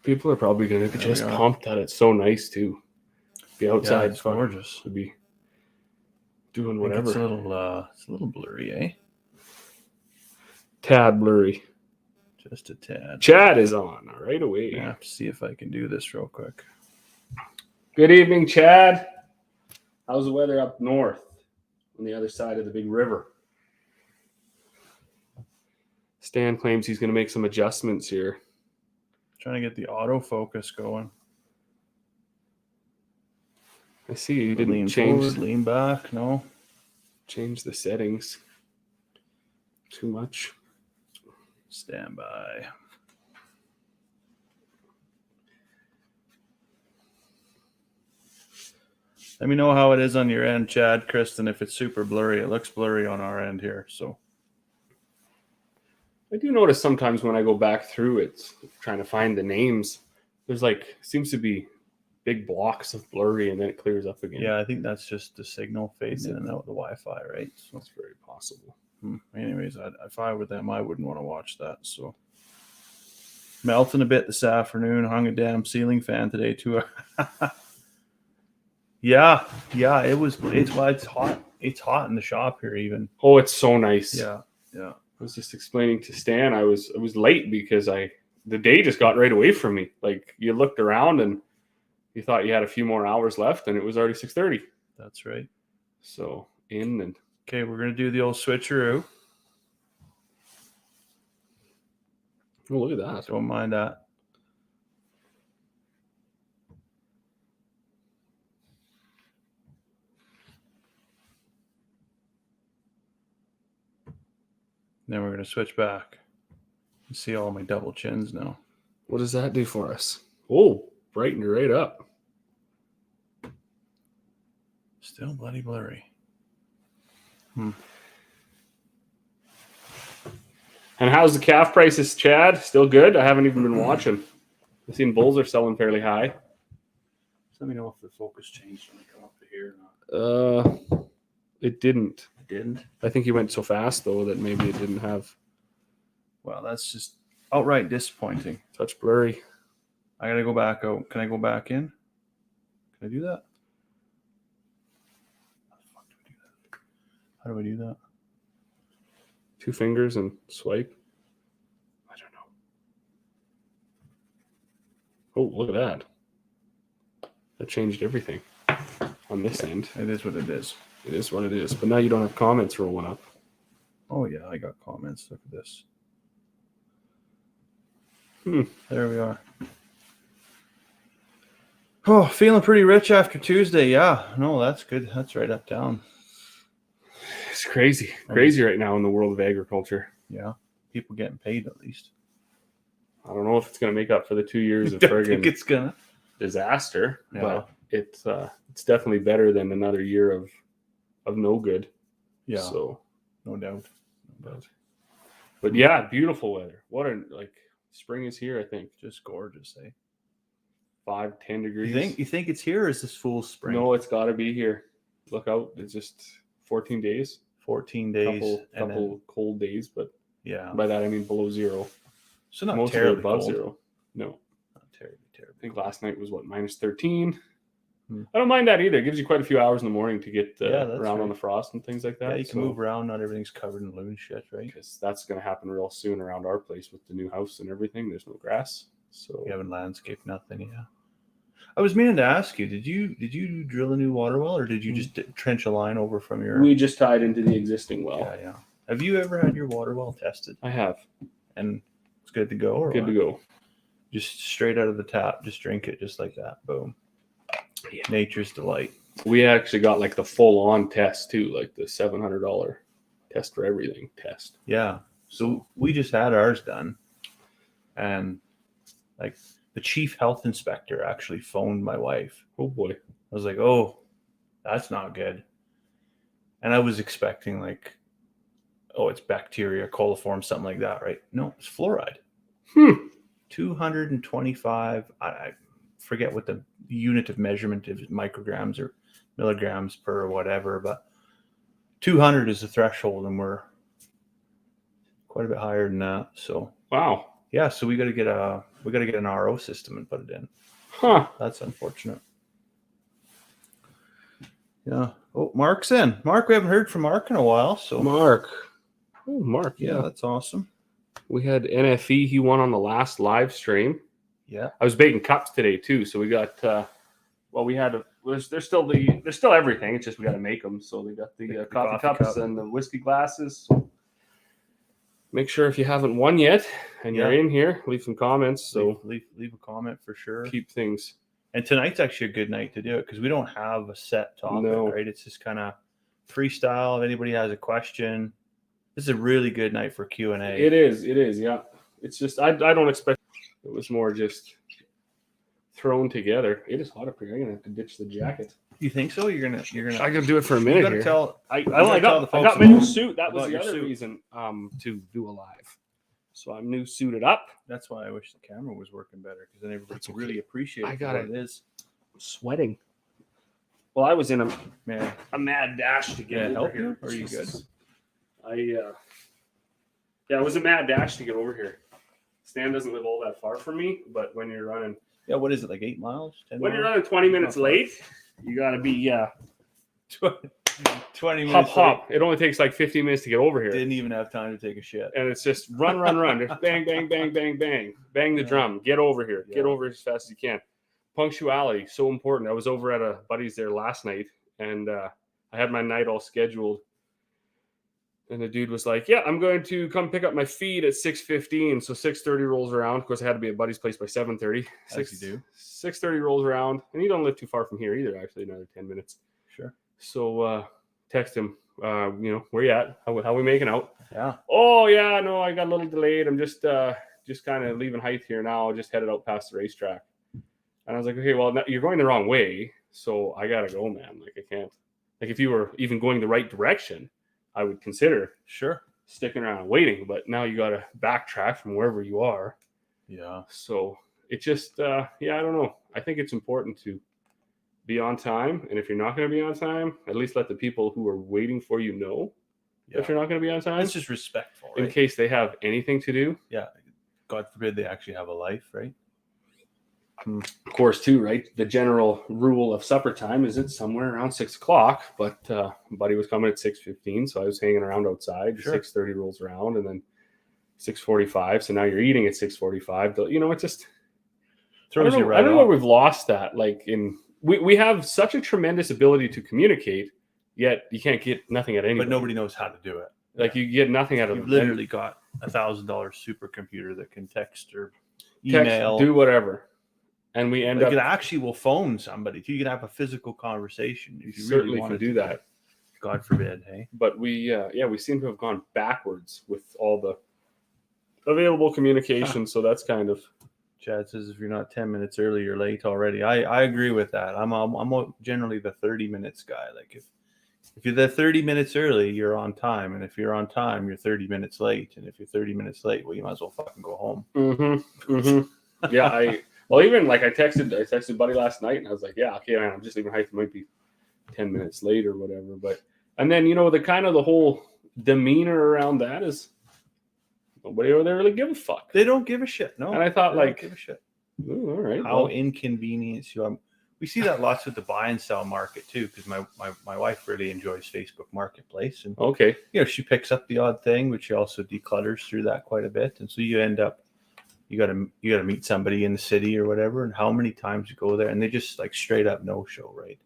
People are probably going to just pumped that it's so nice too. Be outside. Yeah, it's gorgeous. To be doing whatever. It's a little blurry, eh? Tad blurry. Just a tad. Chad is on right away. Yeah, see if I can do this real quick. Good evening, Chad. How's the weather up north on the other side of the big river? Stan claims he's going to make some adjustments here. Trying to get the autofocus going. I see you didn't lean change. Forward, lean back, no. Change the settings too much. Stand by. Let me know how it is on your end, Chad, Kristen. If it's super blurry, it looks blurry on our end here. So I do notice sometimes when I go back through it, trying to find the names, there's seems to be big blocks of blurry and then it clears up again. Yeah, I think that's just the signal fading in and out of the Wi-Fi, right? So that's very possible. Anyways, if I were them, I wouldn't want to watch that. So melting a bit this afternoon. Hung a damn ceiling fan today too. Yeah, it's hot. It's hot in the shop here even. Oh, it's so nice. Yeah. I was just explaining to Stan, I was late because the day just got right away from me. Like you looked around and you thought you had a few more hours left and it was already 6:30. That's right. So okay, we're gonna do the old switcheroo. Oh, look at that. Don't mind that. Then we're going to switch back. You see all my double chins now. What does that do for us? Oh, brighten you right up. Still bloody blurry. And how's the calf prices, Chad? Still good? I haven't even been watching. I've seen bulls are selling fairly high. Just let me know if the focus changed when I come up to here or not. It didn't. Didn't? I think he went so fast, though, that maybe it didn't have. Well, that's just outright disappointing. Touch blurry. I got to go back out. Can I go back in? Can I do that? How do I do that? 2 fingers and swipe. I don't know. Oh, look at that. That changed everything on this end. It is what it is. It is what it is. But now you don't have comments rolling up. Oh, yeah, I got comments. Look at this. There we are. Oh, feeling pretty rich after Tuesday. Yeah, no, that's good. That's right up down. It's crazy. Crazy right now in the world of agriculture. Yeah, people getting paid at least. I don't know if it's going to make up for the 2 years of friggin' disaster, but it's definitely better than another year of no good. Yeah. So no doubt. But yeah, beautiful weather. Spring is here, I think. Just gorgeous, eh? 5-10 degrees. You think it's here or is this fool's spring? No, it's gotta be here. Look out. It's just 14 days. 14 days. Couple cold days, but yeah. By that I mean below zero. So not most terribly above cold. Zero. No. Not terribly. I think last night was -13. I don't mind that either. It gives you quite a few hours in the morning to get around on the frost and things like that. Yeah, you can move around. Not everything's covered in loon shit, right? Because that's going to happen real soon around our place with the new house and everything. There's no grass. So you haven't landscaped nothing, yeah. I was meaning to ask you, did you drill a new water well or did you just trench a line over from your... We just tied into the existing well. Yeah. Have you ever had your water well tested? I have. And it's good to go? Or good to go. Just straight out of the tap, just drink it just like that. Boom. Yeah. Nature's delight. We actually got the full-on test too, the $700 test for everything test. Yeah. So we just had ours done. And the chief health inspector actually phoned my wife. Oh boy. I was like, oh, that's not good. And I was expecting it's bacteria, coliform, something like that, right? No, it's fluoride. 225, I forget what the unit of measurement is, micrograms or milligrams per whatever, but 200 is the threshold and we're quite a bit higher than that. So wow. Yeah, so we got to get We got to get an RO system and put it in. Huh. That's unfortunate. Yeah. Oh, Mark's in. Mark, we haven't heard from Mark in a while. So Mark. Oh, Mark. yeah, that's awesome. We had NFE. He won on the last live stream. Yeah. I was baking cups today too. So we got, there's still everything. It's just we got to make them. So we got the coffee cups and the whiskey glasses. So make sure if you haven't won yet and you're in here, leave some comments. So leave a comment for sure. Keep things. And tonight's actually a good night to do it because we don't have a set topic, right? It's just kind of freestyle. If anybody has a question, this is a really good night for Q&A. It is. Yeah. It's just I don't expect. It was more just thrown together. It is hot up here. I'm gonna have to ditch the jacket. You think so? You're gonna. I can do it for a minute. You gotta I got my new suit. That was the other reason to do a live. So I'm new suited up. That's why I wish the camera was working better because then everybody can really appreciate it. It is. I'm sweating. Well, I was in a mad dash to get over here. Are you good? It was a mad dash to get over here. Stan doesn't live all that far from me, but when you're running, what is it, like 8 miles? 10 when miles? you're running 20 minutes late, you got to be 20 minutes. Hop. It only takes like 15 minutes to get over here. Didn't even have time to take a shit. And it's just run. Just bang, bang, bang, bang, bang. Bang the drum. Get over here. Get over as fast as you can. Punctuality, so important. I was over at a buddy's there last night, and I had my night all scheduled. And the dude was like, yeah, I'm going to come pick up my feed at 6:15. So 6:30 rolls around. Of course, I had to be at buddy's place by 7:30. 6:30 rolls around. And he don't live too far from here either, actually, another 10 minutes. Sure. So text him, where you at? How we making out? Yeah. Oh, yeah, no, I got a little delayed. I'm just kind of leaving height here now. I just headed out past the racetrack. And I was like, okay, well, you're going the wrong way. So I got to go, man. Like, I can't. Like, if you were even going the right direction, I would consider sticking around and waiting. But now you got to backtrack from wherever you are. Yeah. So it just, I don't know. I think it's important to be on time. And if you're not going to be on time, at least let the people who are waiting for you know if you're not going to be on time. It's just respectful, right? In case they have anything to do. Yeah. God forbid they actually have a life, right? Of course, too, right? The general rule of supper time is it's somewhere around 6 o'clock, but buddy was coming at 6:15, so I was hanging around outside. 6:30 rolls around, and then 6:45. So now you're eating at 6:45. It just throws you right. I don't know where we've lost that. Like we have such a tremendous ability to communicate, yet you can't get nothing at anybody. But nobody knows how to do it. Like you get nothing out of it. You've literally got $1,000 supercomputer that can text or email, do whatever. And we end up. It actually will phone somebody. You can have a physical conversation if you certainly really want to do that. God forbid, hey. But we seem to have gone backwards with all the available communication. So that's kind of. Chad says if you're not 10 minutes early, you're late already. I agree with that. I'm generally the 30 minutes guy. Like if you're there 30 minutes early, you're on time, and if you're on time, you're 30 minutes late. And if you're 30 minutes late, well, you might as well fucking go home. Yeah, Well, even like I texted buddy last night, and I was like, yeah, okay, man, I'm just leaving height. It might be 10 minutes late or whatever. But, and then, the whole demeanor around that is nobody over there really give a fuck. They don't give a shit. No. And I thought, don't give a shit. Ooh, all right. How inconvenience you are. We see that lots with the buy and sell market too, because my wife really enjoys Facebook Marketplace. And, she picks up the odd thing, but she also declutters through that quite a bit. And so you end up, you gotta meet somebody in the city or whatever, and how many times you go there and they just like straight up no show, right?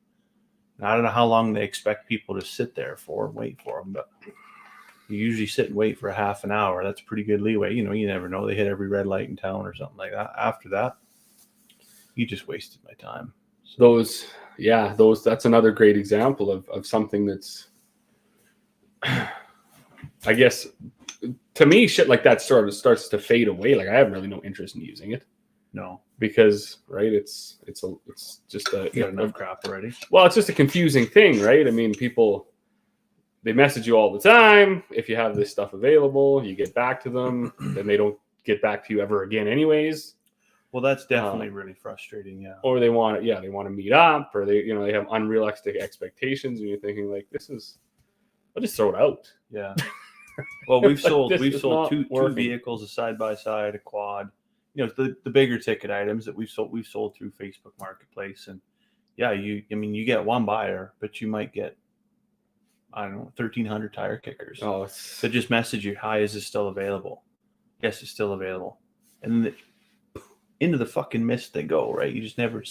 And I don't know how long they expect people to sit there for and wait for them, but you usually sit and wait for a half an hour. That's pretty good leeway. You never know. They hit every red light in town or something like that. After that, you just wasted my time. So, that's another great example of something that's, I guess, to me, shit like that sort of starts to fade away. Like I have really no interest in using it. No, because it's just you got enough crap already. Well, it's just a confusing thing, right? I mean, people, they message you all the time. If you have this stuff available, you get back to them, then they don't get back to you ever again, anyways. Well, that's definitely really frustrating. Yeah. Or they want to meet up, or they have unrealistic expectations, and you're thinking like, I'll just throw it out. Yeah. Well, we've sold two vehicles, a side by side, a quad, the bigger ticket items that we've sold through Facebook Marketplace. And yeah, you get one buyer, but you might get, I don't know, 1,300 tire kickers. Oh, so just message you, hi, is this still available? Yes, it's still available. And then into the fucking mist they go, right? You just never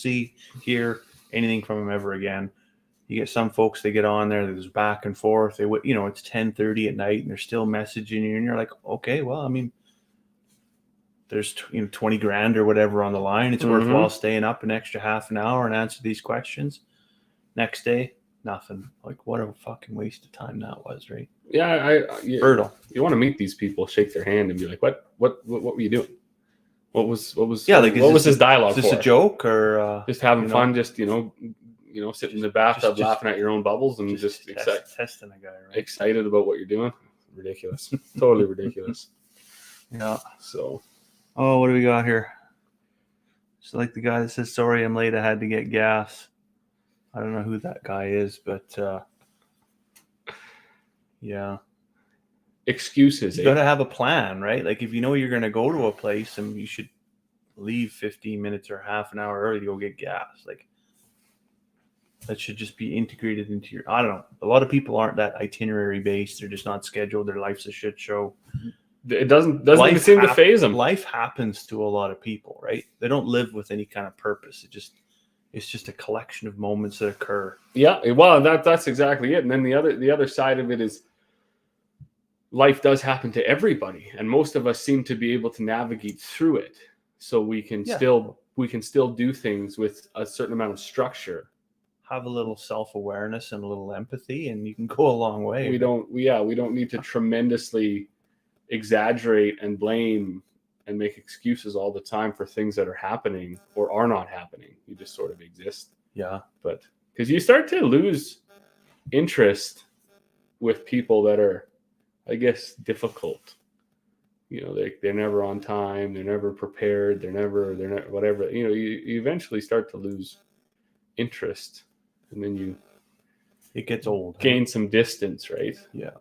hear anything from them ever again. You get some folks, they get on there, there's back and forth. It's 10:30 at night and they're still messaging you, and you're like, okay, well, I mean, there's 20 grand or whatever on the line. It's worthwhile staying up an extra half an hour and answer these questions. Next day, nothing. Like, what a fucking waste of time that was, right? Yeah, brutal. You want to meet these people, shake their hand, and be like, "What were you doing? What was this dialogue? Is this a joke or just having fun? Just sitting in the bathtub laughing at your own bubbles and just testing a guy, right? Excited about what you're doing? Ridiculous, totally ridiculous. Yeah. So, what do we got here? So, like the guy that says, "Sorry, I'm late. I had to get gas." I don't know who that guy is, but yeah. Excuses. You got to have a plan, right? Like if you know you're going to go to a place and you should leave 15 minutes or half an hour early to go get gas. Like that should just be integrated into your, I don't know. A lot of people aren't that itinerary based. They're just not scheduled. Their life's a shit show. It doesn't even seem to phase them. Life happens to a lot of people, right? They don't live with any kind of purpose. It's just a collection of moments that occur. Yeah, well, that's exactly it. And then the other side of it is life does happen to everybody, and most of us seem to be able to navigate through it. So we can still do things with a certain amount of structure. Have a little self-awareness and a little empathy, and you can go a long way. We don't need to tremendously exaggerate and blame and make excuses all the time for things that are happening or are not happening. You just sort of exist. Yeah. But because you start to lose interest with people that are, I guess, difficult. They're never on time. They're never prepared. They're never whatever. You eventually start to lose interest, and then it gets old. Gain some distance, right? Yeah.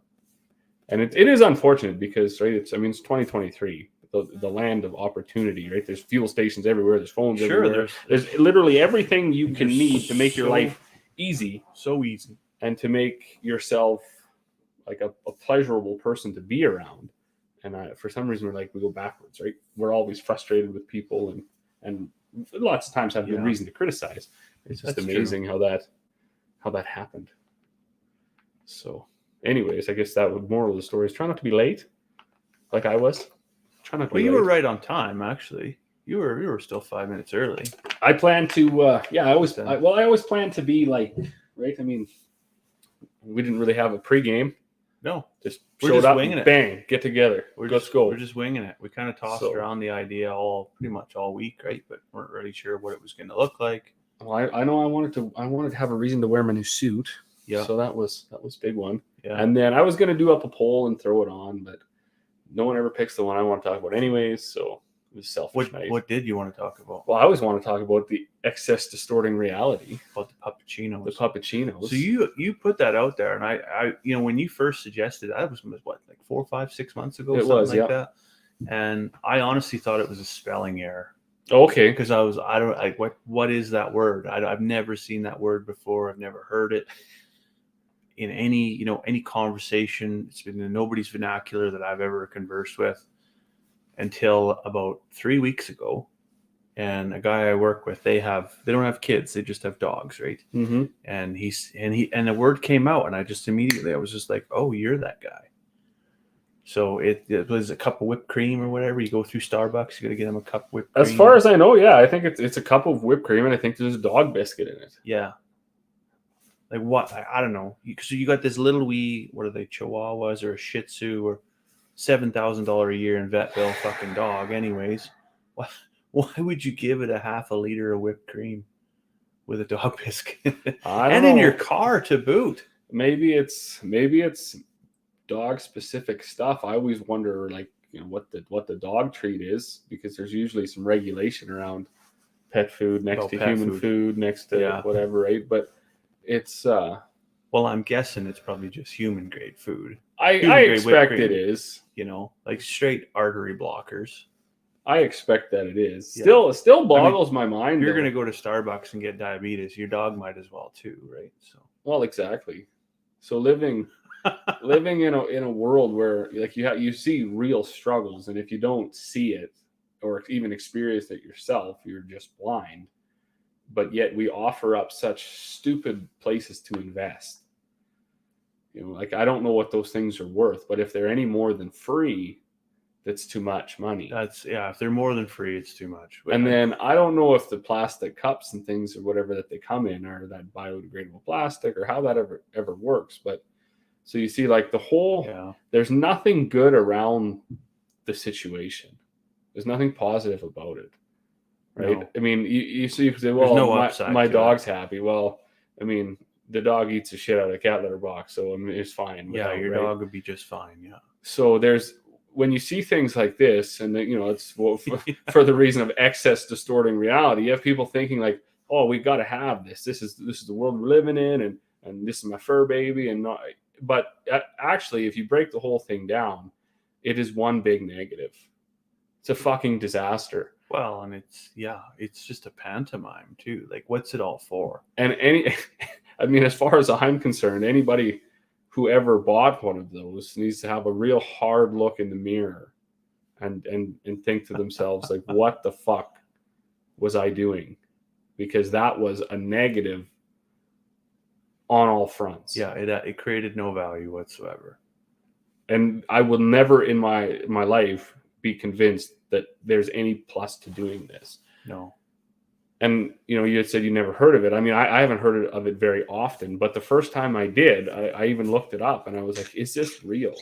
And it is unfortunate because, right, it's 2023. The land of opportunity, right? There's fuel stations everywhere. There's phones everywhere. There's literally everything you can need to make your life easy. So easy. And to make yourself like a pleasurable person to be around. And for some reason, we go backwards, right? We're always frustrated with people and lots of times have good reason to criticize. It's just amazing how that happened. So anyways, I guess that would moral of the story is try not to be late like I was. Well, you were right on time, actually. You were still 5 minutes early. I plan to, I always plan to be like, right? I mean, we didn't really have a pregame. No, we're just winging it. Bang, get together. Let's go. We're just winging it. We kind of tossed around the idea pretty much all week, right? But weren't really sure what it was going to look like. Well, I know I wanted to have a reason to wear my new suit. Yeah. So that was a big one. Yeah. And then I was going to do up a poll and throw it on, but no one ever picks the one I want to talk about anyways, so it was selfish. What did you want to talk about? Well, I always want to talk about the excess distorting reality. About the puppuccinos. The puppuccinos. So you put that out there, and I when you first suggested that was what, like 4, 5, 6 months ago? It was, like that. And I honestly thought it was a spelling error. Okay. Because what is that word? I've never seen that word before. I've never heard it in any conversation. It's been in nobody's vernacular that I've ever conversed with until about 3 weeks ago. And a guy I work with, they don't have kids, they just have dogs, right? Mm-hmm. And the word came out, and I was just like, oh, you're that guy. So it was a cup of whipped cream or whatever. You go through Starbucks, you got to get them a cup of whipped cream. As far as I know, yeah, I think it's a cup of whipped cream, and I think there's a dog biscuit in it. Yeah. Like what? I don't know. So you got this little what are they, Chihuahuas or a Shih Tzu or $7,000 a year in vet bill fucking dog. Anyways, why would you give it a half a liter of whipped cream with a dog biscuit? And in your car to boot? Maybe it's dog specific stuff. I always wonder, what the dog treat is, because there's usually some regulation around pet food next to human food next to whatever, right? But it's well, I'm guessing it's probably just human grade food. I expect it is, like straight artery blockers. I expect that it is. Still boggles my mind. If you're going to go to Starbucks and get diabetes, your dog might as well too, right? So. Well, exactly. So living in a world where like you see real struggles, and if you don't see it or even experience it yourself, you're just blind. But yet we offer up such stupid places to invest. Like I don't know what those things are worth, but if they're any more than free, that's too much money. If they're more than free, it's too much. And then I don't know if the plastic cups and things or whatever that they come in are that biodegradable plastic or how that ever works. But so you see, like the whole, there's nothing good around the situation. There's nothing positive about it, right? No. I mean, you say, well, my dog's happy. Well, I mean, the dog eats the shit out of a cat litter box, so I mean, it's fine. Your dog would be just fine. Yeah. So when you see things like this, and it's for the reason of excess distorting reality, you have people thinking like, oh, we've got to have this. This is the world we're living in, and this is my fur baby, and not. But actually, if you break the whole thing down, it is one big negative. It's a fucking disaster. Well, and it's just a pantomime too. Like, what's it all for? And I mean, as far as I'm concerned, anybody who ever bought one of those needs to have a real hard look in the mirror and think to themselves, like, what the fuck was I doing? Because that was a negative on all fronts. Yeah, it created no value whatsoever. And I will never in my life be convinced that there's any plus to doing this. No. And, you had said you never heard of it. I mean, I haven't heard of it very often, but the first time I did, I even looked it up and I was like, is this real?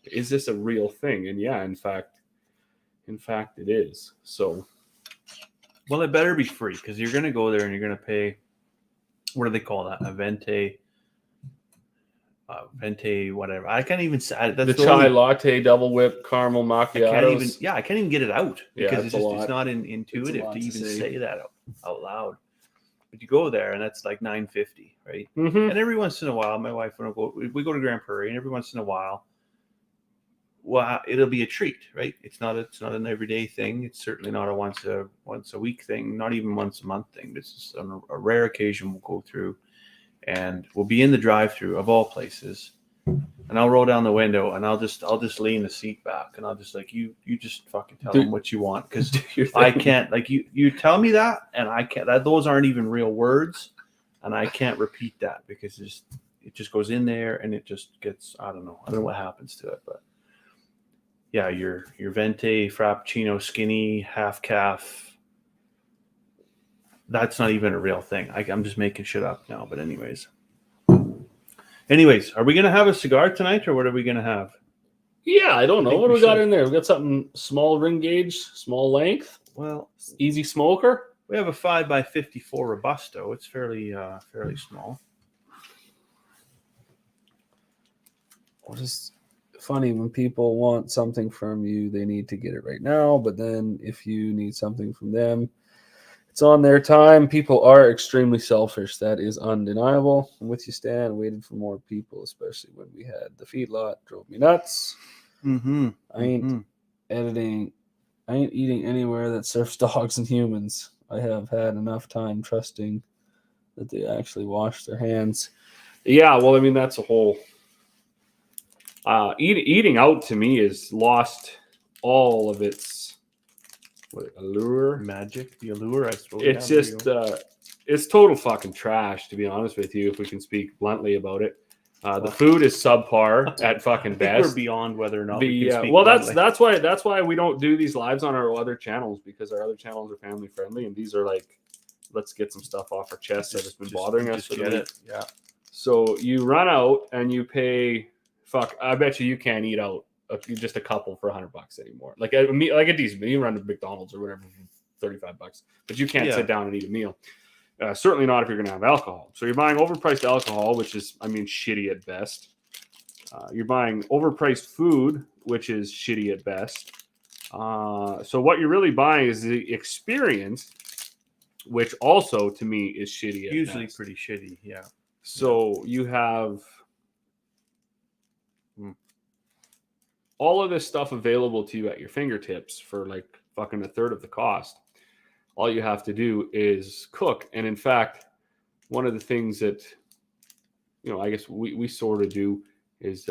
Is this a real thing? And yeah, in fact, it is. So. Well, it better be free because you're going to go there and you're going to pay, what do they call that? A venti, whatever. I can't even say that's the chai latte, double whip, caramel macchiatos. I can't even get it out because it's not intuitive to even say that out loud. But you go there and that's like $9.50, right? Mm-hmm. And every once in a while, my wife and we go to Grand Prairie, and every once in a while, well, it'll be a treat, right? It's not an everyday thing. It's certainly not a once a week thing, not even once a month thing. This is on a rare occasion we'll go through. And we'll be in the drive-through of all places, and I'll roll down the window and I'll just lean the seat back and I'll just like you just fucking tell them what you want because I can't like you tell me that and I can't those aren't even real words and I can't repeat that because it just goes in there and it just gets I don't know what happens to it, but yeah, your venti frappuccino skinny half calf. That's not even a real thing. I'm just making shit up now. But anyways, are we going to have a cigar tonight or what are we going to have? Yeah, I don't know. What do we got in there? We got something small ring gauge, small length. Well, easy smoker. We have a 5x54 Robusto. It's fairly small. Well, just funny when people want something from you, they need to get it right now. But then if you need something from them, it's on their time. People are extremely selfish. That is undeniable. I'm with you, Stan. Waited for more people, especially when we had the feedlot. Drove me nuts. Mm-hmm. I ain't eating anywhere that serves dogs and humans. I have had enough time trusting that they actually wash their hands. Yeah, well, I mean, that's a whole... eating out, to me, is lost all of its... allure, magic, the allure. I suppose it's just it's total fucking trash, to be honest with you. If we can speak bluntly about it, the food is subpar at fucking best. We're beyond whether or not we can speak bluntly. that's why we don't do these lives on our other channels, because our other channels are family friendly, and these are like, let's get some stuff off our chest that has been bothering us. Get it, yeah. So you run out and you pay. Fuck, I bet you can't eat out. Just a couple for $100 anymore. Like a decent meal. You run to McDonald's or whatever for $35, but you can't sit down and eat a meal. Certainly not if you're going to have alcohol. So you're buying overpriced alcohol, which is, shitty at best. You're buying overpriced food, which is shitty at best. So what you're really buying is the experience, which also to me is shitty at usually best. Pretty shitty, yeah. So you have all of this stuff available to you at your fingertips for like fucking a third of the cost. All you have to do is cook. And in fact, one of the things that, I guess we sort of do is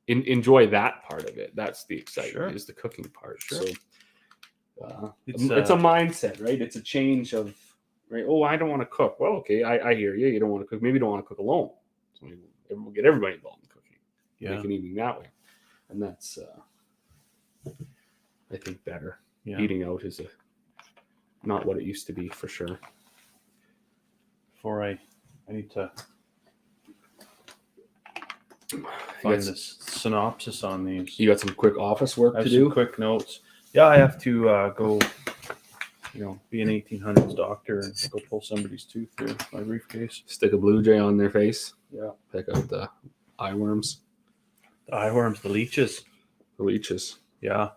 enjoy that part of it. That's the excitement, is the cooking part. Sure. So it's a mindset, right? It's a change of, right? Oh, I don't want to cook. Well, okay, I hear you. You don't want to cook. Maybe you don't want to cook alone. So we'll get everybody involved in cooking. Yeah. Make an evening that way. And that's, I think, better. Yeah. Eating out is not what it used to be, for sure. Before I need to find this synopsis on these. You got some quick office work to do? Quick notes. Yeah, I have to go, be an 1800s doctor and go pull somebody's tooth through my briefcase. Stick a blue jay on their face. Yeah. Pick out the eye worms. The eye worms, the leeches. The leeches. Yeah.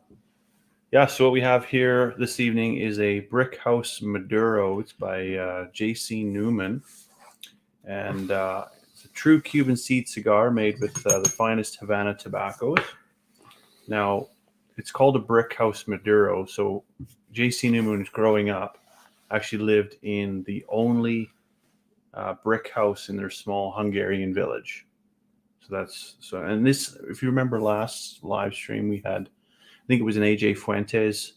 Yeah, so what we have here this evening is a Brick House Maduro. It's by J.C. Newman. And it's a true Cuban seed cigar made with the finest Havana tobaccos. Now, it's called a Brick House Maduro. So J.C. Newman, growing up, actually lived in the only brick house in their small Hungarian village. And this, if you remember last live stream, we had, I think it was an AJ Fuentes,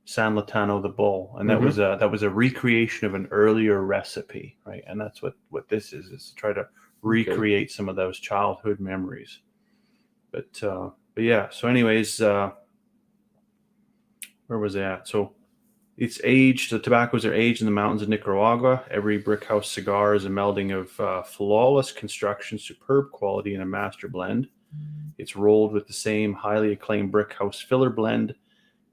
San Latano the Bull, and that was a recreation of an earlier recipe, right? And that's what this is to try to recreate some of those childhood memories. But yeah. So anyways, where was it at? So it's aged. The tobaccos are aged in the mountains of Nicaragua. Every brick house cigar is a melding of flawless construction, superb quality, and a master blend. It's rolled with the same highly acclaimed brick house filler blend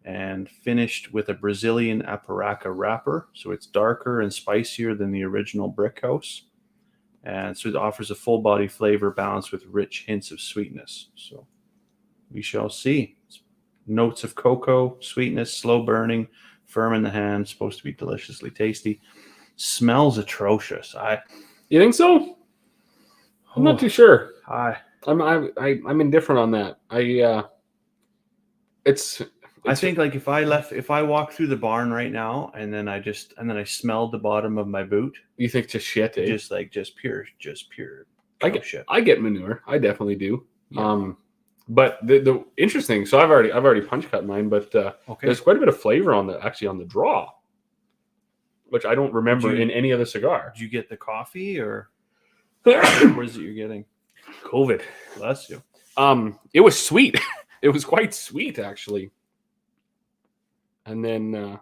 and finished with a Brazilian Aparaca wrapper. So it's darker and spicier than the original brick house. And so it offers a full body flavor balanced with rich hints of sweetness. So we shall see. Notes of cocoa, sweetness, slow burning, firm in the hand, supposed to be deliciously tasty. Smells atrocious. You think so? I'm not too sure. I'm indifferent on that. I think like if I walk through the barn right now and then I smelled the bottom of my boot. You think just shit, eh? Just pure shit. I get manure. I definitely do. Yeah. But the interesting, so I've already punch cut mine, but there's quite a bit of flavor on the draw, which I don't remember in any other cigar. Did you get the coffee or what is it you're getting? COVID. Bless you. It was sweet. It was quite sweet, actually. And then,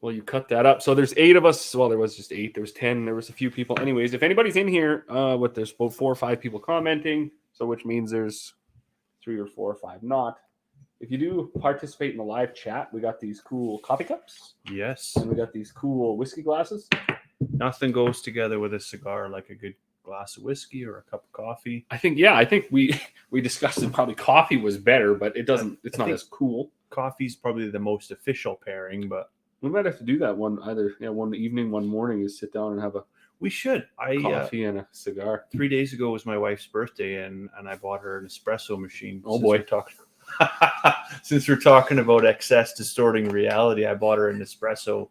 you cut that up. So there's 8 of us. Well, there was just 8. There was 10. There was a few people. Anyways, if anybody's in here, there's about 4 or 5 people commenting. So which means there's 3 or 4 or 5 not. If you do participate in the live chat, we got these cool coffee cups. Yes. And we got these cool whiskey glasses. Nothing goes together with a cigar like a good glass of whiskey or a cup of coffee. I think we discussed that probably coffee was better, but it's not as cool. Coffee's probably the most official pairing, but we might have to do that one either. Yeah, one evening, one morning is sit down and have a. We should. Coffee and a cigar. 3 days ago was my wife's birthday, and I bought her an espresso machine. Oh boy! Since we're talking about excess distorting reality, I bought her an espresso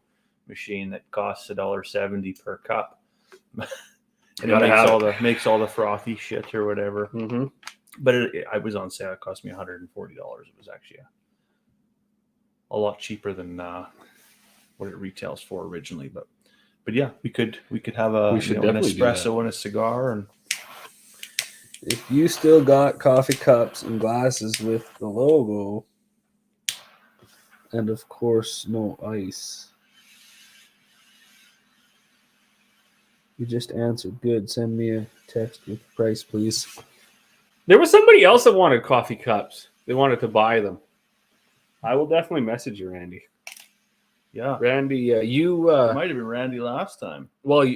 machine that costs $1.70 per cup. And it makes all the frothy shit or whatever. Mm-hmm. But I was on sale. It cost me $140. It was actually a lot cheaper than what it retails for originally. But yeah, we could have an espresso and a cigar. And if you still got coffee cups and glasses with the logo, and of course no ice. You just answered. Good. Send me a text with the price, please. There was somebody else that wanted coffee cups. They wanted to buy them. I will definitely message you, Randy. Yeah. Randy, you... It might have been Randy last time. Well,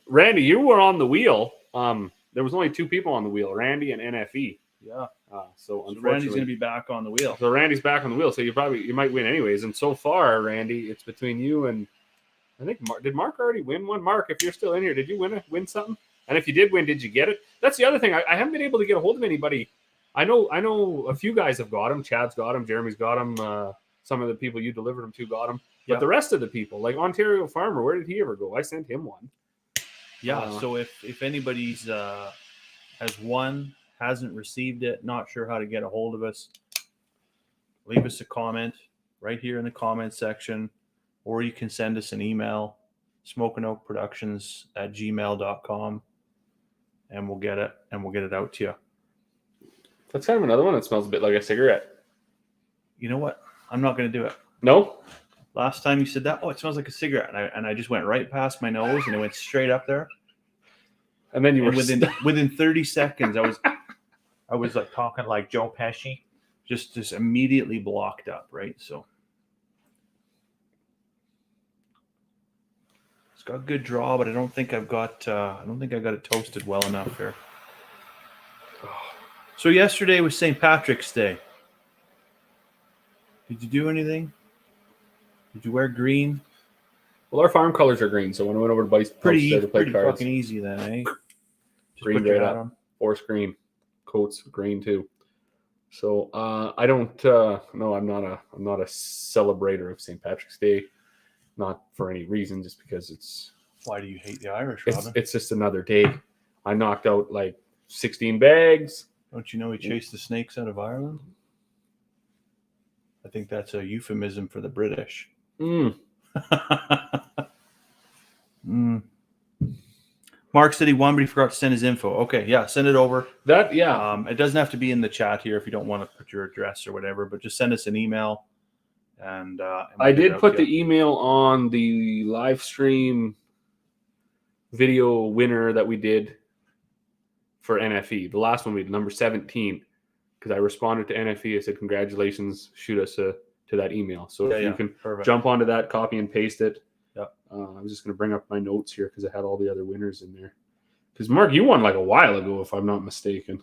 Randy, you were on the wheel. There was only 2 people on the wheel, Randy and NFE. Yeah. So Randy's going to be back on the wheel. So Randy's back on the wheel. So you might win anyways. And so far, Randy, it's between you and... I think did Mark already win one? Mark, if you're still in here, did you win something? And if you did win, did you get it? That's the other thing. I haven't been able to get a hold of anybody I know a few guys have got them. Chad's got them. Jeremy's got them. Some of the people you delivered them to got them. But the rest of the people, like Ontario Farmer, where did he ever go? I sent him one. Yeah. So if anybody's has one, hasn't received it, not sure how to get a hold of us, leave us a comment right here in the comment section, or you can send us an email, smokeandoakproductions@gmail.com, and we'll get it out to you. That's kind of another one that smells a bit like a cigarette. You know what? I'm not going to do it. No? Last time you said that, it smells like a cigarette, and I just went right past my nose, and it went straight up there. And then you were within 30 seconds, I was like talking like Joe Pesci, just immediately blocked up, right? So it's got a good draw, but I don't think I got it toasted well enough here. So yesterday was St. Patrick's Day. Did you do anything? Did you wear green? Well, our farm colors are green, so when I went over to Bice, pretty cards, fucking easy then, eh? Just green right up. Forest green, coats green too. So I don't. No, I'm not a celebrator of St. Patrick's Day, not for any reason, just because it's. Why do you hate the Irish, Robin? It's just another day. I knocked out like 16 bags. Don't you know he chased the snakes out of Ireland? I think that's a euphemism for the British. Mark said he won, but he forgot to send his info. Okay, yeah, send it over. It doesn't have to be in the chat here if you don't want to put your address or whatever, but just send us an email. And I did put the email on the live stream video winner that we did for NFE. The last one we did, number 17, because I responded to NFE. I said, congratulations, shoot us to that email. So if you can jump onto that, copy and paste it. Yeah. I'm just going to bring up my notes here because I had all the other winners in there. Because, Mark, you won like a while ago, if I'm not mistaken.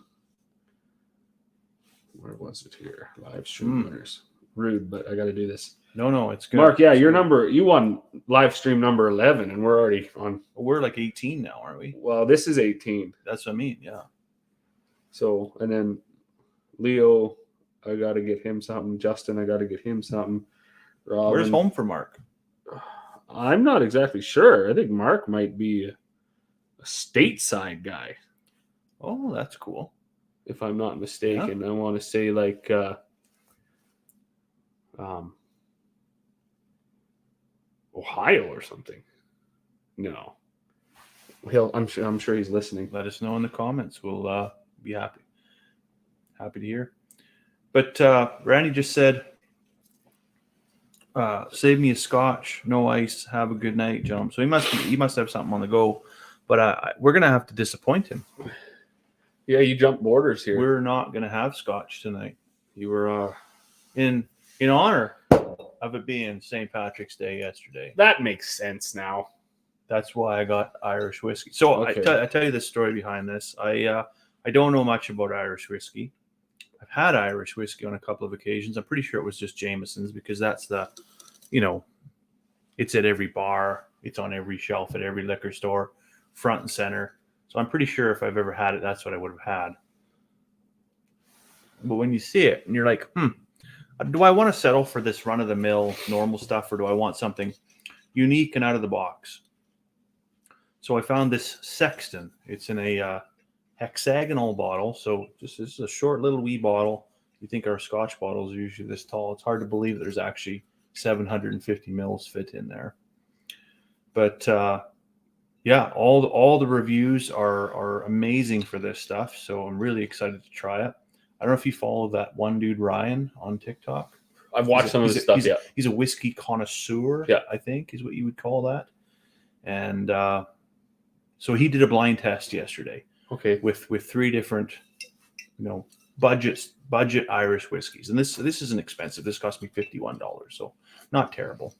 Where was it here? Live stream winners. Rude, but I got to do this. No, it's good. Mark, yeah, you won live stream number 11, and we're already on. We're like 18 now, aren't we? Well, this is 18. That's what I mean, yeah. So, and then Leo, I got to get him something. Justin, I got to get him something. Robin, where's home for Mark? I'm not exactly sure. I think Mark might be a stateside guy. Oh, that's cool. If I'm not mistaken. Yeah. I want to say like Ohio or something. No. I'm sure he's listening. Let us know in the comments. We'll be happy to hear. But Randy just said, save me a scotch, no ice, have a good night, John. So he must have something on the go. But we're gonna have to disappoint him. Yeah, you jumped borders here. We're not gonna have scotch tonight. You were in honor of it being St. Patrick's Day yesterday. That makes sense now. That's why I got Irish whiskey. So okay. I tell you the story behind this. I don't know much about Irish whiskey. I've had Irish whiskey on a couple of occasions. I'm pretty sure it was just Jameson's because that's it's at every bar. It's on every shelf at every liquor store, front and center. So I'm pretty sure if I've ever had it, that's what I would have had. But when you see it and you're like, do I want to settle for this run-of-the-mill normal stuff, or do I want something unique and out of the box? So I found this Sexton. It's in a hexagonal bottle. So this is a short little wee bottle. You think our Scotch bottles are usually this tall. It's hard to believe there's actually 750 mils fit in there. But all the reviews are amazing for this stuff. So I'm really excited to try it. I don't know if you follow that one dude, Ryan, on TikTok. I've watched some of his stuff, yeah. He's a whiskey connoisseur, I think is what you would call that. And so he did a blind test yesterday. Okay. With 3 different, budget Irish whiskeys. And this isn't expensive. This cost me $51, so not terrible.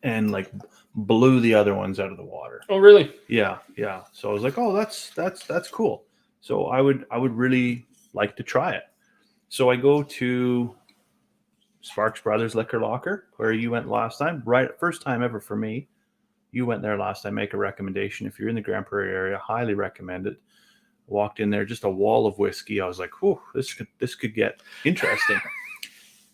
And like blew the other ones out of the water. Oh, really? Yeah. So I was like, oh, that's cool. So I would really like to try it. So I go to Sparks Brothers Liquor Locker, where you went last time. Right, first time ever for me. You went there last time. Make a recommendation if you're in the Grand Prairie area. Highly recommend it. Walked in there, just a wall of whiskey. I was like, "Whew, this could get interesting."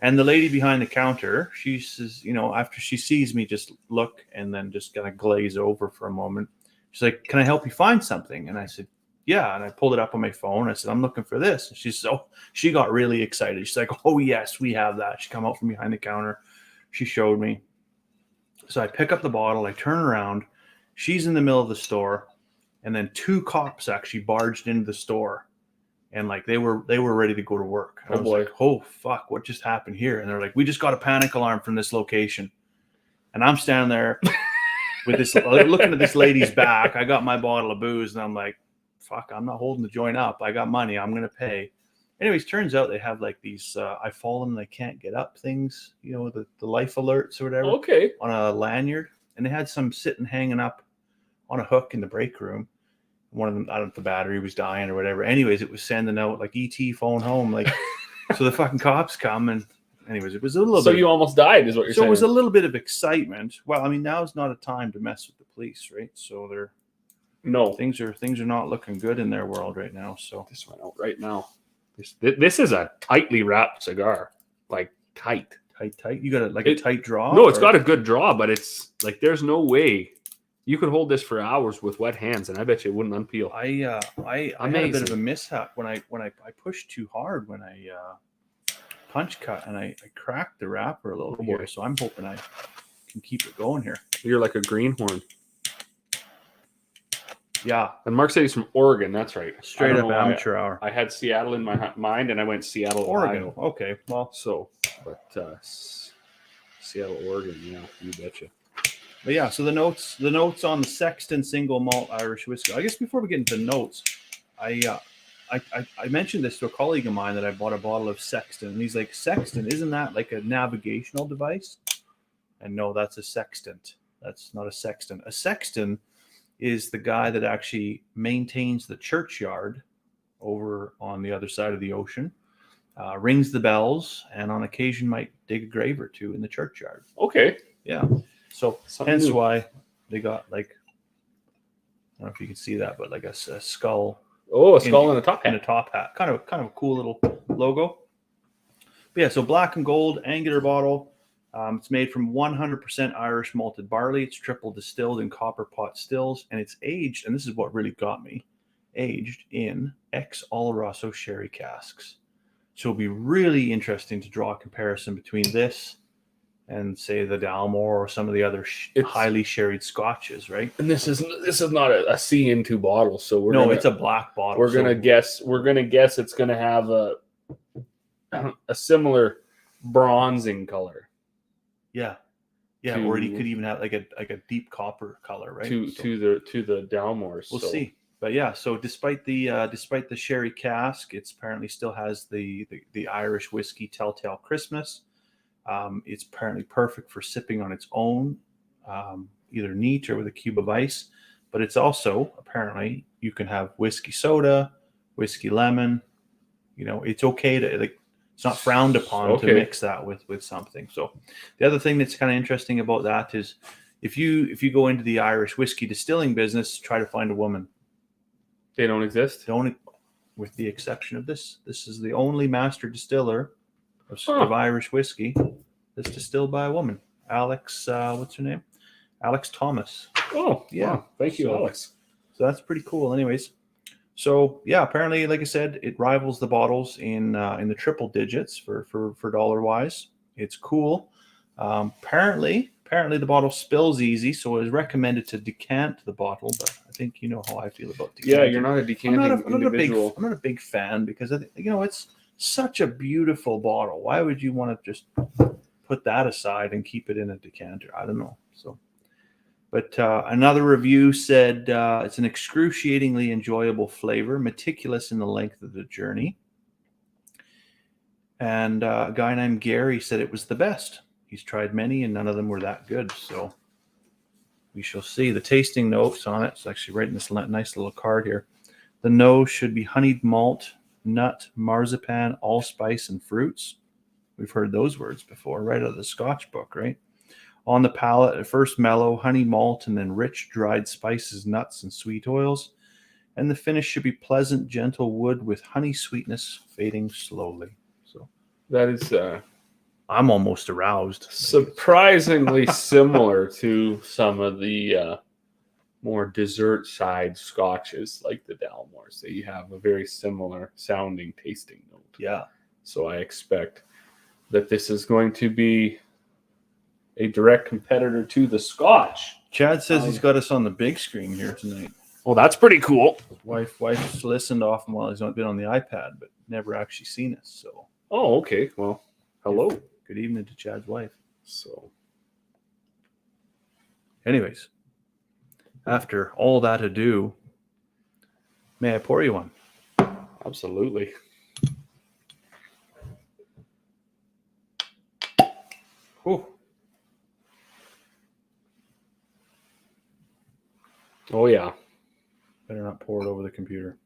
And the lady behind the counter, she says, after she sees me just look and then just kind of glaze over for a moment, she's like, "Can I help you find something?" And I said, "Yeah." And I pulled it up on my phone. I said, "I'm looking for this." And she got really excited. She's like, "Oh yes, we have that." She come out from behind the counter. She showed me. So I pick up the bottle. I turn around. She's in the middle of the store. And then 2 cops actually barged into the store, and like they were ready to go to work. And I was like, "Oh fuck, what just happened here?" And they're like, "We just got a panic alarm from this location." And I'm standing there with this, looking at this lady's back. I got my bottle of booze, and I'm like, "Fuck, I'm not holding the joint up. I got money. I'm gonna pay." Anyways, turns out they have like these "I've fallen and I can't get up" things, the life alerts or whatever. Okay. On a lanyard, and they had some sitting hanging up on a hook in the break room. One of them, I don't know if the battery was dying or whatever. Anyways, it was sending out like ET phone home, like so the fucking cops come, and anyways, it was a little. So you almost died, is what you're saying? So it was a little bit of excitement. Well, I mean, now's not a time to mess with the police, right? So things are not looking good in their world right now. So this went out right now. This is a tightly wrapped cigar, like tight. You got a tight draw? No, it's got a good draw, but it's like there's no way. You could hold this for hours with wet hands, and I bet you it wouldn't unpeel. I had a bit of a mishap when I pushed too hard when I punch cut, and I cracked the wrapper a little bit. So I'm hoping I can keep it going here. You're like a greenhorn. Yeah. And Mark said he's from Oregon. That's right. Straight up amateur hour. I had Seattle in my mind, and I went Seattle, Oregon. Ohio. Okay. Well, Seattle, Oregon. Yeah, you betcha. But yeah, so the notes on the Sexton single malt Irish whiskey. I guess before we get into notes, I mentioned this to a colleague of mine that I bought a bottle of Sexton, and he's like, "Sexton, isn't that like a navigational device?" And no, that's a sextant. That's not a sextant. A sexton is the guy that actually maintains the churchyard over on the other side of the ocean, rings the bells, and on occasion might dig a grave or two in the churchyard. Okay. Yeah. So hence why they got like, I don't know if you can see that, but like a skull. Oh, a skull in a top hat. In a top hat. Kind of a cool little logo. But yeah, so black and gold angular bottle. It's made from 100% Irish malted barley. It's triple distilled in copper pot stills, and it's aged, and this is what really got me, aged in ex-Oloroso sherry casks. So it'll be really interesting to draw a comparison between this and say the Dalmore or some of the other highly sherried scotches, right? And this is not a C2 bottle, so it's a black bottle. We're gonna guess it's gonna have a similar bronzing color. Yeah, or you could even have like a deep copper color, right? To the Dalmores. We'll see. But yeah, so despite the sherry cask, it apparently still has the Irish whiskey Telltale Christmas. It's apparently perfect for sipping on its own, either neat or with a cube of ice. But it's also, apparently, you can have whiskey soda, whiskey lemon. It's okay to, like, it's not frowned upon to mix that with something. So the other thing that's kind of interesting about that is if you go into the Irish whiskey distilling business, try to find a woman. They don't exist? With the exception of this. This is the only master distiller of Irish whiskey that's distilled by a woman. Alex, what's her name? Alex Thomas. Oh, yeah. Wow. Thank you, Alex. So that's pretty cool. Anyways, so yeah, apparently, like I said, it rivals the bottles in the triple digits for dollar wise. It's cool. Apparently the bottle spills easy, so it is recommended to decant the bottle. But I think you know how I feel about decanting. Yeah, you're not a decanting individual. I'm not a big fan because I think it's such a beautiful bottle. Why would you want to just put that aside and keep it in a decanter? I don't know. So, but another review said it's an excruciatingly enjoyable flavor, meticulous in the length of the journey. And a guy named Gary said it was the best. He's tried many and none of them were that good. So we shall see. The tasting notes on it, it's actually right in this nice little card here. The nose should be honeyed malt, nut, marzipan, allspice, and fruits. We've heard those words before, right out of the Scotch book, right? On the palate, at first mellow, honey malt, and then rich dried spices, nuts, and sweet oils. And the finish should be pleasant, gentle wood with honey sweetness fading slowly. So that is I'm almost aroused. surprisingly similar to some of the more dessert side scotches like the Dalmores. They have a very similar sounding tasting note. Yeah. So I expect that this is going to be a direct competitor to the Scotch. Chad says he's got us on the big screen here tonight. Well, that's pretty cool. Wife's listened off him while he's been on the iPad, but never actually seen us. So. Oh, okay. Well, hello. Good evening to Chad's wife. So, anyways, after all that ado, may I pour you one? absolutely. Ooh. Oh, yeah. Better not pour it over the computer.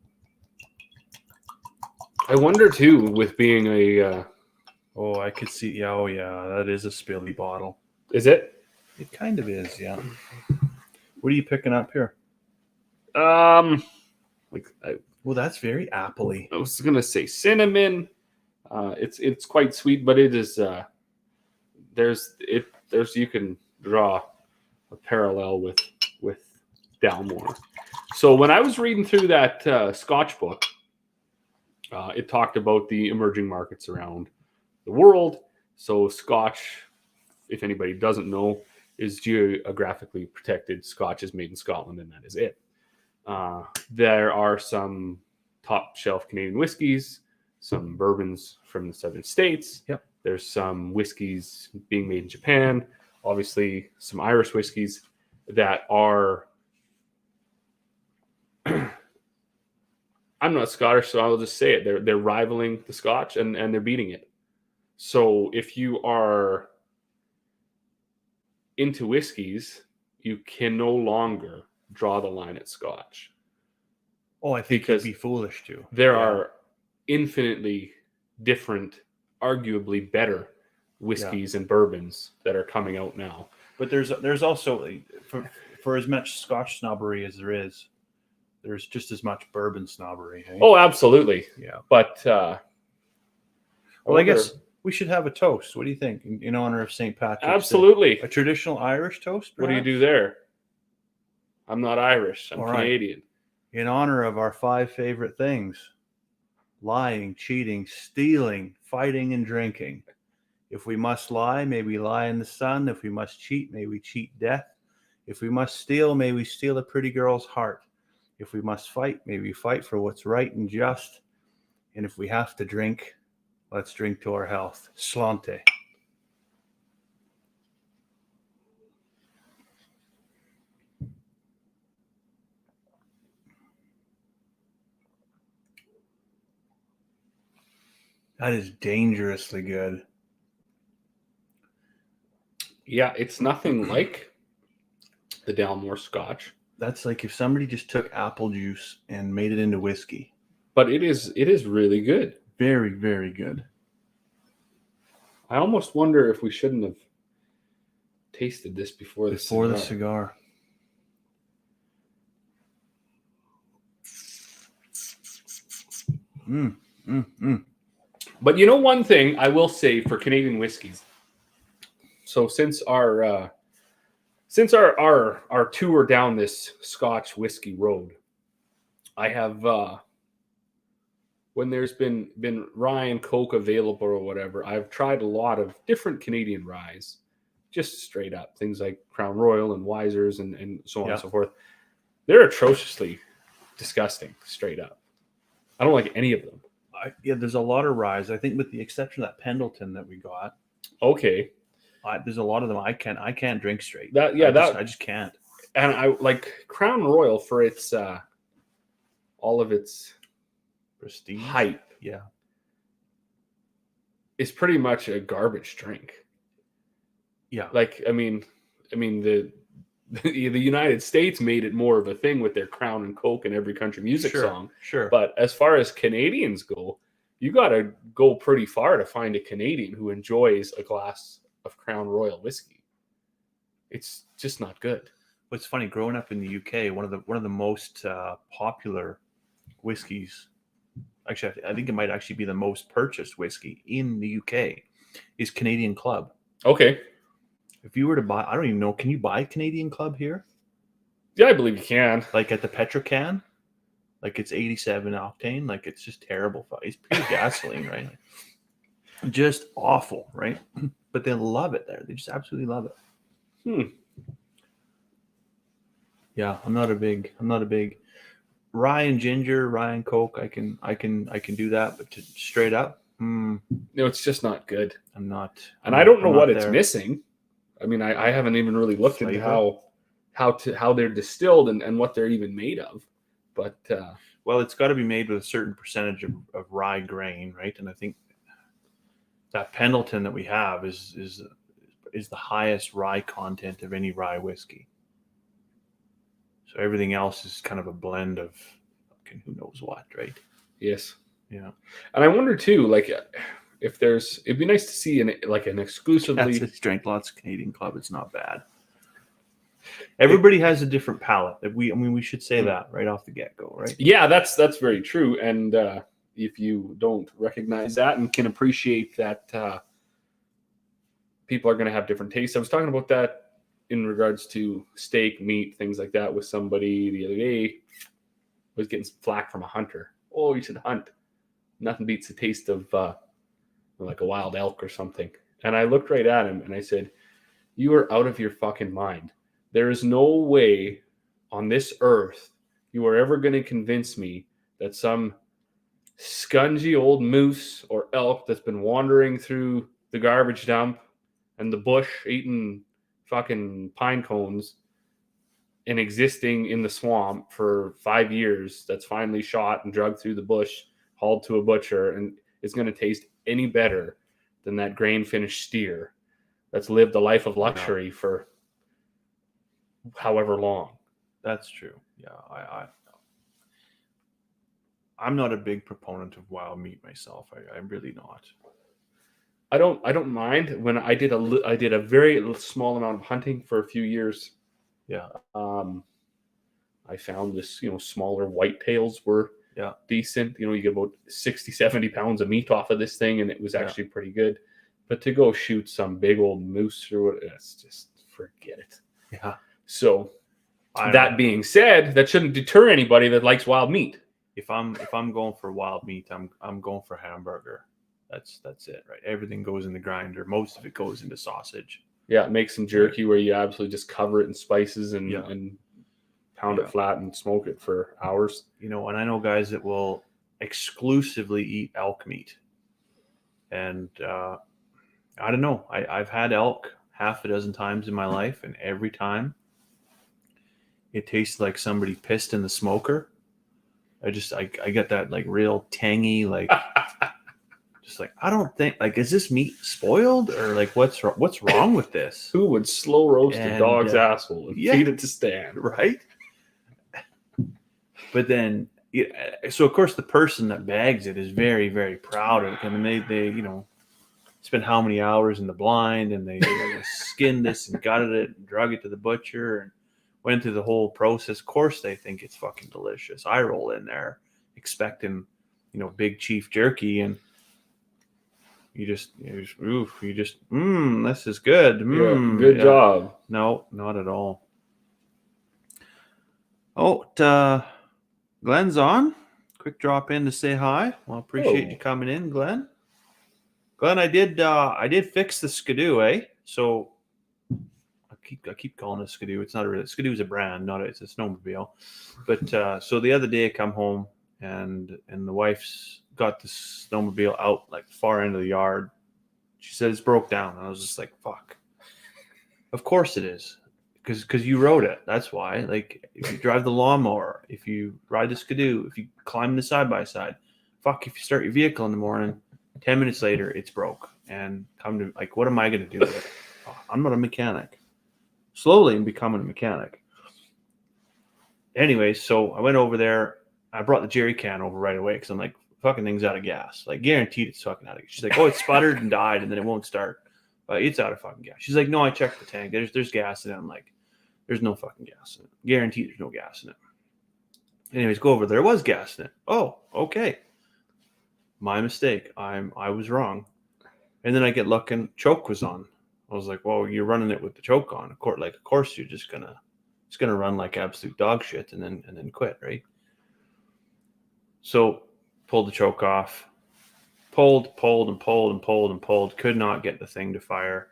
I wonder, too, with being a... oh, I could see. Yeah, oh, yeah. That is a spilly bottle. Is it? It kind of is, yeah. What are you picking up here? Well, that's very appley. I was going to say cinnamon. It's quite sweet, but it is... there's you can draw a parallel with Dalmore. So when I was reading through that Scotch book, it talked about the emerging markets around the world. So Scotch, if anybody doesn't know, is geographically protected. Scotch is made in Scotland, and that is it. There are some top shelf Canadian whiskeys, some bourbons from the southern states. Yep. There's some whiskeys being made in Japan. Obviously, some Irish whiskeys that are... I'm not Scottish, so I'll just say it. They're rivaling the Scotch, and they're beating it. So if you are into whiskeys, you can no longer draw the line at Scotch. Oh, I think it'd be foolish to. There are infinitely different, arguably better whiskeys and bourbons that are coming out now. But there's also, for as much Scotch snobbery as there is, there's just as much bourbon snobbery. Hey? Oh, absolutely. Yeah. But I guess we should have a toast. What do you think in honor of St. Patrick's absolutely. Day? A traditional Irish toast? Perhaps? What do you do there? I'm not Irish. I'm Canadian. In honor of our 5 favorite things: lying, cheating, stealing, fighting, and drinking. If we must lie, may we lie in the sun. If we must cheat, may we cheat death. If we must steal, may we steal a pretty girl's heart. If we must fight, may we fight for what's right and just. And if we have to drink, let's drink to our health. Slante. That is dangerously good. Yeah, it's nothing like the Dalmore Scotch. That's like if somebody just took apple juice and made it into whiskey. But it is really good. Very, very good. I almost wonder if we shouldn't have tasted this before the cigar. But you know one thing I will say for Canadian whiskeys. So since our tour down this Scotch whiskey road, I have when there's been rye and Coke available or whatever, I've tried a lot of different Canadian ryes, just straight up things like Crown Royal and Wiser's and so on and so forth. They're atrociously disgusting, straight up. I don't like any of them. There's a lot of ryes. I think with the exception of that Pendleton that we got. Okay. There's a lot of them I can't drink straight. I just can't. And I like Crown Royal for its all of its prestige hype. Yeah. It's pretty much a garbage drink. Yeah. Like I mean the United States made it more of a thing with their Crown and Coke and every country music song. Sure. But as far as Canadians go, you got to go pretty far to find a Canadian who enjoys a glass of Crown Royal whiskey. It's just not good. What's funny, growing up in the UK, one of the most popular whiskeys, actually, I think it might actually be the most purchased whiskey in the UK, is Canadian Club. Okay. If you were to buy, I don't even know, can you buy Canadian Club here? Yeah, I believe you can. Like at the Petrocan? Like it's 87 octane. Like it's just terrible. It's pure gasoline, right? Just awful, right? But they love it there. They just absolutely love it. Yeah, I'm not a big rye and ginger, rye and Coke. I can do that, but to straight up, no, it's just not good. I'm not. And I don't know what it's missing. I mean, I haven't even really looked into how they're distilled and what they're even made of. But well, it's got to be made with a certain percentage of rye grain, right? And I think that Pendleton that we have is the highest rye content of any rye whiskey. So everything else is kind of a blend of who knows what, right? Yes. Yeah. And I wonder too, like if it'd be nice to see an exclusively. That's drank lots of Canadian Club. It's not bad. Everybody has a different palate. We should say that right off the get-go, right? Yeah, that's very true. And if you don't recognize that and can appreciate that, people are going to have different tastes. I was talking about that in regards to steak, meat, things like that with somebody the other day. Was getting flack from a hunter. Oh, you should hunt. Nothing beats the taste of like a wild elk or something. And I looked right at him and I said, "You are out of your fucking mind. There is no way on this earth you are ever going to convince me that some scungy old moose or elk that's been wandering through the garbage dump and the bush eating fucking pine cones and existing in the swamp for 5 years, that's finally shot and dragged through the bush, hauled to a butcher, and is going to taste any better than that grain-finished steer that's lived a life of luxury for however long." That's true. Yeah, I'm not a big proponent of wild meat myself. I'm really not. I don't mind. When I did a very small amount of hunting for a few years. Yeah. I found this, smaller whitetails were decent. You get about 60, 70 pounds of meat off of this thing, and it was actually pretty good. But to go shoot some big old moose through it, it's just forget it. Yeah. So that being said, that shouldn't deter anybody that likes wild meat. If I'm going for wild meat, I'm going for hamburger. That's it, right? Everything goes in the grinder. Most of it goes into sausage. Yeah, make some jerky where you absolutely just cover it in spices and pound it flat and smoke it for hours. And I know guys that will exclusively eat elk meat. And I don't know. I've had elk half a dozen times in my life, and every time it tastes like somebody pissed in the smoker. I get that like real tangy, like just like, I don't think, like, is this meat spoiled or like what's wrong with this? Who would slow roast a dog's asshole and feed it to Stan? Right. But then, so of course the person that bags it is very, very proud of it. I mean, they spent how many hours in the blind, and they skinned this and gutted it and drug it to the butcher and went through the whole process. Of course they think it's fucking delicious. I roll in there expecting, big chief jerky, and you just this is good. Good job. No, not at all. Oh, Glenn's on. Quick drop in to say hi. Well, appreciate you coming in, Glenn. Glenn, I did fix the Skidoo, eh? So I keep calling it Skidoo. It's not a Skidoo is a brand, it's a snowmobile. But so the other day I come home and the wife's got the snowmobile out like far end of the yard. She said it's broke down. And I was just like, fuck. Of course it is. Because you rode it. That's why. Like, if you drive the lawnmower, if you ride the Skidoo, if you climb the side-by-side, fuck, if you start your vehicle in the morning, 10 minutes later, it's broke. And what am I going to do with it? I'm not a mechanic. Slowly I'm becoming a mechanic. Anyways, so I went over there. I brought the jerry can over right away because I'm like, fucking thing's out of gas. Like, guaranteed it's fucking out of gas. She's like, oh, it sputtered and died and then it won't start. But it's out of fucking gas. She's like, no, I checked the tank. There's gas in it. I'm like, There's no fucking gas in it. Guaranteed there's no gas in it. Anyways, go over. There was gas in it. Oh, okay. My mistake. I was wrong. And then I get looking. Choke was on. I was like, well, you're running it with the choke on. Of course, you're just gonna run like absolute dog shit and then quit, right? So pulled the choke off. Pulled. Could not get the thing to fire.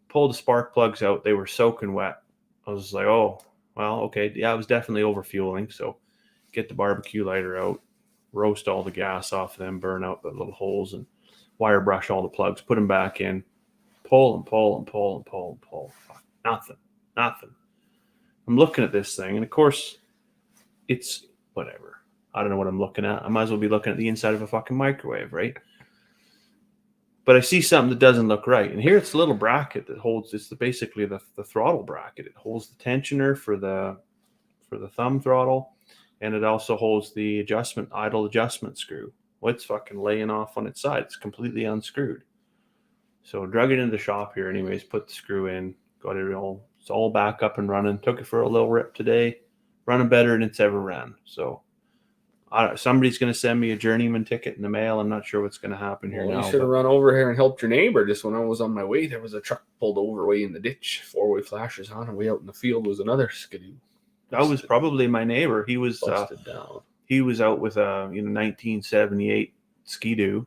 Pulled the spark plugs out. They were soaking wet. I was like, oh, well, okay. Yeah, I was definitely overfueling. So get the barbecue lighter out, roast all the gas off of them, burn out the little holes, and wire brush all the plugs, put them back in, pull. Fuck, nothing. I'm looking at this thing, and of course, it's whatever. I don't know what I'm looking at. I might as well be looking at the inside of a fucking microwave, right? But I see something that doesn't look right. And here it's a little bracket that holds, it's basically the throttle bracket. It holds the tensioner for the thumb throttle, and it also holds the idle adjustment screw. Well, it's fucking laying off on its side. It's completely unscrewed. So drug it into the shop here anyways, put the screw in, got it all, it's all back up and running. Took it for a little rip today, running better than it's ever ran. So somebody's going to send me a journeyman ticket in the mail. I'm not sure what's going to happen here now. You should have run over here and helped your neighbor. Just when I was on my way, there was a truck pulled over way in the ditch, 4-way flashers on, and way out in the field was another skidoo. That was probably my neighbor. He was busted down. He was out with a 1978 skidoo,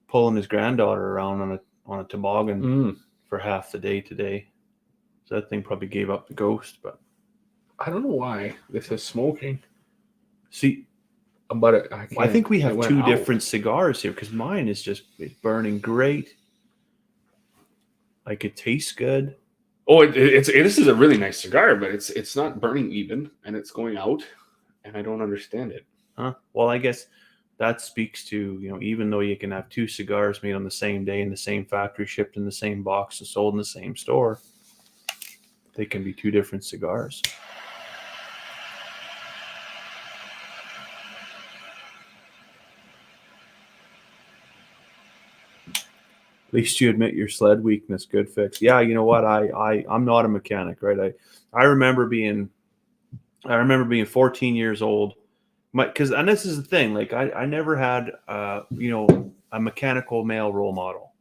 pulling his granddaughter around on a toboggan for half the day today. So that thing probably gave up the ghost. But I don't know why this is smoking. See. But I think we have two different cigars here, because mine is it's burning great. Like, it tastes good. Oh, this is a really nice cigar, but it's not burning even, and it's going out, and I don't understand it. Huh? Well, I guess that speaks to, even though you can have two cigars made on the same day in the same factory, shipped in the same box and sold in the same store, they can be two different cigars. At least you admit your sled weakness. Good fix. Yeah, you know what? I'm not a mechanic, right? I remember being 14 years old. And this is the thing. Like, I never had a mechanical male role model,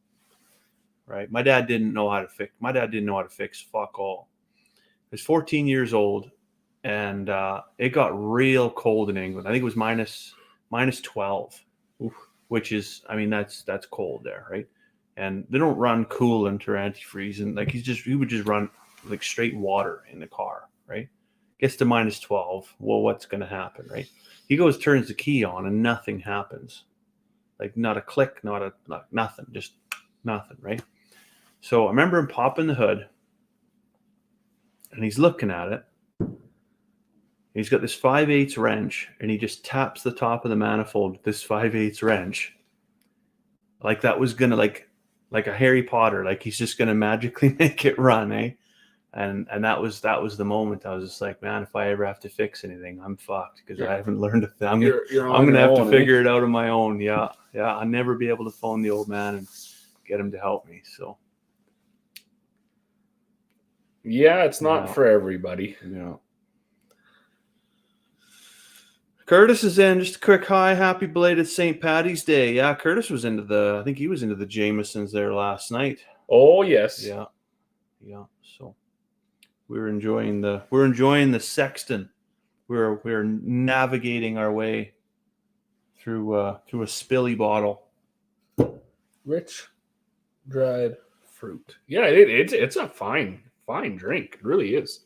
right? My dad didn't know how to fix fuck all. I was 14 years old, and it got real cold in England. I think it was minus 12, which is, that's cold there, right? And they don't run coolant or antifreeze, and like he would just run like straight water in the car, right? Gets to minus 12. Well, what's going to happen, right? He turns the key on, and nothing happens. Like, not a click, nothing, just nothing, right? So I remember him popping the hood, and he's looking at it. He's got this 5/8 wrench, and he just taps the top of the manifold with this 5/8 wrench. Like that was gonna like a Harry Potter, like he's just gonna magically make it run, eh? And that was the moment. I was just like, man, if I ever have to fix anything, I'm fucked, because I haven't learned a thing. I'm gonna have to figure it out on my own. Yeah. I'll never be able to phone the old man and get him to help me. So yeah, it's not for everybody. Yeah. Curtis is in. Just a quick hi. Happy belated St. Paddy's Day. Yeah, Curtis was I think he was into the Jamesons there last night. Oh, yes. Yeah. So we're enjoying the Sexton. We're navigating our way through a spilly bottle. Rich dried fruit. Yeah, it's a fine drink. It really is.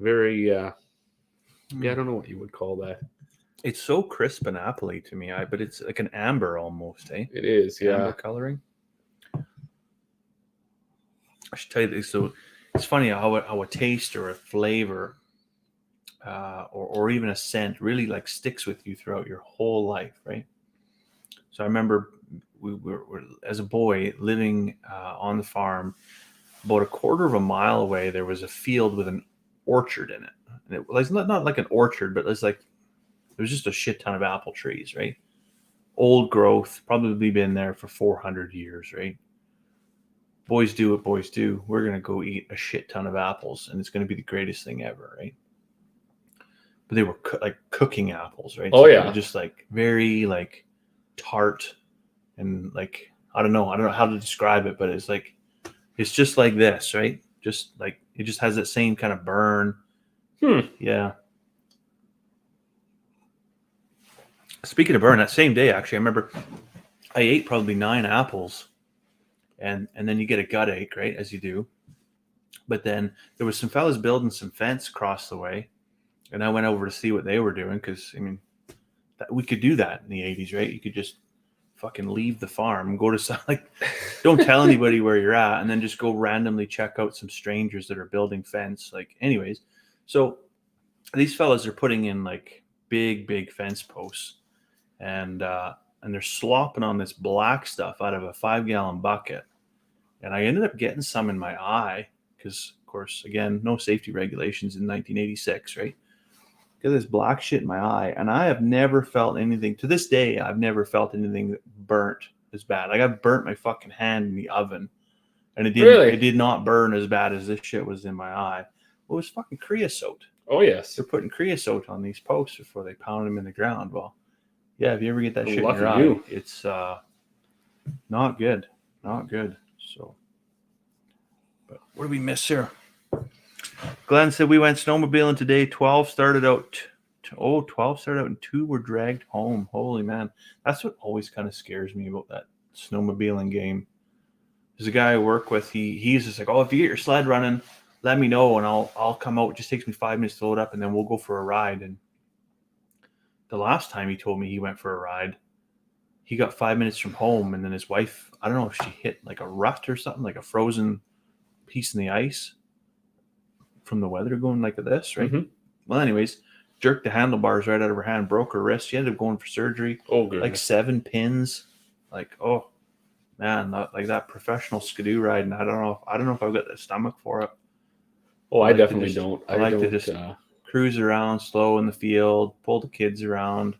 Very I don't know what you would call that. It's so crisp and appley to me, but it's like an amber almost, eh? It is, yeah. Amber coloring. I should tell you this. So it's funny how a taste or a flavor or even a scent really like sticks with you throughout your whole life, right? So I remember we were as a boy living on the farm. About a quarter of a mile away, there was a field with an orchard in it. And it was not like an orchard, but it was just a shit ton of apple trees, right? Old growth, probably been there for 400 years, right? boys do what boys do. We're going to go eat a shit ton of apples, and it's going to be the greatest thing ever, right? But they were like cooking apples, right? Oh, so yeah. they were just like very like tart and like, I don't know how to describe it, but it's just like this, right? Just like, it just has that same kind of burn. Yeah. Speaking of burn, that same day, actually, I remember I ate probably 9 apples, and then you get a gut ache, right, as you do. But then there was some fellas building some fence across the way, and I went over to see what they were doing, because, I mean, we could do that in the 80s, right? You could just fucking leave the farm and go to some, like, don't tell anybody where you're at, and then just go randomly check out some strangers that are building fence. Like, anyways, so these fellas are putting in like big fence posts, and they're slopping on this black stuff out of a 5-gallon bucket. And I ended up getting some in my eye because, of course, again, no safety regulations in 1986, right? Got this black shit in my eye, and I have never felt anything. To this day, I've never felt anything burnt as bad. Like, I burnt my fucking hand in the oven, and it did not burn as bad as this shit was in my eye. Well, it was fucking creosote. Oh, yes. They're putting creosote on these posts before they pound them in the ground. Well, yeah, if you ever get that shit in your eye, it's not good. Not good. So, but what do we miss here? Glenn said we went snowmobiling today. 12 started out and 2 were dragged home. Holy man. That's what always kind of scares me about that snowmobiling game. There's a guy I work with. He's just like, oh, if you get your sled running, let me know and I'll come out. It just takes me 5 minutes to load up and then we'll go for a ride. And the last time he told me he went for a ride, he got 5 minutes from home, and then his wife, I don't know if she hit like a rut or something, like a frozen piece in the ice from the weather going like this, right? Mm-hmm. Well, anyways, jerked the handlebars right out of her hand, broke her wrist. She ended up going for surgery. Oh, good. Like 7 pins. Like, oh man, that professional skidoo riding. I don't know if I've got the stomach for it. Oh, I definitely don't. I like to just cruise around slow in the field, pull the kids around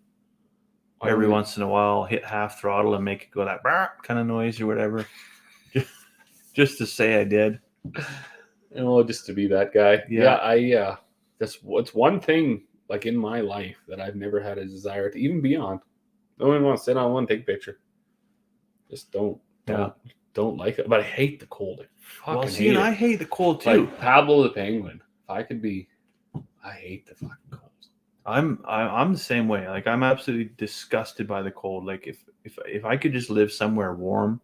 every once in a while, hit half throttle and make it go that kind of noise or whatever. just to say I did. Oh, just to be that guy. Yeah, that's what's one thing like in my life that I've never had a desire to even be on. Don't even want to sit on one, take a picture. Just don't like it. But I hate the cold. I hate the cold too. Like Pablo the Penguin. If I could be, I hate the fucking cold. I'm the same way. Like, I'm absolutely disgusted by the cold. Like, if I could just live somewhere warm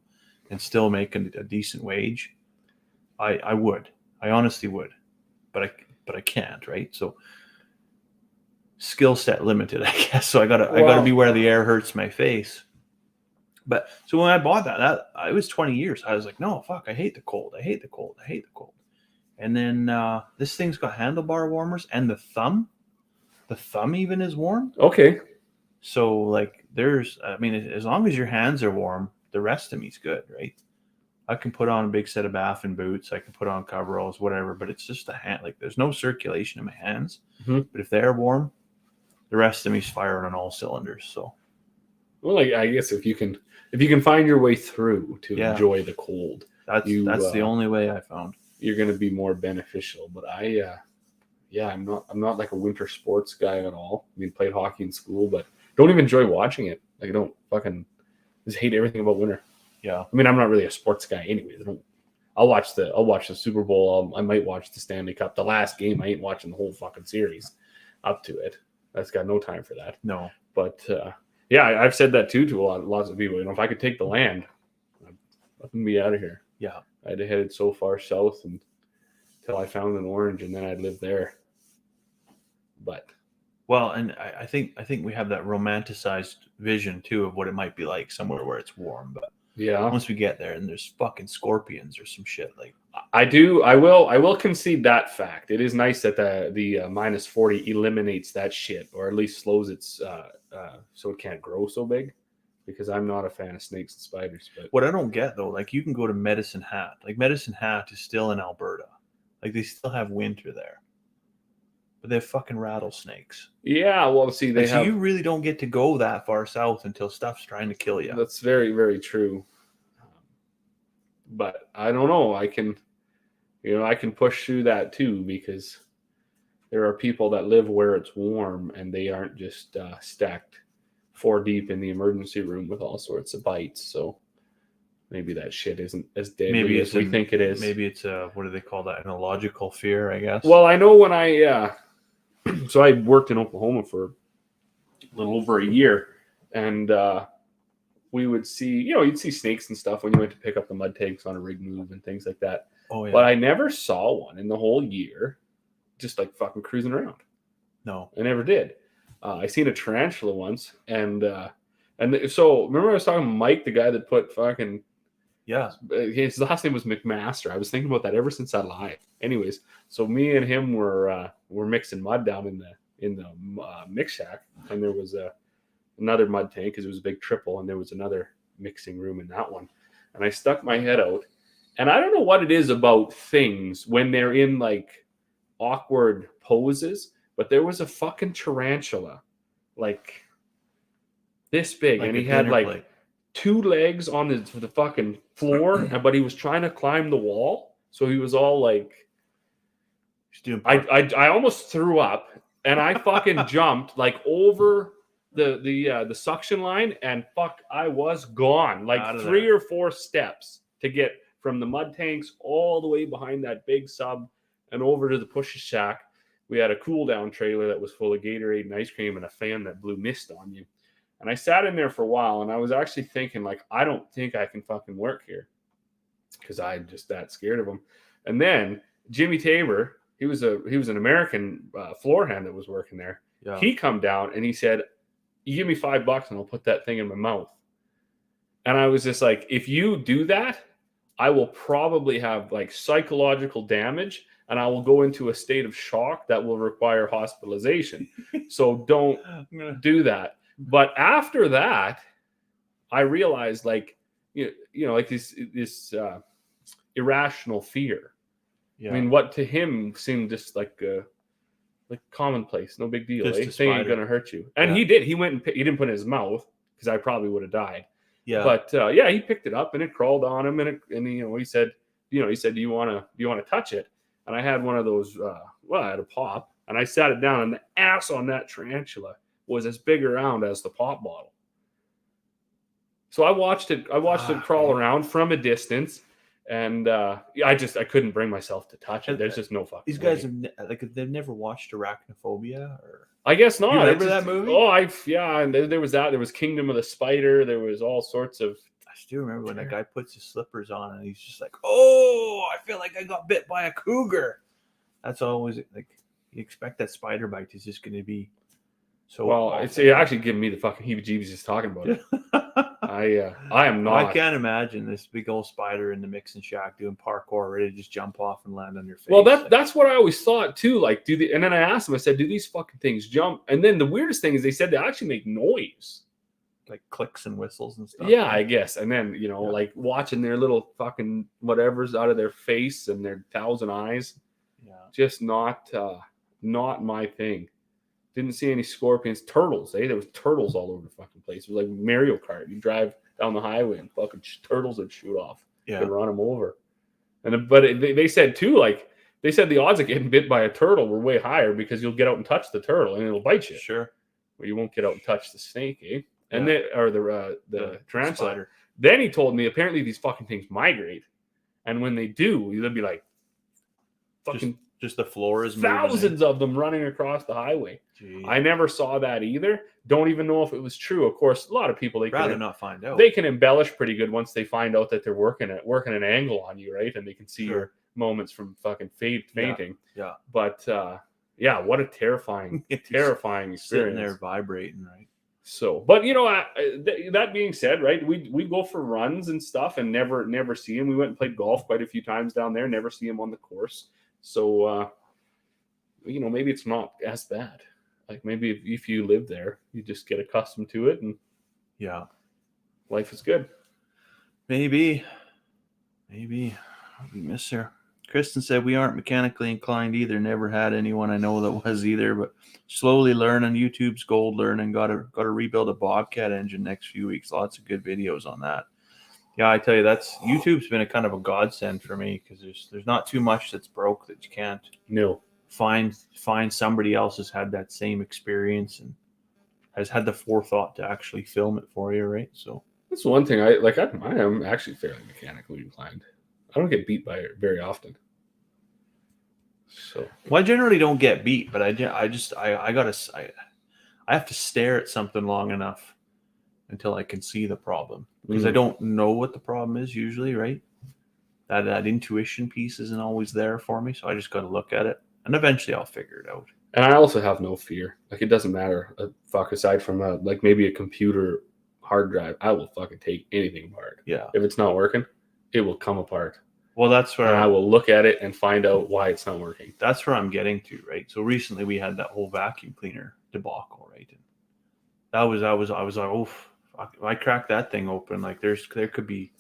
and still make a decent wage, I would. I honestly would, but I can't, right? So skill set limited, I guess. So I gotta be where the air hurts my face. But so when I bought that it was 20 years. I was like, no, fuck, I hate the cold. I hate the cold. I hate the cold. And then this thing's got handlebar warmers, and the thumb even is warm. Okay. So like as long as your hands are warm, the rest of me's good, right? I can put on a big set of baffin boots. I can put on coveralls, whatever, but it's just the hand. Like, there's no circulation in my hands. Mm-hmm. But if they're warm, the rest of me's firing on all cylinders. So, well, like, I guess if you can find your way through to enjoy the cold, that's the only way I found. You're going to be more beneficial. But I'm not like a winter sports guy at all. I mean, played hockey in school, but don't even enjoy watching it. Like, I don't fucking just hate everything about winter. Yeah, I mean, I'm not really a sports guy, anyways. I'll watch the Super Bowl. I might watch the Stanley Cup. The last game, I ain't watching the whole fucking series up to it. That's got no time for that. No, but I've said that too to lots of people. You know, if I could take the land, I'd be out of here. Yeah, I'd have headed so far south until I found an orange, and then I'd live there. But well, and I think we have that romanticized vision too of what it might be like somewhere where it's warm, but. Yeah. Once we get there and there's fucking scorpions or some shit, like I will concede that fact. It is nice that the minus 40 eliminates that shit, or at least slows its so it can't grow so big, because I'm not a fan of snakes and spiders. But what I don't get though, like, you can go to Medicine Hat. Like, Medicine Hat is still in Alberta. Like, they still have winter there. But they have fucking rattlesnakes. Yeah, well, see, you really don't get to go that far south until stuff's trying to kill you. That's very, very true. But I don't know. I can push through that too, because there are people that live where it's warm and they aren't just stacked 4 deep in the emergency room with all sorts of bites. So maybe that shit isn't as deadly as we think it is. Maybe it's what do they call that? An illogical fear, I guess. Well, I know when so I worked in Oklahoma for a little over a year, and we would see, you'd see snakes and stuff when you went to pick up the mud tanks on a rig move and things like that. Oh, yeah. But I never saw one in the whole year, just like fucking cruising around. No, I never did. I seen a tarantula once, and so remember I was talking to Mike, the guy that put fucking his last name was McMaster. I was thinking about that ever since I lied. Anyways, so me and him were mixing mud down in the mix shack, and there was another mud tank because it was a big triple, and there was another mixing room in that one. And I stuck my head out, and I don't know what it is about things when they're in like awkward poses, but there was a fucking tarantula like this big, like, and he had like 2 legs on the fucking floor, but he was trying to climb the wall, so he was all like, I almost threw up, and I fucking jumped like over the suction line, and I was gone like 3 or 4 steps to get from the mud tanks all the way behind that big sub and over to the push shack. We had a cool down trailer that was full of Gatorade and ice cream and a fan that blew mist on you. And I sat in there for a while, and I was actually thinking, like, I don't think I can fucking work here because I'm just that scared of him. And then Jimmy Tabor, he was an American floor hand that was working there. Yeah. He come down and he said, "You give me $5 and I'll put that thing in my mouth." And I was just like, if you do that, I will probably have like psychological damage, and I will go into a state of shock that will require hospitalization. So don't do that. But after that, I realized, like, like this irrational fear. Yeah. I mean, what to him seemed just like commonplace, no big deal. This thing ain't gonna hurt you. And he did. He went and he didn't put it in his mouth because I probably would have died. Yeah. But he picked it up and it crawled on him, and he said, "Do you want to touch it?" And I had one of those. I had a pop, and I sat it down, and the ass on that tarantula was as big around as the pop bottle. So I watched it crawl around from a distance, and I couldn't bring myself to touch it. There's just no fucking. These guys they've never watched Arachnophobia, or I guess not. You remember that movie? Oh, and there was that. There was Kingdom of the Spider. There was all sorts of. I still remember when that guy puts his slippers on and he's just like, "Oh, I feel like I got bit by a cougar." That's always like, you expect that spider bite is just going to be so. Well, it's actually giving me the fucking heebie-jeebies just talking about it. I am not. I can't imagine this big old spider in the mixing shack doing parkour, ready to just jump off and land on your face. Well, that's what I always thought too. Like, and then I asked them. I said, "Do these fucking things jump?" And then the weirdest thing is they said they actually make noise, like clicks and whistles and stuff. Yeah, I guess. And then like watching their little fucking whatever's out of their face and their 1,000 eyes. Yeah, just not my thing. Didn't see any scorpions. Turtles, there was turtles all over the fucking place. It was like Mario Kart. You drive down the highway and fucking turtles would shoot off. Yeah, and run them over. They said too, like they said the odds of getting bit by a turtle were way higher because you'll get out and touch the turtle and it'll bite you. Sure, but you won't get out and touch the snake, eh? And the tarantula. Then he told me apparently these fucking things migrate, and when they do, they'll be like fucking just the floor is thousands of them running across the highway. Jeez. I never saw that either. Don't even know if it was true. Of course, a lot of people rather not find out. They can embellish pretty good once they find out that they're working an angle on you, right? And they can see your moments from fucking fainting. Yeah. But what a terrifying experience. Sitting there vibrating, right? So, but that being said, right, we go for runs and stuff and never see him. We went and played golf quite a few times down there, never see him on the course. So, maybe it's not as bad. Like maybe if you live there, you just get accustomed to it, and life is good. Maybe we miss her. Kristen said we aren't mechanically inclined either. Never had anyone I know that was either, but slowly learning. YouTube's gold learning. Got to rebuild a Bobcat engine next few weeks. Lots of good videos on that. Yeah, I tell you, that's YouTube's been a kind of a godsend for me because there's not too much that's broke that you can't find somebody else has had that same experience and has had the forethought to actually film it for you, right? So that's one thing I am actually fairly mechanically inclined. I don't get beat by it very often. So I generally don't get beat, but I have to stare at something long enough until I can see the problem because I don't know what the problem is usually, right? That intuition piece isn't always there for me, so I just got to look at it, and eventually I'll figure it out. And I also have no fear. Like, it doesn't matter. Fuck, aside from like maybe a computer hard drive, I will fucking take anything apart. Yeah. If it's not working, it will come apart. Well, that's where I will look at it and find out why it's not working. That's where I'm getting to, right? So recently we had that whole vacuum cleaner debacle, right? And I was like, oh, fuck, if I crack that thing open, like there could be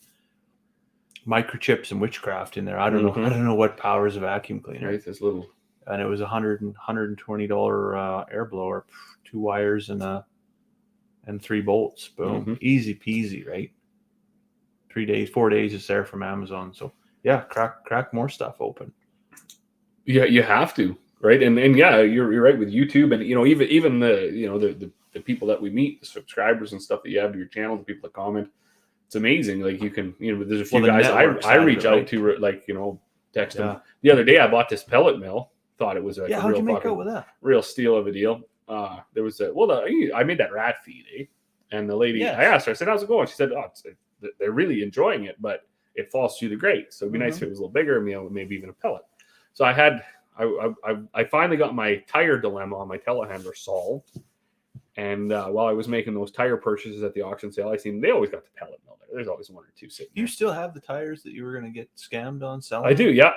microchips and witchcraft in there. I don't know. I don't know what powers a vacuum cleaner. Right, this little. And it was $120 air blower, 2 wires and 3 bolts. Boom, easy peasy, right? 4 days is there from Amazon. So yeah, crack more stuff open. Yeah, you have to, right? And yeah, you're right with YouTube, and even the people that we meet, the subscribers and stuff that you have to your channel, the people that comment. It's amazing. Like, you can, there's a few guys I reach out to, like, text them. The other day I bought this pellet mill. Thought it was like how'd you make out with that? Real steal of a deal. There was I made that rat feed, and the lady, I asked her, I said, how's it going? She said, they're really enjoying it, but it falls through the grate. So it'd be nice if it was a little bigger, maybe even a pellet. So I finally got my tire dilemma on my telehandler solved. And while I was making those tire purchases at the auction sale, I seen they always got the pellet mill there. There's always 1 or 2 sitting. You still have the tires that you were going to get scammed on selling? I do, yeah.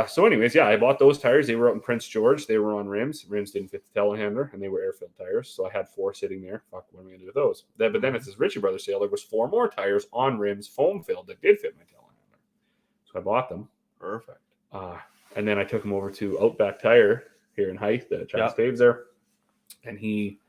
So anyways, I bought those tires. They were out in Prince George. They were on rims. Rims didn't fit the telehandler, and they were air-filled tires. So I had 4 sitting there. Fuck, what am I going to do with those? But then at this Ritchie Brothers sale, there was 4 more tires on rims, foam-filled, that did fit my telehandler. So I bought them. Perfect. And then I took them over to Outback Tire here in Hythe, the Travis Dave's there, and he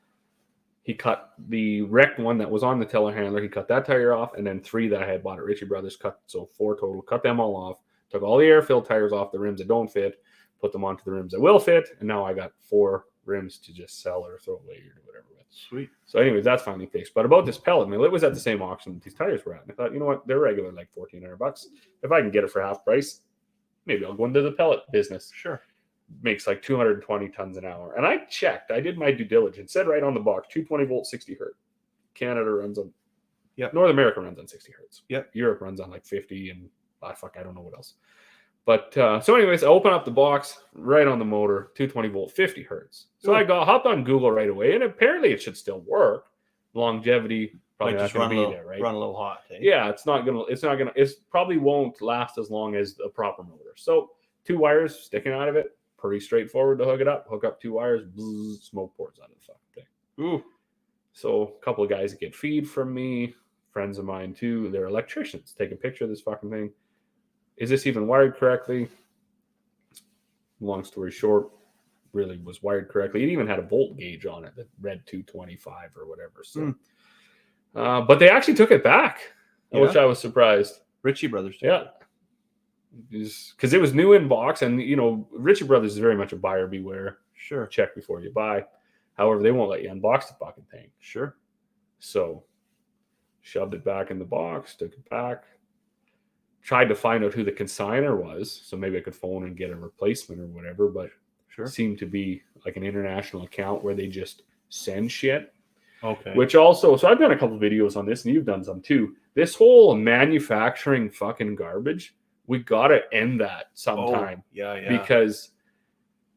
cut the wrecked one that was on the telehandler. He cut that tire off, and then 3 that I had bought at Ritchie Brothers, so 4 total. Cut them all off. Took all the air-filled tires off the rims that don't fit, put them onto the rims that will fit, and now I got 4 rims to just sell or throw away or whatever with. Sweet. So anyways, that's finally fixed. But about this pellet mill, it was at the same auction that these tires were at. And I thought, you know what? They're regular, like $1,400. If I can get it for half price, maybe I'll go into the pellet business. Sure. Makes like 220 tons an hour. And I checked. I did my due diligence. Said right on the box, 220 volt, 60 hertz. Canada runs on. Yep. North America runs on 60 hertz. Yep. Europe runs on like 50 and I don't know what else. But so anyways, I open up the box, right on the motor, 220 volt, 50 hertz. So I hopped on Google right away, and apparently it should still work. Longevity probably not going to be there, right? Run a little hot. Eh? Yeah, it probably won't last as long as the proper motor. So 2 wires sticking out of it. Pretty straightforward to hook it up. Hook up 2 wires, bzz, smoke pours out of the fucking thing. Ooh. So a couple of guys that get feed from me, friends of mine too, they're electricians. Take a picture of this fucking thing. Is this even wired correctly? Long story short, really was wired correctly. It even had a volt gauge on it that read 225 or whatever. So, but they actually took it back, which I was surprised. Ritchie Brothers. Because it was new in box, and Ritchie Brothers is very much a buyer beware. Sure. Check before you buy. However, they won't let you unbox the fucking thing. Sure. So shoved it back in the box, took it back, tried to find out who the consignor was, so maybe I could phone and get a replacement or whatever, but seemed to be like an international account where they just send shit. Okay. Which also, so I've done a couple videos on this, and you've done some too. This whole manufacturing fucking garbage, we gotta end that sometime. Because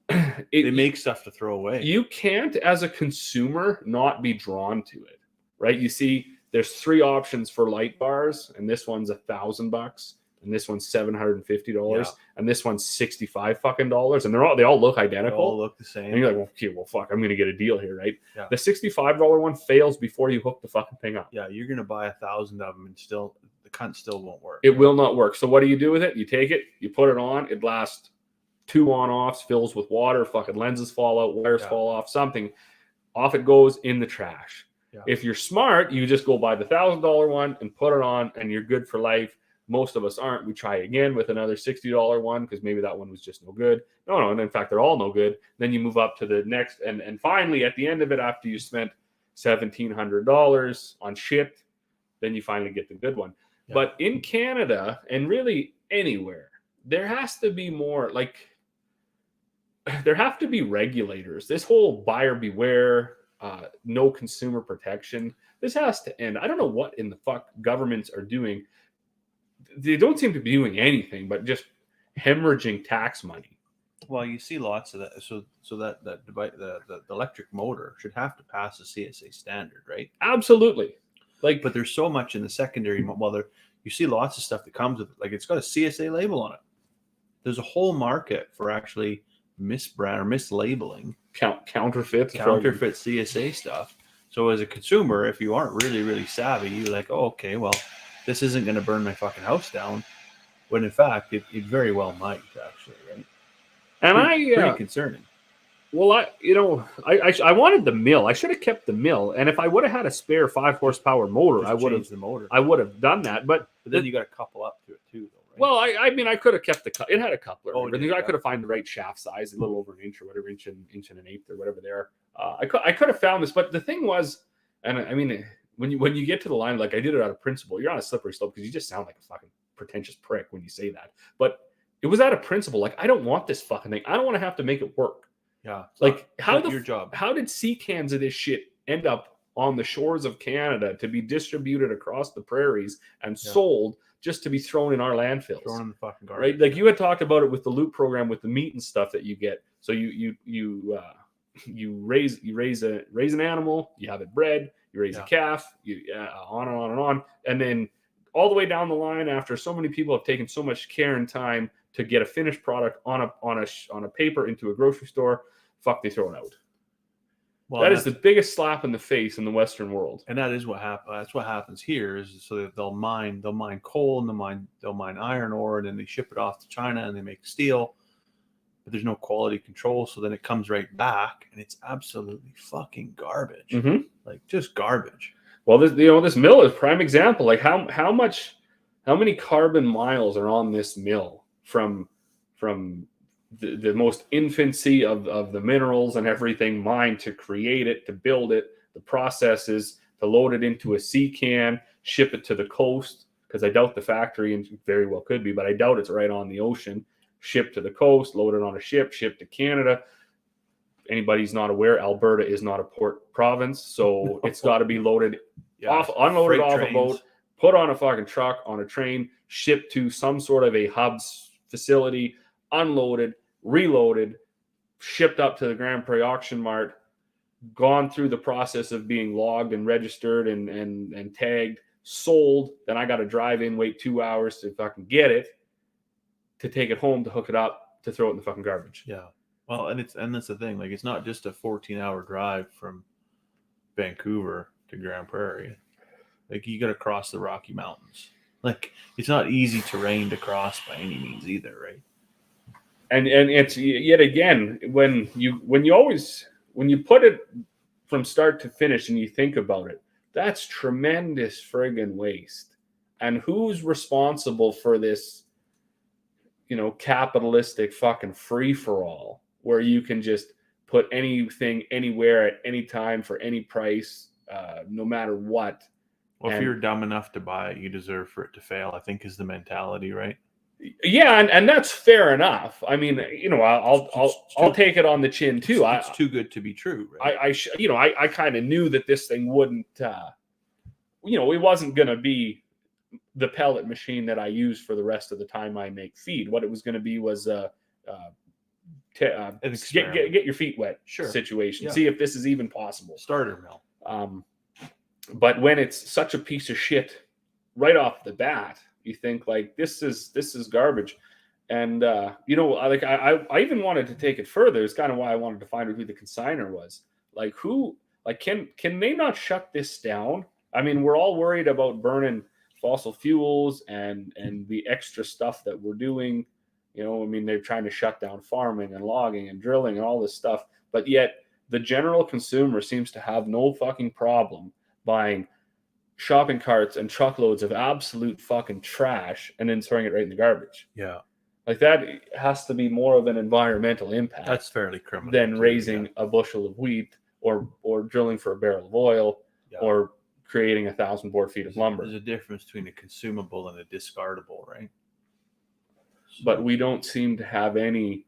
they make stuff to throw away. You can't, as a consumer, not be drawn to it, right? You see, there's 3 options for light bars, and this one's $1,000, and this one's $750, and this one's $65 fucking dollars, and they all look identical. They all look the same. And you're like, well, okay, well, fuck, I'm gonna get a deal here, right? Yeah. The $65 one fails before you hook the fucking thing up. Yeah, you're gonna buy 1,000 of them, and still the cunt still won't work. It will not work. So what do you do with it? You take it, you put it on, it lasts 2 on-offs, fills with water, fucking lenses fall out, wires fall off, something. Off it goes in the trash. Yeah. If you're smart, you just go buy the $1,000 one and put it on, and you're good for life. Most of us aren't. We try again with another $60 one because maybe that one was just no good. No, and in fact, they're all no good. Then you move up to the next, and finally, at the end of it, after you spent $1,700 on shit, then you finally get the good one. Yeah. But in Canada, and really anywhere, there has to be more, like, there have to be regulators. This whole buyer beware, no consumer protection, this has to end. I don't know what in the fuck governments are doing. They don't seem to be doing anything but just hemorrhaging tax money. Well, you see lots of that. So that the electric motor should have to pass a CSA standard, right? Absolutely. Like, but there's so much in the secondary. Well, you see lots of stuff that comes with it. Like, it's got a CSA label on it. There's a whole market for actually misbrand or mislabeling, counterfeit CSA stuff. So as a consumer, if you aren't really savvy, you're like, oh, okay, well, this isn't going to burn my fucking house down. When in fact, it very well might, actually, right? And pretty concerning. Well, I wanted the mill. I should have kept the mill. And if I would have had a spare 5-horsepower motor, I would have done that. But then you got to couple up to it too, though, right? Well, I mean, I could have kept it had a coupler. Oh, I could have found the right shaft size, a little over an inch or whatever, inch and an eighth or whatever they are. I could have found this, but the thing was, and I mean, when you get to the line, like I did it out of principle, you're on a slippery slope because you just sound like a fucking pretentious prick when you say that. But it was out of principle. Like, I don't want this fucking thing. I don't want to have to make it work. Yeah. Like, how did sea cans of this shit end up on the shores of Canada to be distributed across the prairies and sold just to be thrown in our landfills? Thrown in the fucking garbage. Right? Like, you had talked about it with the loop program with the meat and stuff that you get. So you raise an animal, you have it bred, you raise a calf, on and on and on, and then all the way down the line, after so many people have taken so much care and time to get a finished product on a paper into a grocery store, they throw it out. Well, that is the biggest slap in the face in the Western world. And that is what happens. That's what happens here. Is so that they'll mine coal and they'll mine iron ore, and then they ship it off to China and they make steel. But there's no quality control, so then it comes right back, and it's absolutely fucking garbage. Mm-hmm. Like, just garbage. Well, this mill is a prime example. Like, how many carbon miles are on this mill from the most infancy of the minerals and everything mined to create it, to build it, the processes, to load it into a sea can, ship it to the coast, because I doubt the factory, and very well could be, but I doubt it's right on the ocean, shipped to the coast, loaded on a ship, shipped to Canada. Anybody's not aware, Alberta is not a port province, so it's got to be loaded unloaded off a boat, put on a fucking truck, on a train, shipped to some sort of a hub's facility, unloaded, reloaded, shipped up to the Grand Prairie Auction Mart, gone through the process of being logged and registered and tagged, sold. Then I got to drive in, wait 2 hours to fucking get it, to take it home, to hook it up, to throw it in the fucking garbage. Yeah. Well, and that's the thing. Like, it's not just a 14-hour drive from Vancouver to Grand Prairie. Like, you got to cross the Rocky Mountains. Like, it's not easy terrain to cross by any means either, right? And it's yet again, when you put it from start to finish and you think about it, that's tremendous friggin' waste. And who's responsible for this, capitalistic fucking free for all, where you can just put anything anywhere at any time for any price, no matter what. Well, if you're dumb enough to buy it, you deserve for it to fail, I think is the mentality, right? Yeah, and that's fair enough. I mean, I'll take it on the chin too. It's too good to be true, right? I kind of knew that this thing wouldn't, it wasn't going to be the pellet machine that I use for the rest of the time I make feed. What it was going to be was get your feet wet situation. Yeah. See if this is even possible. Starter mill. But when it's such a piece of shit right off the bat, you think like this is garbage. And I even wanted to take it further. It's kind of why I wanted to find out who the consignor was. Like, can they not shut this down? I mean, we're all worried about burning fossil fuels and the extra stuff that we're doing. They're trying to shut down farming and logging and drilling and all this stuff. But yet the general consumer seems to have no fucking problem buying shopping carts and truckloads of absolute fucking trash and then throwing it right in the garbage. Yeah. Like that has to be more of an environmental impact. That's fairly criminal. Than raising a bushel of wheat or drilling for a barrel of oil or creating 1,000 board feet of lumber. There's a difference between a consumable and a discardable, right? So, but we don't seem to have any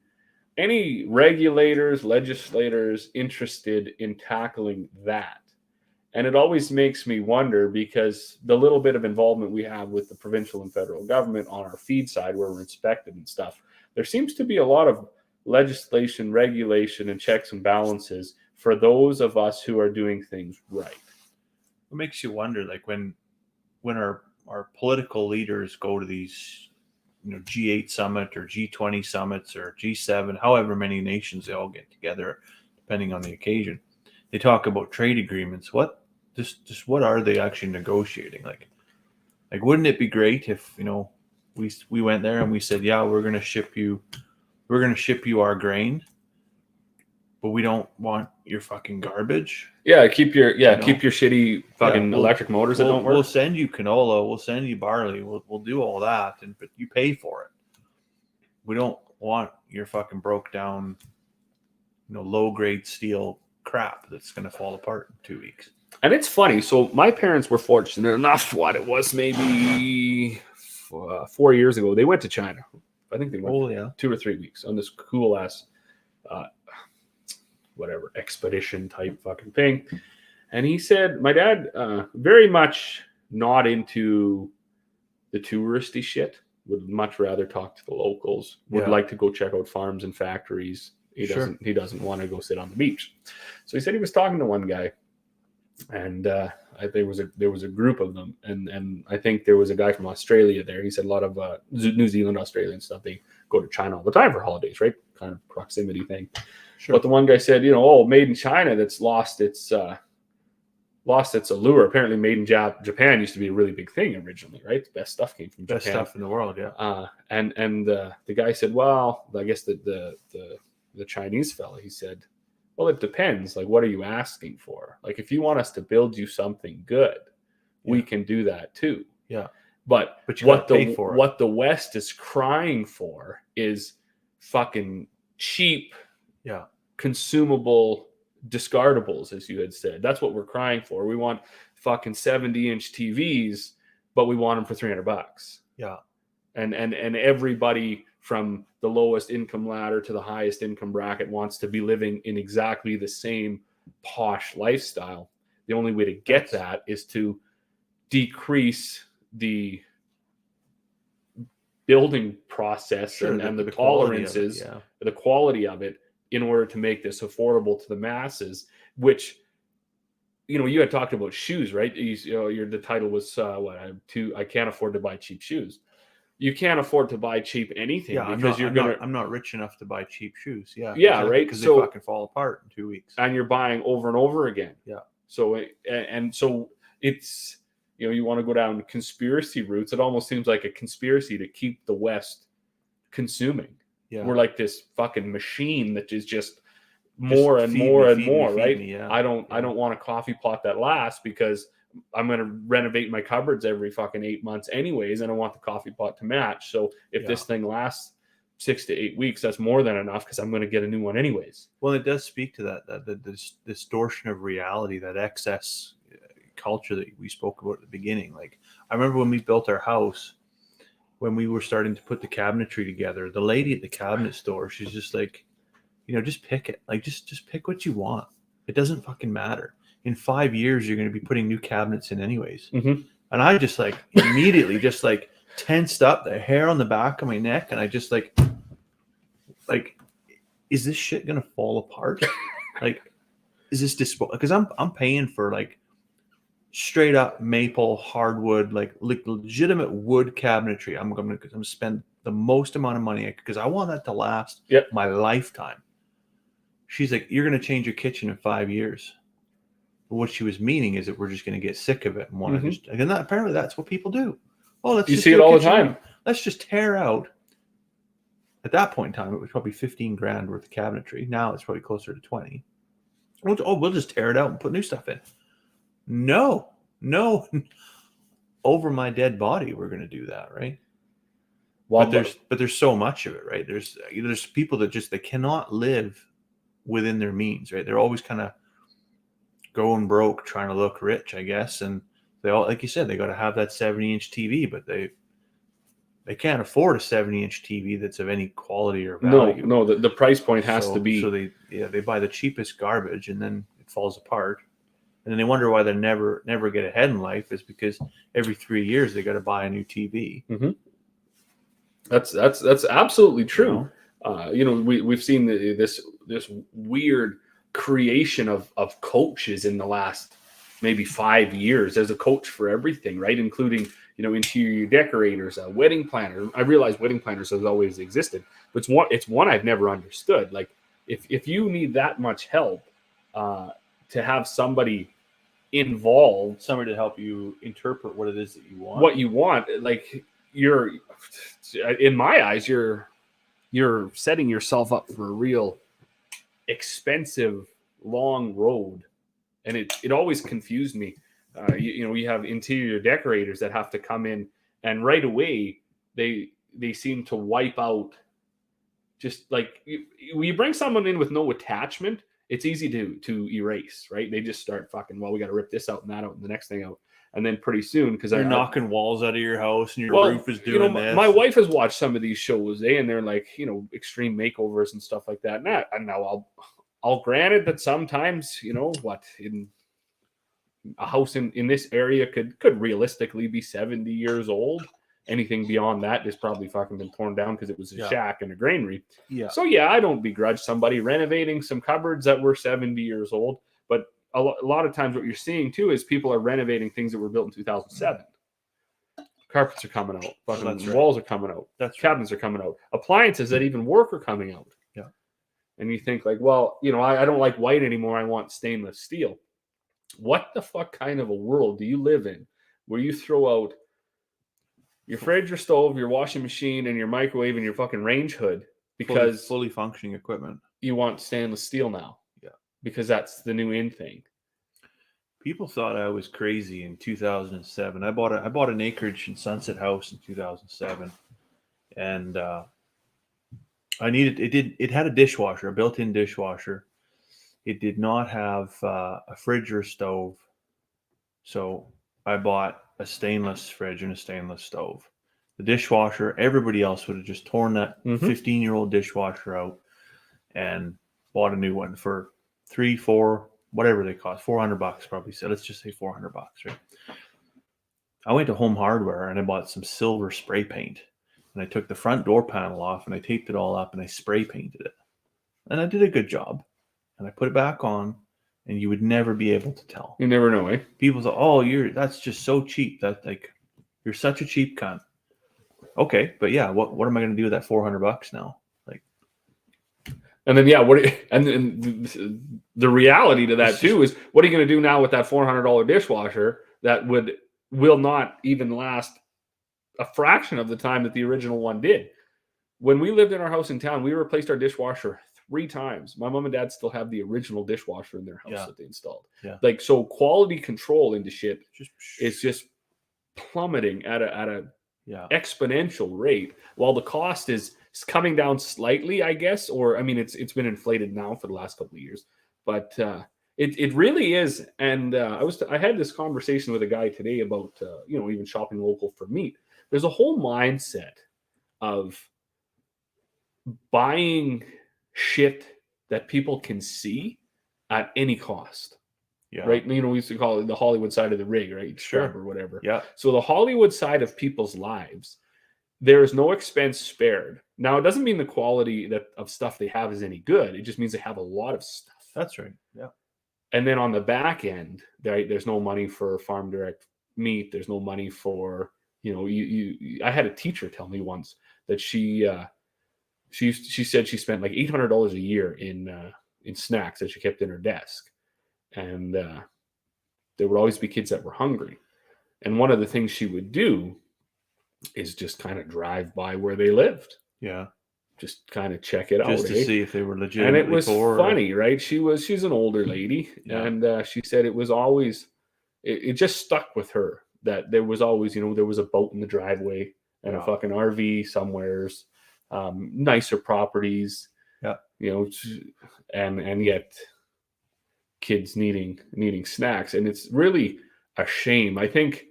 regulators, legislators interested in tackling that. And it always makes me wonder, because the little bit of involvement we have with the provincial and federal government on our feed side where we're inspected and stuff, there seems to be a lot of legislation, regulation, and checks and balances for those of us who are doing things right. It makes you wonder, like when our political leaders go to these, G8 summit or G20 summits or G7, however many nations they all get together, depending on the occasion, they talk about trade agreements. What are they actually negotiating? Like wouldn't it be great if we went there and we said, yeah, we're going to ship you our grain, but we don't want your fucking garbage. Yeah, keep your shitty fucking electric motors that don't work. We'll send you canola, we'll send you barley, we'll do all that, but you pay for it. We don't want your fucking broke down, low grade steel crap that's going to fall apart in 2 weeks. And it's funny. So my parents were fortunate enough. What it was, maybe 4 years ago, they went to China. I think they went 2 or 3 weeks on this cool ass, expedition type fucking thing. And he said, my dad, very much not into the touristy shit. Would much rather talk to the locals. Would like to go check out farms and factories. He doesn't want to go sit on the beach. So he said he was talking to one guy, and there was a group of them, and I think there was a guy from Australia there. He said a lot of New Zealand, Australia, and stuff. They go to China all the time for holidays, right? Kind of proximity thing. Sure. But the one guy said, made in China that's lost its allure. Apparently, made in Japan used to be a really big thing originally, right? The best stuff came from Japan. Best stuff in the world, yeah. And the guy said, well, I guess the Chinese fella, he said, well, it depends. Like, what are you asking for? Like, if you want us to build you something good, we can do that too. Yeah. But what the West is crying for is fucking cheap, consumable discardables, as you had said. That's what we're crying for. We want fucking 70-inch TVs, but we want them for $300. Yeah. And everybody from the lowest income ladder to the highest income bracket wants to be living in exactly the same posh lifestyle. The only way to get that is to decrease the building process and the tolerances, the quality of it, in order to make this affordable to the masses. Which, you had talked about shoes, right? The title was I can't afford to buy cheap shoes. You can't afford to buy cheap anything because I'm not rich enough to buy cheap shoes. Yeah. Yeah. Exactly, right. Because they fucking fall apart in 2 weeks. And you're buying over and over again. Yeah. So it's, you want to go down conspiracy routes. It almost seems like a conspiracy to keep the West consuming. Yeah. We're like this fucking machine that is just more and more, right? Yeah. I don't want a coffee pot that lasts, because I'm going to renovate my cupboards every fucking 8 months anyways, and I want the coffee pot to match. So if this thing lasts 6 to 8 weeks, that's more than enough, because I'm going to get a new one anyways. Well, it does speak to that the distortion of reality, that excess culture that we spoke about at the beginning. Like, I remember when we built our house, when we were starting to put the cabinetry together, the lady at the cabinet store, she's just like, just pick it. Like, just pick what you want. It doesn't fucking matter. In 5 years, you're going to be putting new cabinets in anyways. Mm-hmm. And I just immediately just tensed up, the hair on the back of my neck. And I just like, is this shit going to fall apart? Is this disposable? Because I'm paying for straight up maple hardwood, legitimate wood cabinetry. I'm going to spend the most amount of money, because I want that to last my lifetime. She's like, you're going to change your kitchen in 5 years. But what she was meaning is that we're just going to get sick of it and want to apparently that's what people do. Oh, let's see it all the time. Let's just tear out. At that point in time, it was probably $15,000 worth of cabinetry. Now it's probably closer to 20. We'll just tear it out and put new stuff in. No. Over my dead body, we're going to do that, right? Well, but there's so much of it, right? There's people that they cannot live within their means, right? They're always kind of going broke, trying to look rich, I guess. And they all, like you said, they got to have that 70-inch TV, but they can't afford a 70-inch TV that's of any quality or value. No, the price point has to be. So they buy the cheapest garbage, and then it falls apart. And then they wonder why they never get ahead in life, is because every 3 years they got to buy a new TV. Mm-hmm. That's absolutely true. We've seen this weird creation of coaches in the last maybe 5 years. There's a coach for everything, right? Including, interior decorators, wedding planners. I realize wedding planners has always existed, but it's one I've never understood. Like if you need that much help, to have somebody involved, somebody to help you interpret what it is that you want, like you're, in my eyes, you're setting yourself up for a real expensive long road. And it always confused me. You have interior decorators that have to come in, and right away they seem to wipe out. Just like you bring someone in with no attachment, it's easy to erase, right? They just start fucking, well, we got to rip this out and that out and the next thing out. And then pretty soon, because you're knocking walls out of your house and your roof is doing this. My wife has watched some of these shows, and they're like, extreme makeovers and stuff like that. And now I'll grant it that sometimes, in a house in this area could realistically be 70 years old. Anything beyond that is probably fucking been torn down because it was a shack and a granary. Yeah. So I don't begrudge somebody renovating some cupboards that were 70 years old. But a lot of times what you're seeing too is people are renovating things that were built in 2007. Carpets are coming out. Fucking walls are coming out. Cabinets are coming out. Appliances that even work are coming out. Yeah. And you think like, well, I don't like white anymore. I want stainless steel. What the fuck kind of a world do you live in where you throw out your fridge, your stove, your washing machine, and your microwave and your fucking range hood because fully functioning equipment? You want stainless steel now. Yeah. Because that's the new in thing. People thought I was crazy in 2007. I bought an acreage in Sunset House in 2007. And it had a dishwasher, a built-in dishwasher. It did not have a fridge or a stove. So I bought a stainless fridge and a stainless stove. The dishwasher, everybody else would have just torn that 15-year-old dishwasher out and bought a new one for $300, $400, whatever they cost, $400 probably. So let's just say $400, right? I went to Home Hardware and I bought some silver spray paint. And I took the front door panel off and I taped it all up and I spray painted it. And I did a good job. And I put it back on, and you would never be able to tell. You never know, eh? People thought, "Oh, that's just so cheap. That you're such a cheap cunt." Okay, but yeah, what am I going to do with that $400 now? Like, and then and the reality to that too is, what are you going to do now with that $400 dishwasher that will not even last a fraction of the time that the original one did? When we lived in our house in town, we replaced our dishwasher 3 times. My mom and dad still have the original dishwasher in their house that they installed. Yeah. Like, so quality control into shit is just plummeting at a exponential rate, while the cost is coming down slightly, I guess. Or I mean, it's been inflated now for the last couple of years, but it really is. And I had this conversation with a guy today about even shopping local for meat. There's a whole mindset of buying shit that people can see at any cost. Yeah. Right. We used to call it the Hollywood side of the rig, right? Sure. Or whatever. Yeah. So the Hollywood side of people's lives, there is no expense spared. Now, it doesn't mean the quality of stuff they have is any good. It just means they have a lot of stuff. That's right. Yeah. And then on the back end, there's no money for farm direct meat. There's no money for, I had a teacher tell me once that she said she spent like $800 a year in snacks that she kept in her desk. And there would always be kids that were hungry. And one of the things she would do is just kind of drive by where they lived. Yeah. Just kind of check it out. Just to see if they were legitimately poor. And it was funny, right? She's an older lady. Yeah. And she said it was always it just stuck with her that there was always, there was a boat in the driveway and a fucking RV somewheres, nicer properties, and yet kids needing snacks. And it's really a shame. I think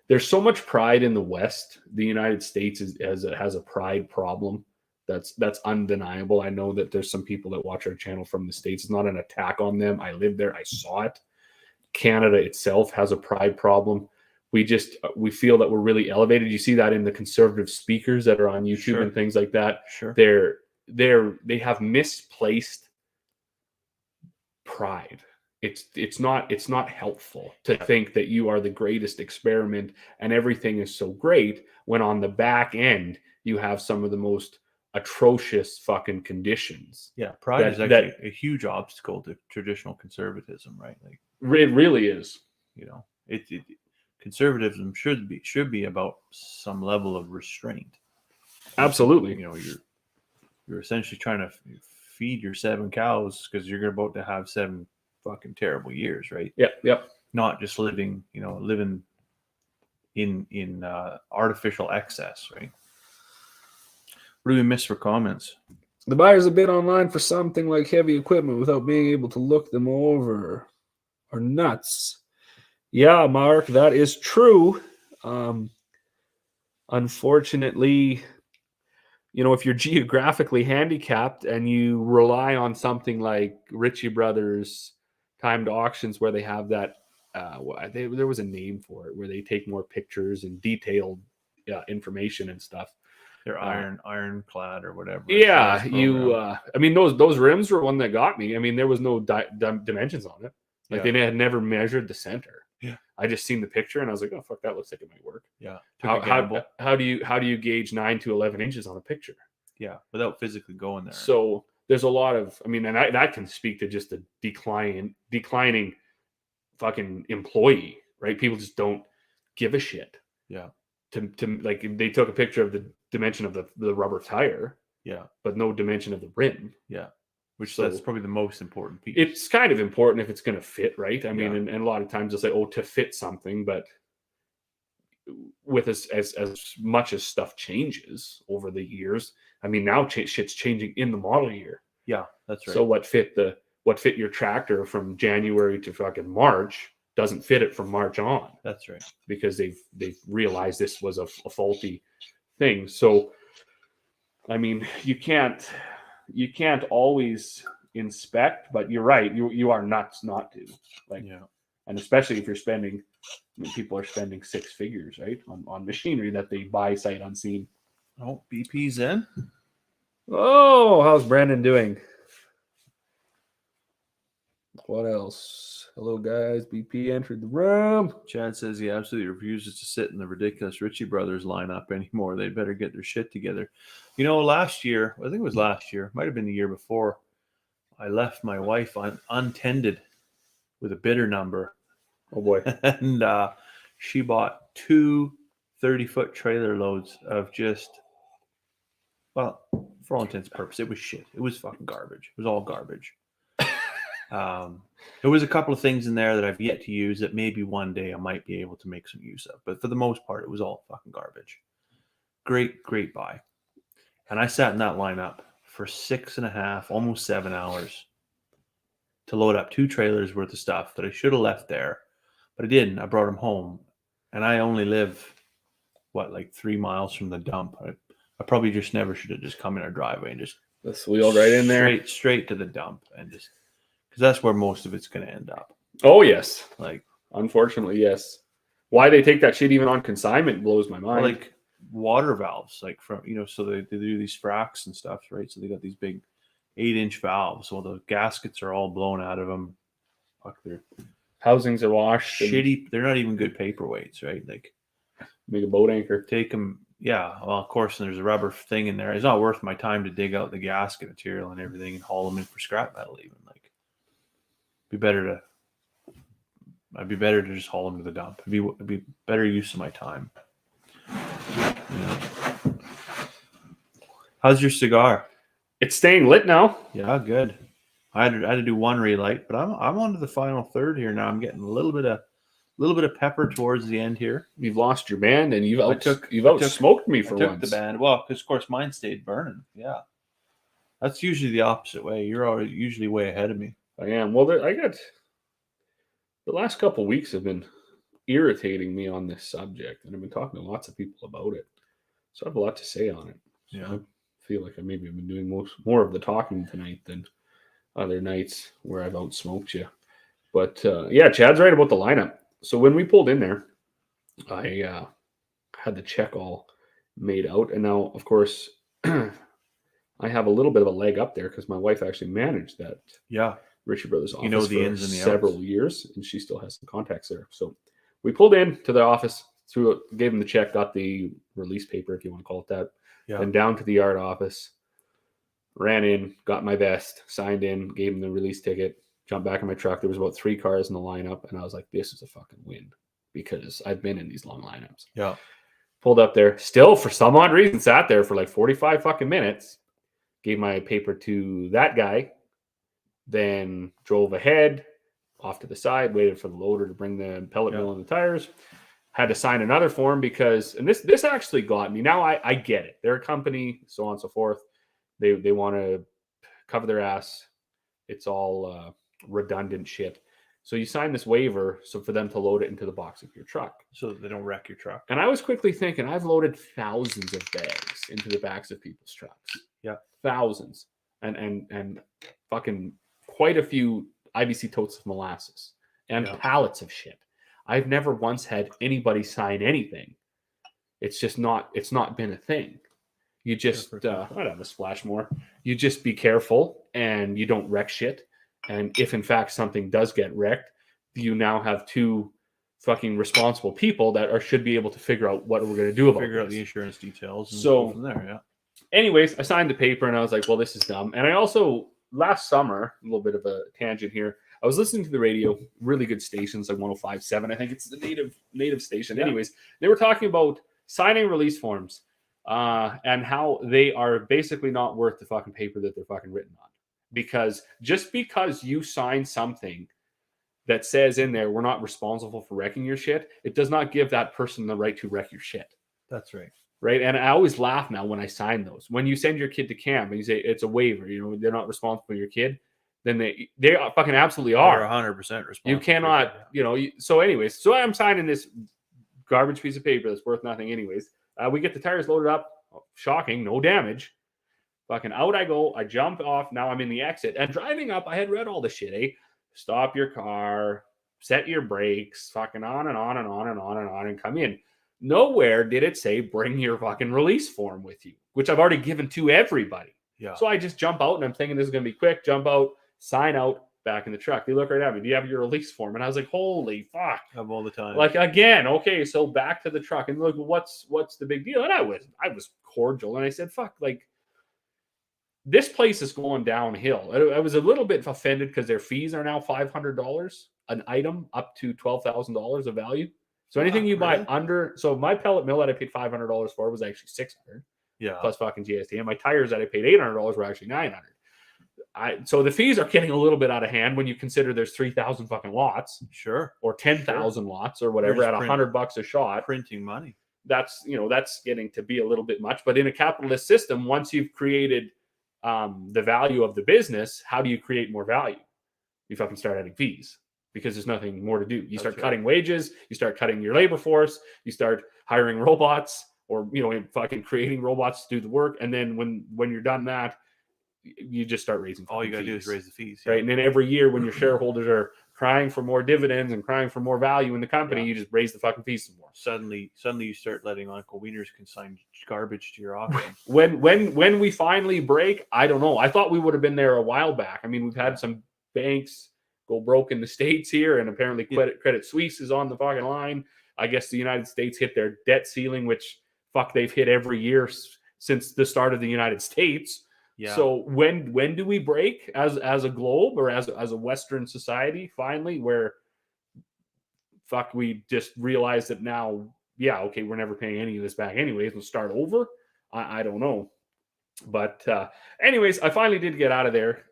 there's so much pride in the West. The United States has a pride problem that's undeniable. I know that there's some people that watch our channel from the States. It's not an attack on them. I lived there. I saw it. Canada itself has a pride problem. We feel that we're really elevated. You see that in the conservative speakers that are on YouTube and things like that. Sure. They have misplaced pride. It's not helpful to think that you are the greatest experiment and everything is so great when on the back end you have some of the most atrocious fucking conditions. Yeah, pride is actually a huge obstacle to traditional conservatism, right? Like it really is. Conservatism should be about some level of restraint. Absolutely. You're essentially trying to feed your 7 cows because you're about to have 7 fucking terrible years, right? Yep. Not just living in artificial excess, right? What do we miss for comments? The buyers a bid online for something like heavy equipment without being able to look them over are nuts. Yeah, Mark, that is true. Unfortunately, if you're geographically handicapped and you rely on something like Ritchie Brothers timed auctions where they have that, there was a name for it, where they take more pictures and detailed information and stuff. They're ironclad or whatever. Yeah, those rims were one that got me. I mean, there was no dimensions on it. Like they had never measured the center. Yeah, I just seen the picture and I was like, oh fuck, that looks like it might work. Yeah. How do you gauge 9 to 11 inches on a picture? Yeah, without physically going there. So there's a lot of, and that can speak to just a declining fucking employee, right? People just don't give a shit. Yeah. To like, they took a picture of the dimension of the rubber tire. Yeah. But no dimension of the rim. Yeah. That's probably the most important piece. It's kind of important if it's going to fit, right? I mean, and a lot of times they'll say, oh, to fit something, but with as much as stuff changes over the years, I mean, now shit's changing in the model year. Yeah, that's right. So what fit your tractor from January to fucking March doesn't fit it from March on. That's right. Because they've realized this was a faulty thing. So, I mean, you can't always inspect, but you're right. You are nuts not to. And especially if people are spending 6 figures, right, on machinery that they buy sight unseen. Oh, BP's in. Oh, how's Brandon doing? What else? Hello, guys. BP entered the room. Chad says he absolutely refuses to sit in the ridiculous Ritchie Brothers lineup anymore. They better get their shit together. Last year, I think it was last year, might have been the year before, I left my wife untended with a bidder number. Oh, boy. And she bought 2 30-foot trailer loads of just, well, for all intents and purposes, it was shit. It was fucking garbage. It was all garbage. There was a couple of things in there that I've yet to use that maybe one day I might be able to make some use of. But for the most part, it was all fucking garbage. Great buy. And I sat in that lineup for 6.5, almost 7 hours to load up 2 trailers worth of stuff that I should have left there. But I didn't. I brought them home. And I only live, 3 miles from the dump. I probably just never should have just come in our driveway and just wheeled right in there. Straight to the dump and just... because that's where most of it's going to end up. Oh, yes. Unfortunately, yes. Why they take that shit even on consignment blows my mind. Like water valves, from, so they do these fracks and stuff, right? So they got these big 8-inch valves. Well, the gaskets are all blown out of them. Fuck, their housings are washed. Shitty. They're not even good paperweights, right? Make a boat anchor. Take them. Yeah. Well, of course, there's a rubber thing in there. It's not worth my time to dig out the gasket material and everything and haul them in for scrap metal even. I'd be better to just haul them to the dump. It'd be better use of my time. How's your cigar? It's staying lit now. Yeah, good. I had to do 1 relight, but I'm on to the final third here now. I'm getting a little bit of little bit of pepper towards the end here. You've lost your band, and you've outsmoked me for once. The band. Well, because of course mine stayed burning. Yeah, that's usually the opposite way. You're usually way ahead of me. I am. Well, I got the last couple of weeks have been irritating me on this subject, and I've been talking to lots of people about it. So I have a lot to say on it. So Yeah. I feel like I maybe have been doing more of the talking tonight than other nights where I've outsmoked you. But yeah, Chad's right about the lineup. So when we pulled in there, I had the check all made out, and now, of course, I have a little bit of a leg up there because my wife actually managed that. Yeah. Ritchie Brothers office the for ins and the several outs. years, and she still has some contacts there. So we pulled in to the office, gave him the check, got the release paper, if you want to call it that, then down to the yard office, ran in, got my vest, signed in, gave him the release ticket, jumped back in my truck. There was about 3 cars in the lineup, and I was like, this is a fucking win because I've been in these long lineups. Yeah. Pulled up there, still for some odd reason sat there for like 45 fucking minutes, gave my paper to that guy, then drove ahead off to the side, waited for the loader to bring the pellet mill and the tires. Had to sign another form because, and this actually got me. Now I get it. They're a company, so on and so forth. They want to cover their ass. It's all redundant shit. So you sign this waiver so for them to load it into the box of your truck. So that they don't wreck your truck. And I was quickly thinking, I've loaded thousands of bags into the backs of people's trucks. Yeah. Thousands. And fucking quite a few IBC totes of molasses and pallets of shit. I've never once had anybody sign anything. It's not been a thing. You just, I'd have a splash more. You just be careful and you don't wreck shit. And if in fact something does get wrecked, you now have 2 fucking responsible people that should be able to figure out what we're going to do about it. Figure out the insurance details. And so go from there, anyways, I signed the paper and I was like, well, this is dumb. And I also, last summer, a little bit of a tangent here, I was listening to the radio, really good stations like 105.7. I think it's the native station. Yeah. Anyways, they were talking about signing release forms and how they are basically not worth the fucking paper that they're fucking written on. Because just because you sign something that says in there, we're not responsible for wrecking your shit, it does not give that person the right to wreck your shit. That's right. Right. And I always laugh now when I sign those. When you send your kid to camp and you say it's a waiver, they're not responsible for your kid, then they fucking absolutely are. They're 100% responsible. You cannot, so anyways, so I'm signing this garbage piece of paper that's worth nothing anyways. We get the tires loaded up. Shocking. No damage. Fucking out I go. I jump off. Now I'm in the exit. And driving up, I had read all the shit, Stop your car. Set your brakes. Fucking on and on and on and on and on and come in. Nowhere did it say bring your fucking release form with you, which I've already given to everybody. Yeah. So I just jump out and I'm thinking this is going to be quick. Jump out, sign out, back in the truck. They look right at me. Do you have your release form? And I was like, holy fuck. I have all the time. Like, again, okay, so back to the truck. And look, what's the big deal? And I was cordial. And I said, fuck, like, this place is going downhill. I was a little bit offended because their fees are now $500 an item up to $12,000 of value. So anything you buy under, so my pellet mill that I paid $500 for was actually $600. Yeah. Plus fucking GST. And my tires that I paid $800 were actually $900. So the fees are getting a little bit out of hand when you consider there's 3,000 fucking lots. Sure. Or 10,000 lots or whatever at $100 a shot. Printing money. That's getting to be a little bit much. But in a capitalist system, once you've created the value of the business, how do you create more value? You fucking start adding fees because there's nothing more to do. You start cutting wages, you start cutting your labor force, you start hiring robots or, fucking creating robots to do the work. And then when you're done that, you just start raising all you got to do is raise the fees. Right. And then every year when your shareholders are crying for more dividends and crying for more value in the company, you just raise the fucking fees some more. Suddenly you start letting Uncle Wieners consign garbage to your auction. When we finally break, I don't know. I thought we would have been there a while back. I mean, we've had some banks go broke in the States here, and apparently Credit Suisse is on the fucking line. I guess the United States hit their debt ceiling, which they've hit every year since the start of the United States. Yeah. So when do we break as a globe or as a Western society finally, where we just realize that now, we're never paying any of this back anyways, we'll start over? I don't know. But anyways, I finally did get out of there.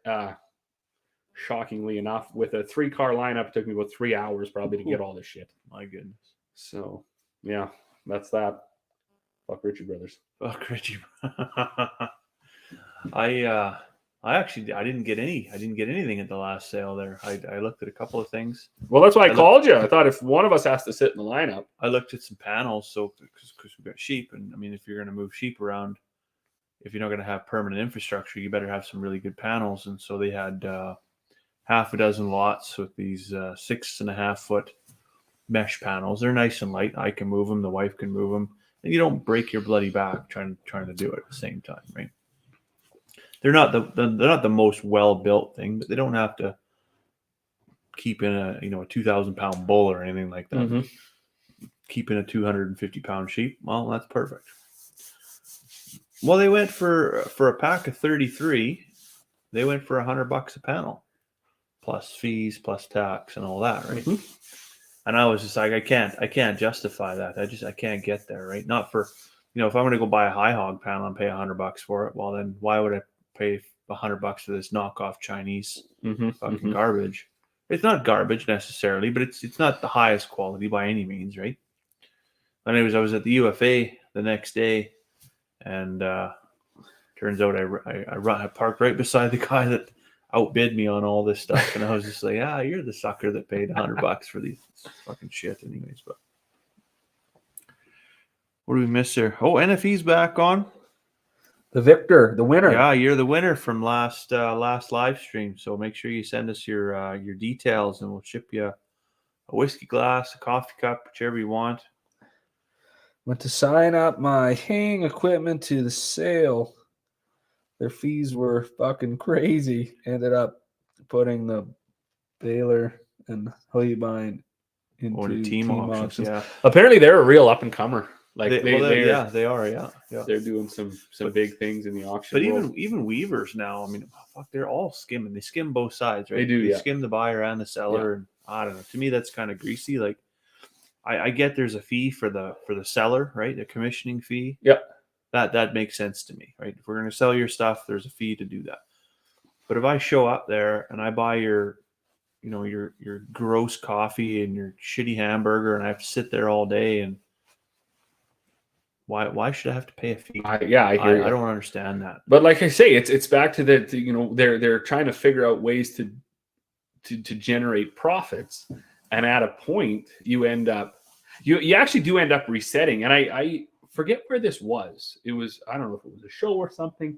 shockingly enough. With a 3-car lineup, it took me about 3 hours probably to get all this shit. My goodness. So yeah, that's that. Fuck Ritchie Brothers. Fuck Ritchie. I didn't get anything at the last sale there. I looked at a couple of things. Well, that's why I called you. I thought if one of us has to sit in the lineup. I looked at some panels, so because we've got sheep, and I mean, if you're going to move sheep around, if you're not going to have permanent infrastructure, you better have some really good panels. And so they had half a dozen lots with these 6.5 foot mesh panels. They're nice and light. I can move them. The wife can move them, and you don't break your bloody back trying to do it at the same time, right? They're not the most well built thing, but they don't have to keep in a 2,000 pound bull or anything like that. Mm-hmm. Keeping a 250 pound sheep, well, that's perfect. Well, they went for a pack of 33. They went for $100 a panel, plus fees, plus tax, and all that, right? Mm-hmm. And I was just like, I can't justify that. I can't get there, right? Not for, if I'm going to go buy a high hog panel and pay $100 for it, well, then why would I pay $100 for this knockoff Chinese fucking garbage? It's not garbage necessarily, but it's not the highest quality by any means, right? Anyways, I was at the UFA the next day, and turns out I parked right beside the guy that outbid me on all this stuff, and I was just like, you're the sucker that paid $100 for these fucking shit, anyways. But what do we miss here? Oh, NFE's back on. The victor, the winner. Yeah, you're the winner from last live stream. So make sure you send us your details, and we'll ship you a whiskey glass, a coffee cup, whichever you want. Went to sign up my haying equipment to the sale. Their fees were fucking crazy. Ended up putting the baler and Hoybind into team auctions. Yeah. Apparently, they're a real up and comer. Like they are. Yeah. They're doing some big things in the auction. But world. even weavers now, I mean, they're all skimming. They skim both sides, right? They do. They skim the buyer and the seller. Yeah. And I don't know. To me, that's kind of greasy. Like, I get there's a fee for the seller, right? A commissioning fee. Yep. That makes sense to me, right? If we're going to sell your stuff, there's a fee to do that. But if I show up there and I buy your gross coffee and your shitty hamburger, and I have to sit there all day, and why should I have to pay a fee? I hear you. I don't understand that. But like I say, it's back to they're trying to figure out ways to generate profits, and at a point you end up you actually do end up resetting. And I forget where this was. It was, I don't know if it was a show or something.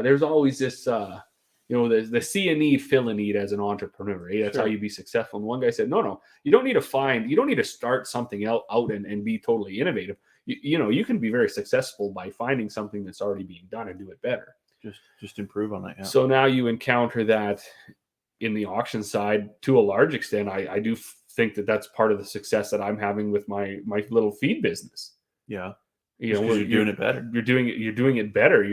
There's always this the see a need, fill a need as an entrepreneur. Right? That's how you be successful. And one guy said, no, you don't need to start something out and be totally innovative. You can be very successful by finding something that's already being done and do it better. Just improve on that. Yeah. So now you encounter that in the auction side to a large extent. I do think that that's part of the success that I'm having with my little feed business. Yeah. You're doing it better. You're doing it better.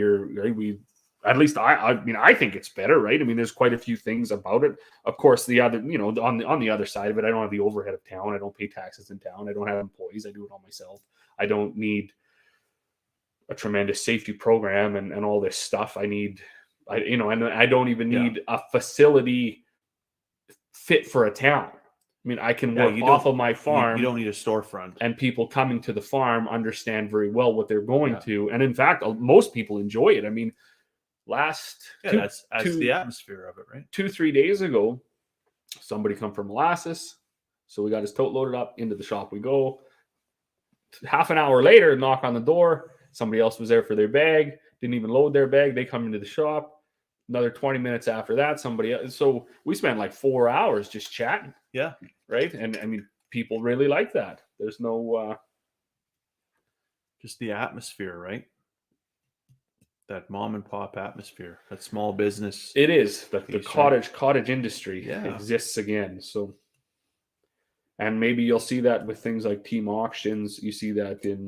At least I think it's better, right? I mean, there's quite a few things about it. Of course, the other, on the other side of it, I don't have the overhead of town. I don't pay taxes in town. I don't have employees. I do it all myself. I don't need a tremendous safety program and all this stuff. I don't even need a facility fit for a town. I mean, I can work off of my farm. You don't need a storefront. And people coming to the farm understand very well what they're going to. And in fact, most people enjoy it. I mean, that's the atmosphere of it, right? 2-3 days ago, somebody come from Molasses. So we got his tote loaded up, into the shop we go. Half an hour later, knock on the door. Somebody else was there for their bag. Didn't even load their bag. They come into the shop. Another 20 minutes after that, somebody else. So we spent like 4 hours just chatting. Yeah. Right. And I mean, people really like that. There's no. Just the atmosphere, right? That mom and pop atmosphere, that small business. It is. The cottage industry exists again. So. And maybe you'll see that with things like team auctions. You see that in,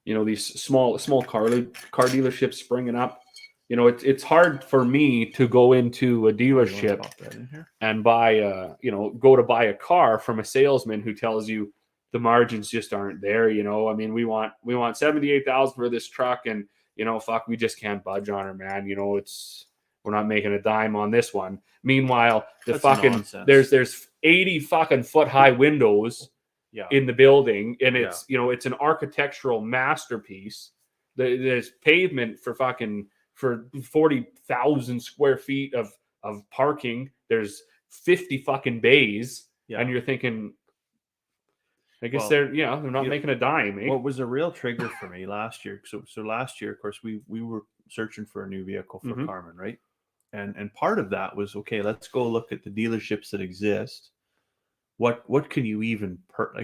these small car dealerships springing up. It's hard for me to go into a dealership and buy go to buy a car from a salesman who tells you the margins just aren't there. I mean, we want 78,000 for this truck, and we just can't budge on her, man. we're not making a dime on this one. Meanwhile, That's fucking nonsense. there's 80 fucking foot high windows in the building, and it's it's an architectural masterpiece. There's pavement for 40,000 square feet of parking. There's 50 fucking bays, and you're thinking, I guess they're not making a dime. Eh? What was a real trigger for me last year? So last year, of course, we were searching for a new vehicle for Carmen, right? And part of that was, okay, let's go look at the dealerships that exist. What can you even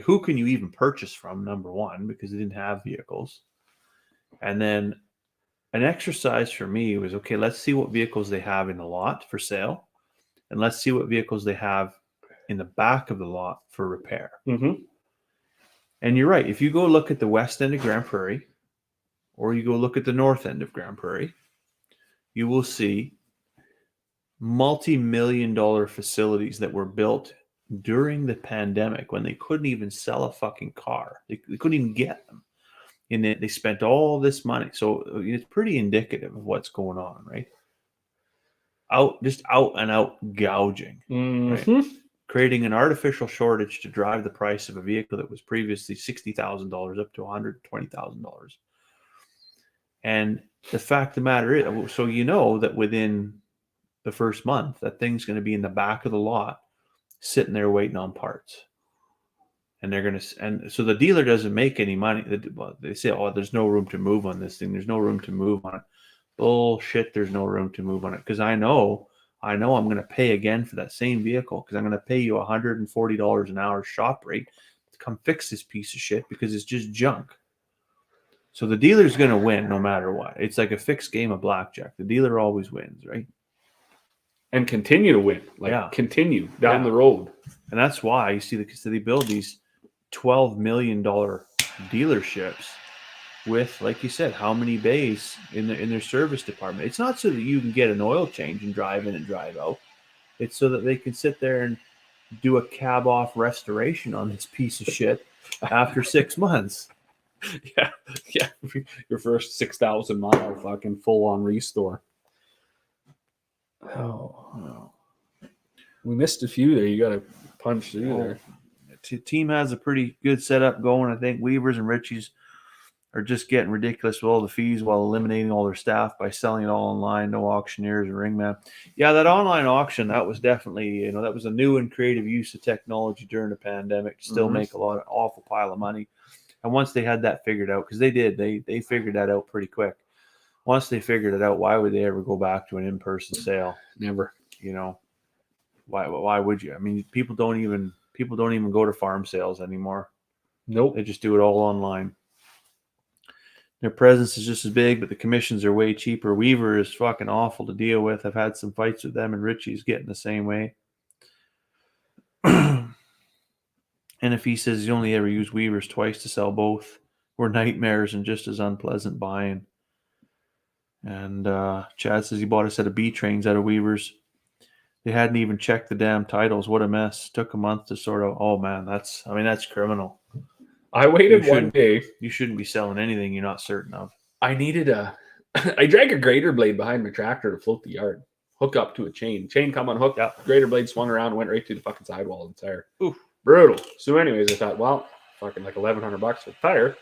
who can you even purchase from? Number one, because they didn't have vehicles. And then an exercise for me was, okay, let's see what vehicles they have in the lot for sale, and let's see what vehicles they have in the back of the lot for repair. Mm-hmm. And you're right. If you go look at the west end of Grand Prairie, or you go look at the north end of Grand Prairie, you will see multi-million-dollar facilities that were built during the pandemic when they couldn't even sell a fucking car. They couldn't even get them. And they spent all this money. So it's pretty indicative of what's going on, right? Out and out gouging. Mm-hmm. Right? Creating an artificial shortage to drive the price of a vehicle that was previously $60,000 up to $120,000. And the fact of the matter is, so that within the first month, that thing's going to be in the back of the lot, sitting there waiting on parts. And so the dealer doesn't make any money. They say, oh, there's no room to move on this thing. There's no room to move on it. Bullshit, there's no room to move on it. Because I know I'm going to pay again for that same vehicle, because I'm going to pay you $140 an hour shop rate to come fix this piece of shit, because it's just junk. So the dealer's going to win no matter what. It's like a fixed game of blackjack. The dealer always wins, right? And continue to win. Continue down the road. And that's why you see they build these $12 million dealerships with, like you said, how many bays in their service department. It's not so that you can get an oil change and drive in and drive out. It's so that they can sit there and do a cab off restoration on this piece of shit after 6 months. Yeah. Your first 6,000 mile fucking full on restore. Oh no. We missed a few there. You got to punch through there. The team has a pretty good setup going. I think Weavers and Ritchie's are just getting ridiculous with all the fees while eliminating all their staff by selling it all online. No auctioneers or ringman. Yeah, that online auction, that was definitely, that was a new and creative use of technology during the pandemic to still make a lot of awful pile of money. And once they had that figured out, because they did, they figured that out pretty quick. Once they figured it out, why would they ever go back to an in-person sale? Never. Why would you? I mean, people don't even go to farm sales anymore. Nope. They just do it all online. Their presence is just as big, but the commissions are way cheaper. Weaver is fucking awful to deal with. I've had some fights with them, and Richie's getting the same way. And if he says he's only ever used Weavers twice to sell both, we're nightmares and just as unpleasant buying. And Chad says he bought a set of B trains out of Weavers. They hadn't even checked the damn titles. What a mess. Took a month to sort of, oh man, that's criminal. I waited one day. You shouldn't be selling anything you're not certain of. I drank a grater blade behind my tractor to float the yard. Hook up to a chain. Chain come unhooked. Grater blade swung around, went right through the fucking sidewall of the tire. Oof. Brutal. So anyways, I thought, well, fucking like $1,100 for the tire.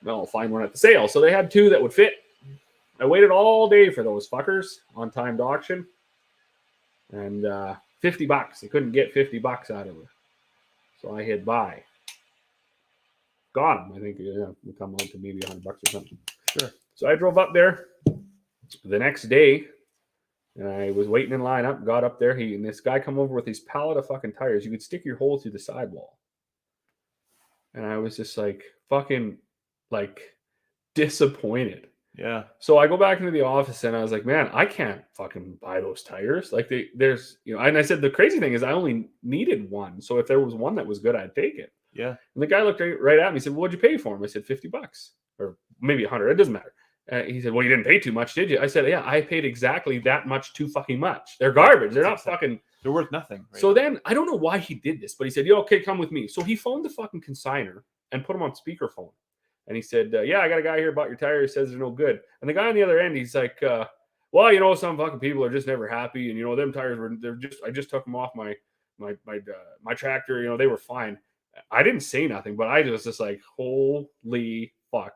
Well, I'll find one at the sale. So they had two that would fit. I waited all day for those fuckers on timed auction. And $50. They couldn't get $50 out of it. So I hit buy. Got them. I think we come on to maybe $100 or something. Sure. So I drove up there the next day, and I was waiting in line up. Got up there. And this guy come over with these pallet of fucking tires. You could stick your hole through the sidewall. And I was just like fucking disappointed. Yeah. So I go back into the office and I was like, man, I can't fucking buy those tires. Like there's and I said, the crazy thing is I only needed one. So if there was one that was good, I'd take it. Yeah. And the guy looked right at me and said, well, what'd you pay for him? I said, $50 or maybe 100. It doesn't matter. He said, well, you didn't pay too much, did you? I said, yeah, I paid exactly that much too fucking much. They're garbage. They're not fucking. They're worth nothing. Right so now. Then I don't know why he did this, but he said, yeah, okay, come with me. So he phoned the fucking consignor and put him on speakerphone. And he said, yeah, I got a guy here bought your tires, says they're no good. And the guy on the other end, he's like, well, well, you know, some fucking people are just never happy, and you know, them tires I just took them off my tractor, you know, they were fine. I didn't say nothing, but I was just like, holy fuck.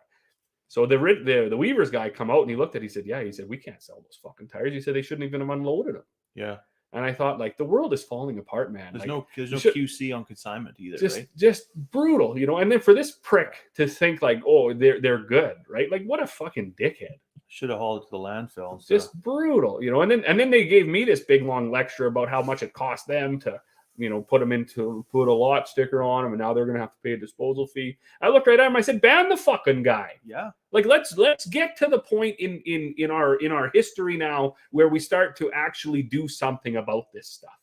So the Weavers guy come out and he looked at it, he said, yeah, he said, we can't sell those fucking tires. He said they shouldn't even have unloaded them. Yeah. And I thought, like, the world is falling apart, man. There's like, no QC on consignment either, right? Just brutal, you know. And then for this prick to think like, oh, they're good, right? Like, what a fucking dickhead. Should have hauled it to the landfill. Just brutal, you know. And then they gave me this big long lecture about how much it cost them to, you know, put a lot sticker on them, and now they're gonna have to pay a disposal fee. I looked right at him. I said, ban the fucking guy. Yeah. Like, let's get to the point in our history now where we start to actually do something about this stuff.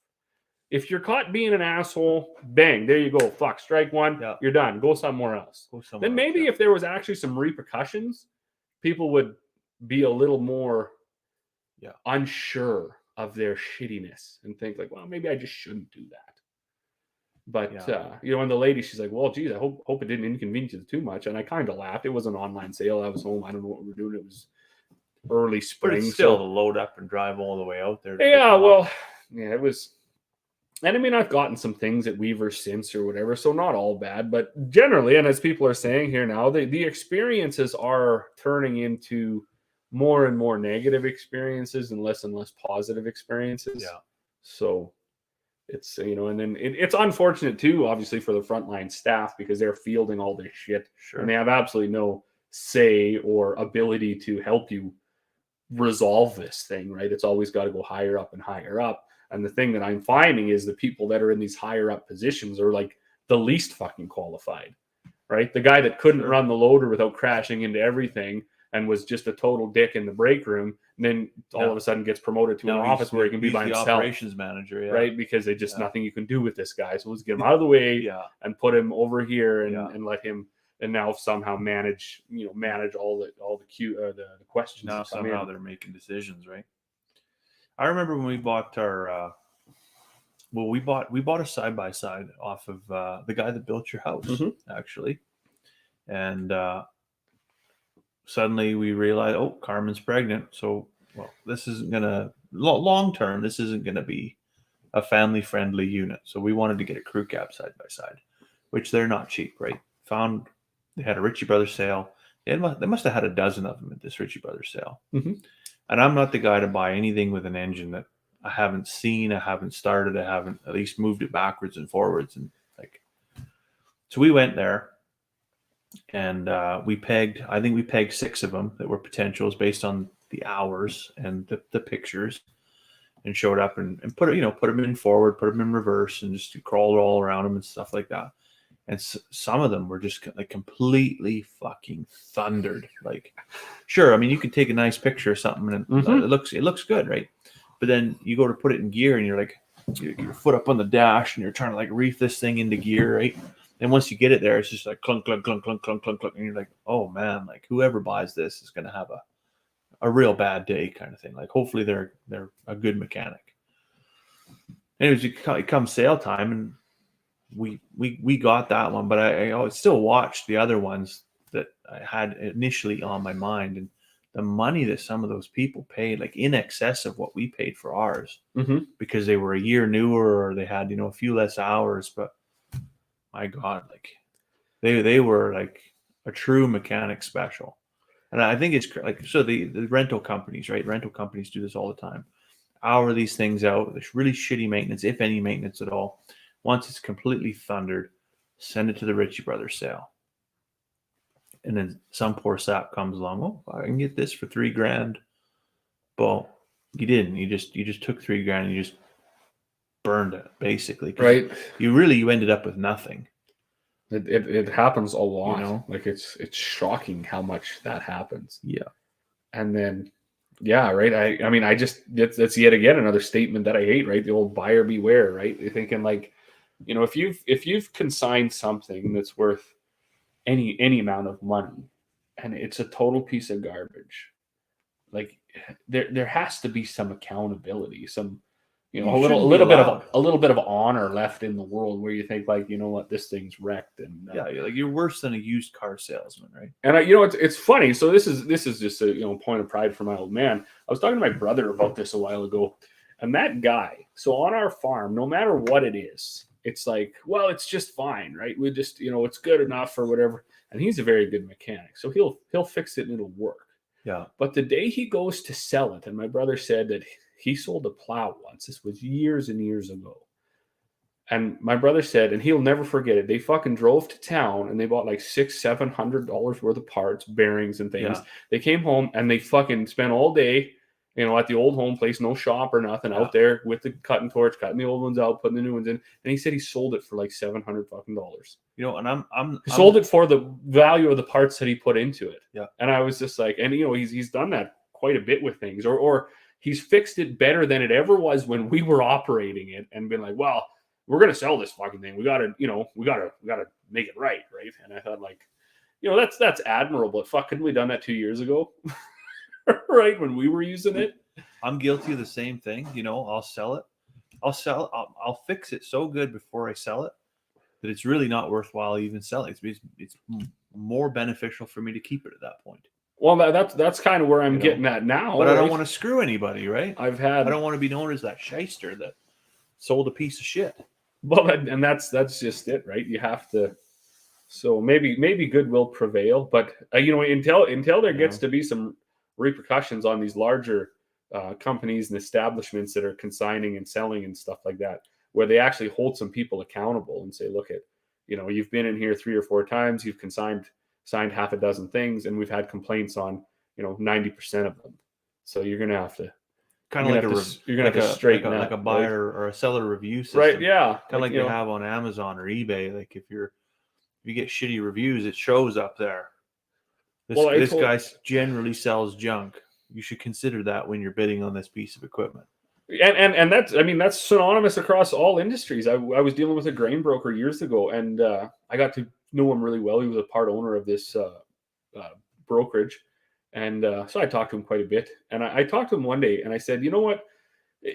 If you're caught being an asshole, bang, there you go. Fuck, strike one. Yeah. You're done. Go somewhere else. Then maybe if there was actually some repercussions, people would be a little more unsure of their shittiness and think like, well, maybe I just shouldn't do that. But you know, and the lady, she's like, well, geez, I hope it didn't inconvenience you too much. And I kind of laughed. It was an online sale. I was home. I don't know what we were doing. It was early spring. But it's still to load up and drive all the way out there. Yeah, well, yeah, it was. And I mean, I've gotten some things at Weaver since or whatever, so not all bad. But generally, and as people are saying here now, the experiences are turning into more and more negative experiences and less positive experiences. Yeah. So it's, you know, and then it's unfortunate too, obviously, for the frontline staff because they're fielding all this shit. Sure. And they have absolutely no say or ability to help you resolve this thing, right? It's always got to go higher up and higher up. And the thing that I'm finding is the people that are in these higher up positions are like the least fucking qualified, right? The guy that couldn't run the loader without crashing into everything and was just a total dick in the break room, and then all of a sudden gets promoted to an office where he can be by himself. Operations manager, right? Because they just nothing you can do with this guy. So let's get him out of the way and put him over here and let him and now somehow manage all the questions. Now somehow they're making decisions, right? I remember when we bought our we bought a side-by-side off of the guy that built your house, actually. And suddenly we realized, oh, Carmen's pregnant. So, well, this isn't going to, long term, this isn't going to be a family-friendly unit. So we wanted to get a crew cab side-by-side, which they're not cheap, right? They had a Ritchie Brothers sale. They must have had a dozen of them at this Ritchie Brothers sale. Mm-hmm. And I'm not the guy to buy anything with an engine that I haven't seen, I haven't started, I haven't at least moved it backwards and forwards. And so we went there and I think we pegged 6 of them that were potentials based on the hours and the pictures, and showed up and put them in forward, put them in reverse, and just crawled all around them and stuff like that. And some of them were just like completely fucking thundered. Like, sure, I mean, you can take a nice picture or something and it looks good, right? But then you go to put it in gear and you're like, you get your foot up on the dash and you're trying to like reef this thing into gear, right? And once you get it there, it's just like clunk, clunk, clunk, clunk, clunk, clunk, clunk. And you're like, oh man, like whoever buys this is going to have a real bad day kind of thing. Like hopefully they're a good mechanic. Anyways, it comes sale time and we got that one, but I still watched the other ones that I had initially on my mind, and the money that some of those people paid, like in excess of what we paid for ours, because they were a year newer or they had a few less hours. But my God, like they were like a true mechanic special. And I think it's like, so the rental companies, right? Rental companies do this all the time. Hour these things out. There's really shitty maintenance, if any maintenance at all. Once it's completely thundered, send it to the Ritchie Brothers sale. And then some poor sap comes along. Oh, I can get this for $3,000. Well, you didn't. You just took $3,000 and you just burned it, basically. Right. You ended up with nothing. It happens a lot. Like it's shocking how much that happens. Yeah. And then, yeah, right. I mean, that's yet again another statement that I hate, right? The old buyer beware, right? You're thinking like, if you've consigned something that's worth any amount of money and it's a total piece of garbage, like there has to be some accountability, some you know, a little bit of honor left in the world where you think like, you know what, this thing's wrecked. And you're worse than a used car salesman, right? And you know, it's funny. So this is just a, you know, point of pride for my old man. I was talking to my brother about this a while ago, and that guy. So on our farm, no matter what it is, it's like, well, it's just fine, right? We just, you know, it's good enough or whatever. And he's a very good mechanic, so he'll fix it and it'll work. Yeah. But the day he goes to sell it, and my brother said that he sold a plow once. This was years and years ago. And my brother said, and he'll never forget it, they fucking drove to town and they bought like $600-700 worth of parts, bearings and things. Yeah. They came home and they fucking spent all day, you know, at the old home place, no shop or nothing, out there with the cutting torch, cutting the old ones out, putting the new ones in. And he said he sold it for like $700 fucking dollars. You know, and I'm sold it for the value of the parts that he put into it. Yeah. And I was just like, and you know, he's done that quite a bit with things, or he's fixed it better than it ever was when we were operating it, and been like, well, we're gonna sell this fucking thing. We gotta make it right. And I thought, like, you know, that's admirable. Fuck, couldn't we done that 2 years ago? Right, when we were using it. I'm guilty of the same thing. You know, I'll sell it. I'll fix it so good before I sell it that it's really not worthwhile even selling. It's more beneficial for me to keep it at that point. Well, that's kind of where I'm getting at now. But I don't want to screw anybody, right? I don't want to be known as that shyster that sold a piece of shit. Well, and that's just it, right? You have to. So maybe good will prevail, but you know, until there gets to be some repercussions on these larger companies and establishments that are consigning and selling and stuff like that, where they actually hold some people accountable and say, look, you know, you've been in here 3 or 4 times, you've signed half a dozen things, and we've had complaints on, you know, 90% of them. So you're going to have to kind of like like a buyer or a seller review system, right? Yeah, kind of like they have on Amazon or eBay. Like if you get shitty reviews, it shows up there. This guy generally sells junk. You should consider that when you're bidding on this piece of equipment. And that's synonymous across all industries. I was dealing with a grain broker years ago, and I got to know him really well. He was a part owner of this brokerage, and so I talked to him quite a bit. And I talked to him one day, and I said, you know what?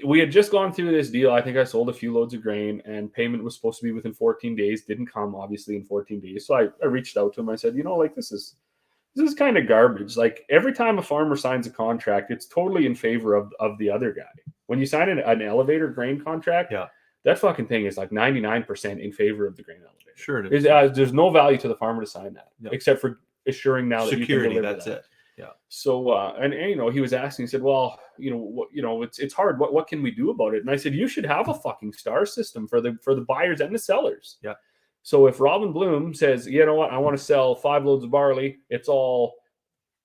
We had just gone through this deal. I think I sold a few loads of grain, and payment was supposed to be within 14 days. Didn't come, obviously, in 14 days. So I reached out to him. I said, you know, like, this is kind of garbage. Like, every time a farmer signs a contract, it's totally in favor of the other guy. When you sign an elevator grain contract, that fucking thing is like 99% in favor of the grain elevator. Sure it is. There's no value to the farmer to sign that, except for assuring now that security. You can deliver that's that. It. Yeah. So and you know, he was asking. He said, "Well, you know, it's hard. What can we do about it?" And I said, "You should have a fucking star system for the buyers and the sellers." Yeah. So if Robin Bloom says, "You know what? I want to sell 5 loads of barley. It's all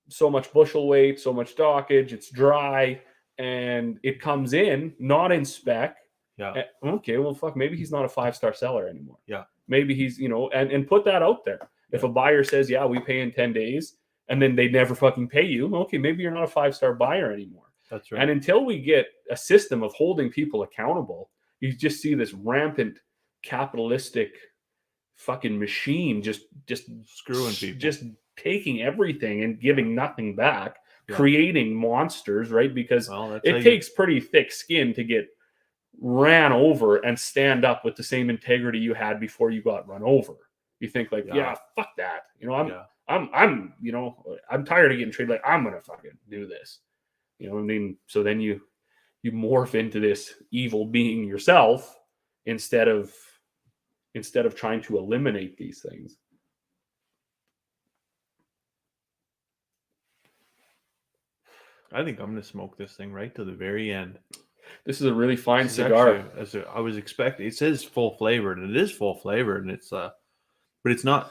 so much bushel weight, so much dockage. It's dry." And it comes in not in spec. Yeah. Okay. Well, fuck. Maybe he's not a 5-star seller anymore. Yeah. Maybe he's, you know, and put that out there. If a buyer says, "Yeah, we pay in 10 days," and then they never fucking pay you, okay, maybe you're not a 5-star buyer anymore. That's right. And until we get a system of holding people accountable, you just see this rampant capitalistic fucking machine just screwing people, just taking everything and giving nothing back. Creating monsters, right? Because it takes pretty thick skin to get ran over and stand up with the same integrity you had before you got run over. You think like, fuck that. You know, I'm you know, I'm tired of getting treated like I'm gonna fucking do this. You know what I mean? So then you morph into this evil being yourself instead of trying to eliminate these things. I think I'm going to smoke this thing right to the very end. This is a really fine cigar. Actually, I was expecting. It says full flavored, and it is full flavored, and it's but it's not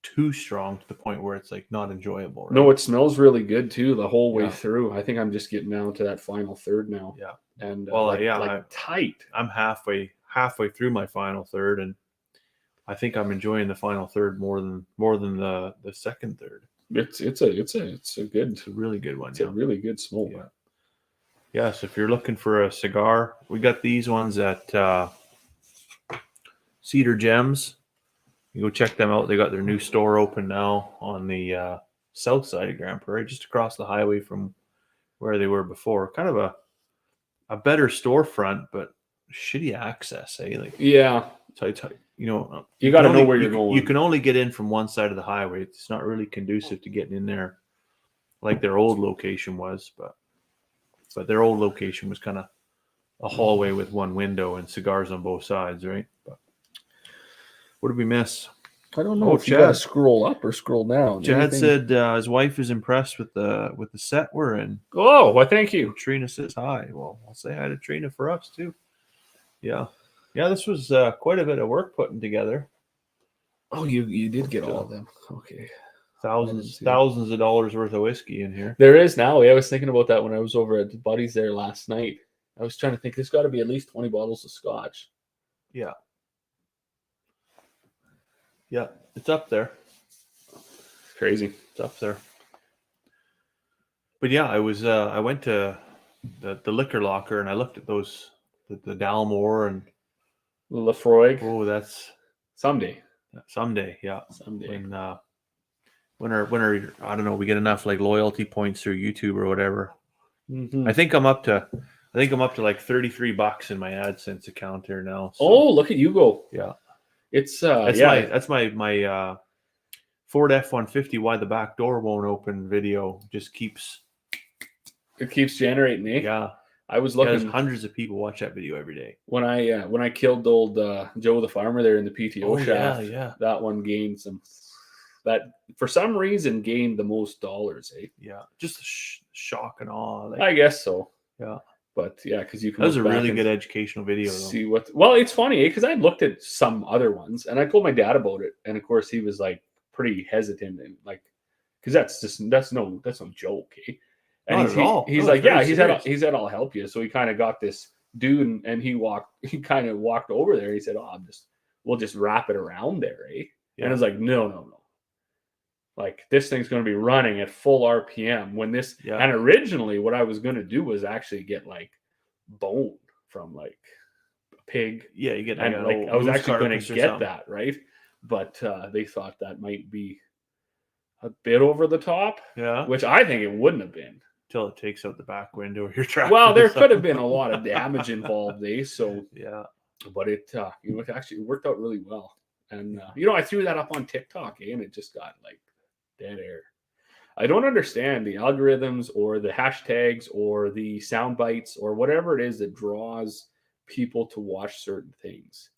too strong to the point where it's like not enjoyable. Right? No, it smells really good too the whole way through. I think I'm just getting down to that final third now. Yeah, and tight. I'm halfway through my final third, and I think I'm enjoying the final third more than the second third. It's a really good one. It's a really good smoke. Yeah. So if you're looking for a cigar, we got these ones at Cedar Gems. You go check them out. They got their new store open now on the south side of Grand Prairie, just across the highway from where they were before. Kind of a better storefront, but shitty access, eh? Like, yeah, so you know, you got to can know only- where you're going. You can only get in from one side of the highway. It's not really conducive to getting in there, like their old location was. But their old location was kind of a hallway with one window and cigars on both sides, right? But what did we miss? I don't know Oh, if you got to Chad. scroll up or scroll down. Chad Anything- said his wife is impressed with the set we're in. Oh, well, thank you. Trina says hi. Well, I'll say hi to Trina for us too. Yeah. This was quite a bit of work putting together. Oh, you did get all of them. Okay. Thousands of dollars worth of whiskey in here. There is now. Yeah, I was thinking about that when I was over at the Buddies there last night. I was trying to think. There's got to be at least 20 bottles of scotch. Yeah. Yeah, it's up there. Crazy. It's up there. But yeah, I went to the liquor locker and I looked at those the Dalmore and Lefroy. oh, that's Someday. someday. Yeah, Someday. When our I don't know, we get enough like loyalty points through YouTube or whatever. Mm-hmm. I think I'm up to like $33 in my AdSense account here now. So, Oh, look at you go. yeah. It's That's my Ford F-150 why the back door won't open video just keeps it keeps generating, eh? yeah. I was Yeah, looking there's hundreds of people watch that video every day. when I killed old Joe the farmer there in the PTO shaft. yeah. That one gained that for some reason gained the most dollars, eh? Yeah. Just shock and awe. Like, I guess so. yeah. But yeah, because you can That was a look back really and good educational video though. see what. Well, it's funny because I looked at some other ones and I told my dad about it, and of course he was like pretty hesitant and like, because that's no joke, eh? And Not at all. he's No, like, it's very yeah, he serious. said I'll help you. So he kind of got this dude and he kind of walked over there. He said, oh, we'll just wrap it around there, eh? Yeah. And it's like, no. Like this thing's going to be running at full RPM when this. Yeah. And originally, what I was going to do was actually get like bone from like a pig. Yeah, you get And like I was actually going to get that, right? But they thought that might be a bit over the top, Yeah. which I think it wouldn't have been. Till it takes out the back window of your tractor. Well, there could have been a lot of damage involved, eh? So, Yeah. but it it actually worked out really well. And I threw that up on TikTok, eh? And it just got like dead air. I don't understand the algorithms or the hashtags or the sound bites or whatever it is that draws people to watch certain things.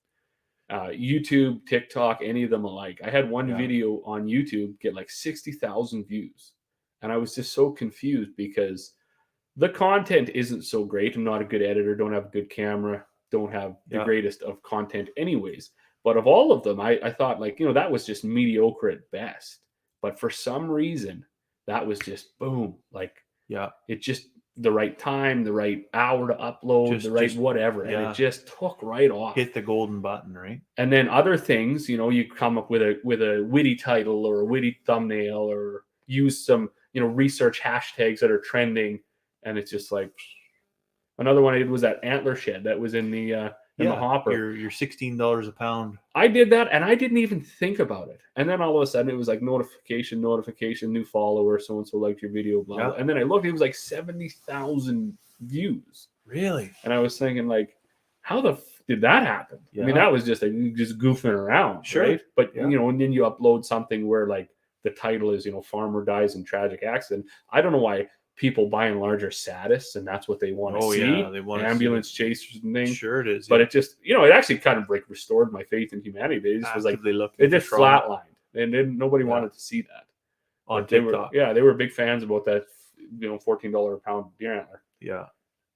YouTube, TikTok, any of them alike. I had one video on YouTube get like 60,000 views. And I was just so confused because the content isn't so great. I'm not a good editor, don't have a good camera, don't have the greatest of content anyways. But of all of them, I thought like, that was just mediocre at best. But for some reason, that was just boom. Like, it just the right time, the right hour to upload, whatever. And it just took right off. Hit the golden button, right? And then other things, you come up with a witty title or a witty thumbnail or use some, research hashtags that are trending. And it's just like another one I did was that antler shed that was in the hopper. Your $16 a pound. I did that and I didn't even think about it. And then all of a sudden it was like notification, new follower, so-and-so liked your video, blah, blah. And then I looked, it was like 70,000 views. Really? And I was thinking like, how did that happen? Yeah. I mean, that was just goofing around, sure. Right? But, and then you upload something where like the title is, farmer dies in tragic accident. I don't know why people by and large are sadists and that's what they want to see. Yeah, they want ambulance chasers and things. Sure it is. But it just, it actually kind of like restored my faith in humanity. It just was like, it just flatlined and then nobody wanted to see that. On TikTok. They were big fans about that, $14 a pound deer antler. Yeah.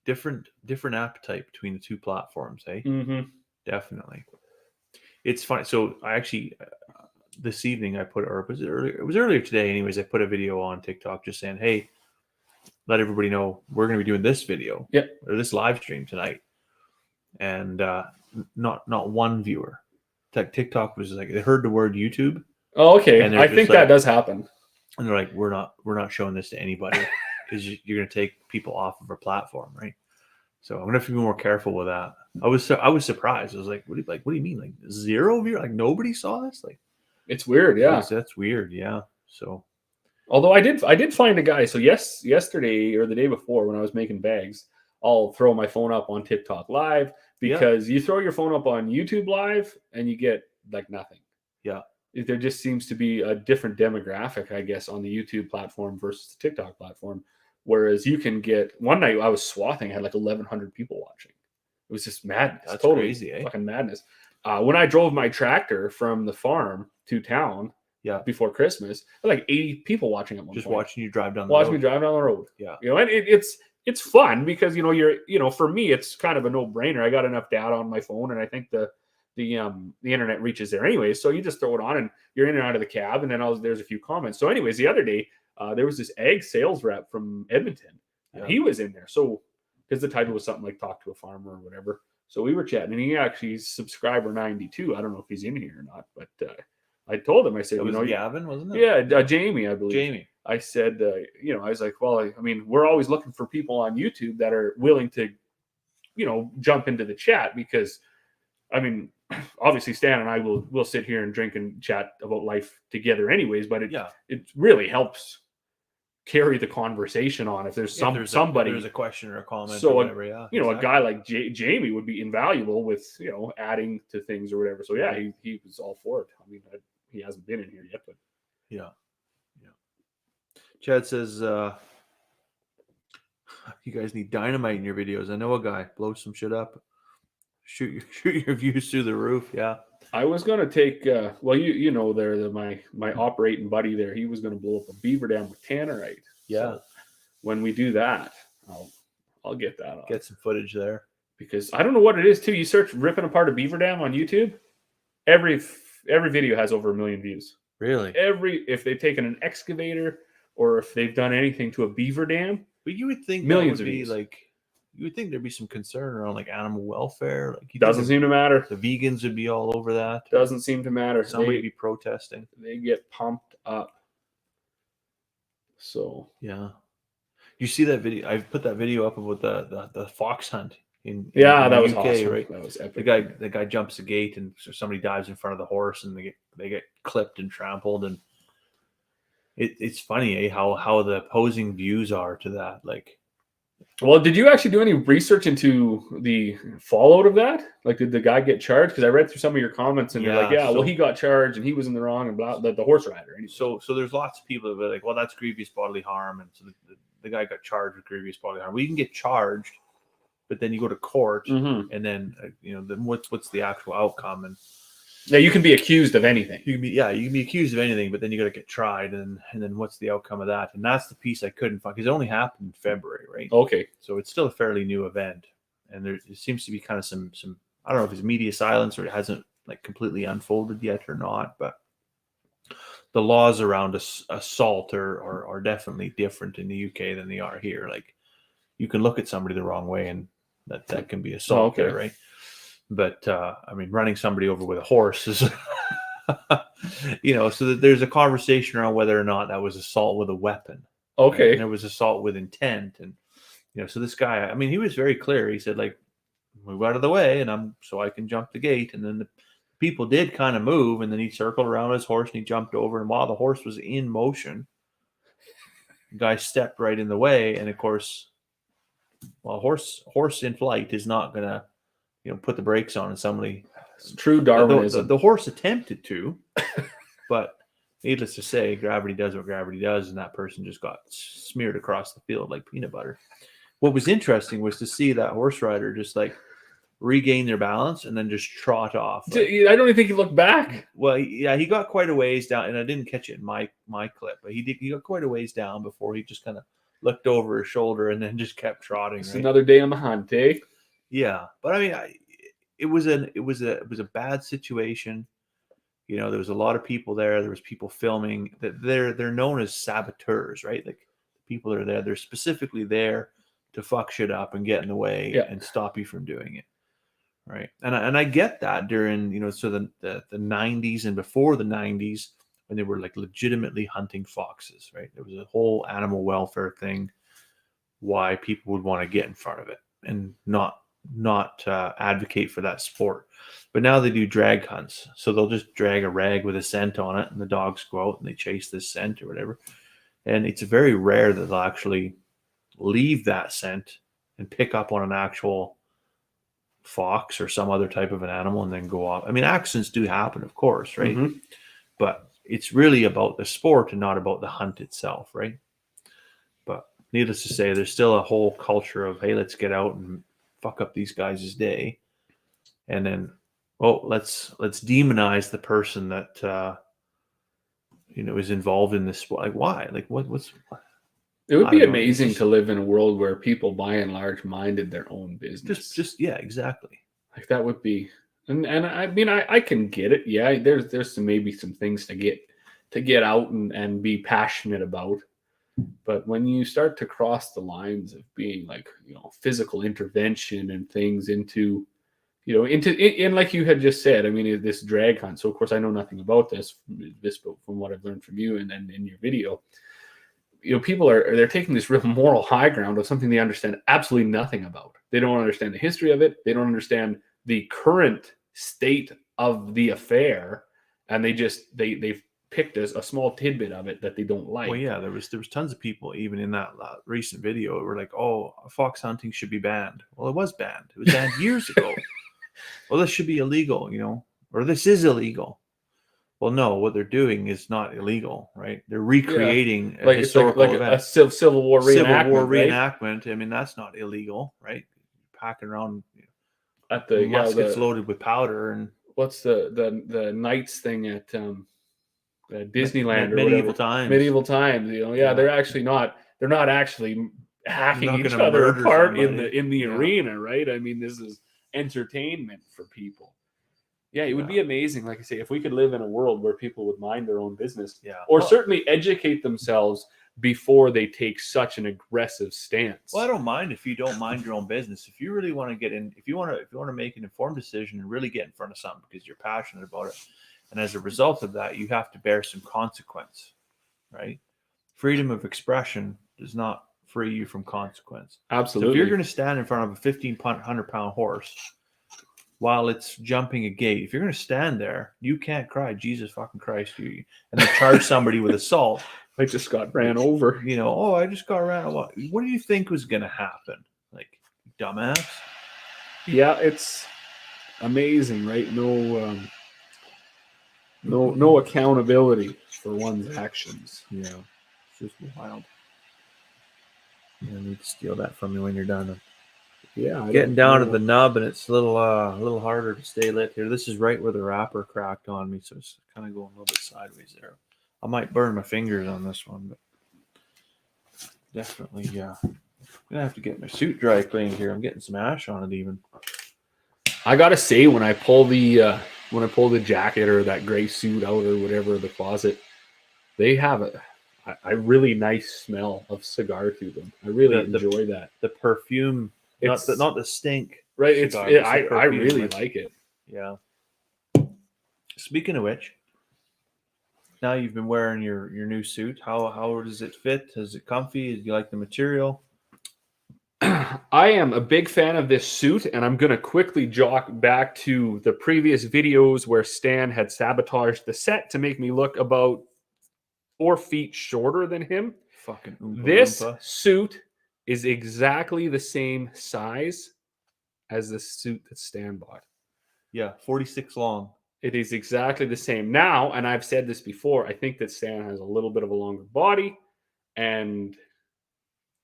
Different appetite between the two platforms, eh? Mm-hmm. Definitely. It's fun. So I actually, this evening I put, or was it earlier? It was earlier today anyways. I put a video on TikTok just saying, hey, let everybody know we're going to be doing this video or this live stream tonight. And not one viewer. TikTok was like, they heard the word YouTube. Oh, okay. And I think that does happen. And they're like, we're not showing this to anybody because you're going to take people off of our platform, right? So I'm going to have to be more careful with that. I was surprised. I was like, what do you mean? Like 0 viewer? Like nobody saw this? Like it's weird. Yeah. That's weird. Yeah. So. Although I did find a guy. So yesterday or the day before when I was making bags, I'll throw my phone up on TikTok Live, because you throw your phone up on YouTube Live and you get like nothing. Yeah. There just seems to be a different demographic, I guess, on the YouTube platform versus the TikTok platform. Whereas you can get, one night I was swathing, I had like 1,100 people watching. It was just madness. That's totally crazy, eh? fucking madness. When I drove my tractor from the farm to town, before Christmas, there were like 80 people watching at one just point. watching you drive down the road. Watching me drive down the road. Yeah. You know, and it's fun because, you know, for me, it's kind of a no-brainer. I got enough data on my phone, and I think the internet reaches there anyway. So you just throw it on and you're in and out of the cab, and then there's a few comments. So anyways, the other day, there was this ag sales rep from Edmonton. He was in there. So, because the title was something like Talk to a Farmer or whatever. So we were chatting, and he actually is subscriber 92. I don't know if he's in here or not, but I told him, I said, was Gavin, wasn't it? Yeah, Jamie, I believe. Jamie. I said, I was like, well, I mean, we're always looking for people on YouTube that are willing to, jump into the chat, because, I mean, obviously Stan and I will sit here and drink and chat about life together anyways, but it really helps carry the conversation on if there's somebody there's a question or a comment so or whatever. A guy like Jamie would be invaluable with adding to things or whatever. So he was all for it. I mean, he hasn't been in here yet, but Chad says you guys need dynamite in your videos. I know a guy, blow some shit up, shoot your views through the roof. I was gonna take my operating buddy there, he was gonna blow up a beaver dam with tannerite. So when we do that, I'll get that on. Get some footage there, because I don't know what it is too. You search ripping apart a beaver dam on YouTube, every video has over 1 million views. Really? If they've taken an excavator or if they've done anything to a beaver dam. But you would think millions that would of be views. like, you would think there'd be some concern around like animal welfare. Like, doesn't seem to matter. The vegans would be all over that. Doesn't seem to matter. Somebody would be protesting. They get pumped up. So you see that video? I put that video up about the fox hunt in that the was UK, awesome. right? That was epic. The guy jumps the gate, and so somebody dives in front of the horse, and they get clipped and trampled, and it's funny, how the opposing views are to that. Like, well, did you actually do any research into the fallout of that? Like, did the guy get charged? Because I read through some of your comments, and you're like, well, he got charged, and he was in the wrong, and blah, the horse rider. Anyway. So there's lots of people that are like, well, that's grievous bodily harm, and so the guy got charged with grievous bodily harm. Well, you can get charged, but then you go to court, and then then what's the actual outcome? And you can be accused of anything. You can be accused of anything, but then you got to get tried, and then what's the outcome of that? And that's the piece I couldn't find, because it only happened in February, right? Okay, so it's still a fairly new event, and there seems to be kind of some I don't know if it's media silence or it hasn't like completely unfolded yet or not, but the laws around assault are definitely different in the UK than they are here. Like, you can look at somebody the wrong way, and that can be assault there, right? But I mean, running somebody over with a horse is, so that there's a conversation around whether or not that was assault with a weapon. Okay, right? And there was assault with intent, and so this guy, I mean, he was very clear. He said, like, move out of the way, and so I can jump the gate. And then the people did kind of move, and then he circled around his horse and he jumped over. And while the horse was in motion, the guy stepped right in the way, and of course, well, horse in flight is not gonna put the brakes on, and somebody. It's true Darwinism. The horse attempted to, but needless to say, gravity does what gravity does, and that person just got smeared across the field like peanut butter. What was interesting was to see that horse rider just like regain their balance and then just trot off. Like, I don't even think he looked back. Well, he got quite a ways down, and I didn't catch it in my clip, but he got quite a ways down before he just kind of looked over his shoulder and then just kept trotting. It's another day on the hunt, eh? Yeah, but I mean, it was a bad situation. There was a lot of people there. There was people filming. That they're known as saboteurs, right? Like, people are there. They're specifically there to fuck shit up and get in the way and stop you from doing it, right? And I get that during the 90s and before the 90s, when they were like legitimately hunting foxes, right? There was a whole animal welfare thing, why people would want to get in front of it and not advocate for that sport. But now they do drag hunts, so they'll just drag a rag with a scent on it, and the dogs go out and they chase this scent or whatever. And it's very rare that they'll actually leave that scent and pick up on an actual fox or some other type of an animal and then go off. I mean, accidents do happen, of course, right? Mm-hmm. But it's really about the sport and not about the hunt itself, right? But needless to say, there's still a whole culture of, hey, let's get out and fuck up these guys' day. And then, let's demonize the person that is involved in this sport. Like, why? Like, what's It would be amazing to live in a world where people, by and large, minded their own business. Just yeah, exactly. Like that would be, and I mean, I can get it. Yeah, there's maybe some things to get out and be passionate about. But when you start to cross the lines of being like, physical intervention and things into like you had just said, I mean, this drag hunt. So of course I know nothing about this from what I've learned from you and in your video. People they're taking this real moral high ground of something they understand absolutely nothing about. They don't understand the history of it. They don't understand the current state of the affair, and they've picked a small tidbit of it that they don't like. Well, yeah, there was tons of people even in that recent video who were like, "Oh, fox hunting should be banned." Well, it was banned. It was banned years ago. Well, this should be illegal, or this is illegal. Well, no, what they're doing is not illegal, right? They're recreating a historical event. A Civil War reenactment. Right? I mean, that's not illegal, right? Packing around at the muskets loaded with powder and what's the Knights thing at Disneyland or medieval whatever. times. Medieval times, they're actually not. They're not actually hacking each other apart in the arena, right? I mean, this is entertainment for people. Yeah, it would be amazing, like I say, if we could live in a world where people would mind their own business, or certainly educate themselves before they take such an aggressive stance. Well, I don't mind if you don't mind your own business. If you really want to get in, if you want to make an informed decision and really get in front of something because you're passionate about it, and as a result of that, you have to bear some consequence, right? Freedom of expression does not free you from consequence. Absolutely. So if you're going to stand in front of a 1,500-pound horse while it's jumping a gate, if you're going to stand there, you can't cry, Jesus fucking Christ, and then charge somebody with assault. I just got ran over. I just got ran over. What do you think was going to happen? Like, dumbass? Yeah, it's amazing, right? No accountability for one's actions. Yeah, it's just wild. You need to steal that from me when you're done. Yeah, getting down to the nub, and it's a little harder to stay lit here. This is right where the wrapper cracked on me, so it's kind of going a little bit sideways there. I might burn my fingers on this one, but definitely, yeah. I'm gonna have to get my suit dry cleaned here. I'm getting some ash on it even. I gotta say, when I pull the jacket or that gray suit out or whatever, the closet, they have a really nice smell of cigar to them. I really enjoy that. The perfume, not the stink. Right. Cigar, I really like it. Yeah. Speaking of which, now you've been wearing your new suit. How does it fit? Is it comfy? Do you like the material? I am a big fan of this suit, and I'm going to quickly jog back to the previous videos where Stan had sabotaged the set to make me look about 4 feet shorter than him. Fucking this suit is exactly the same size as the suit that Stan bought. Yeah, 46 long. It is exactly the same. Now, and I've said this before, I think that Stan has a little bit of a longer body, and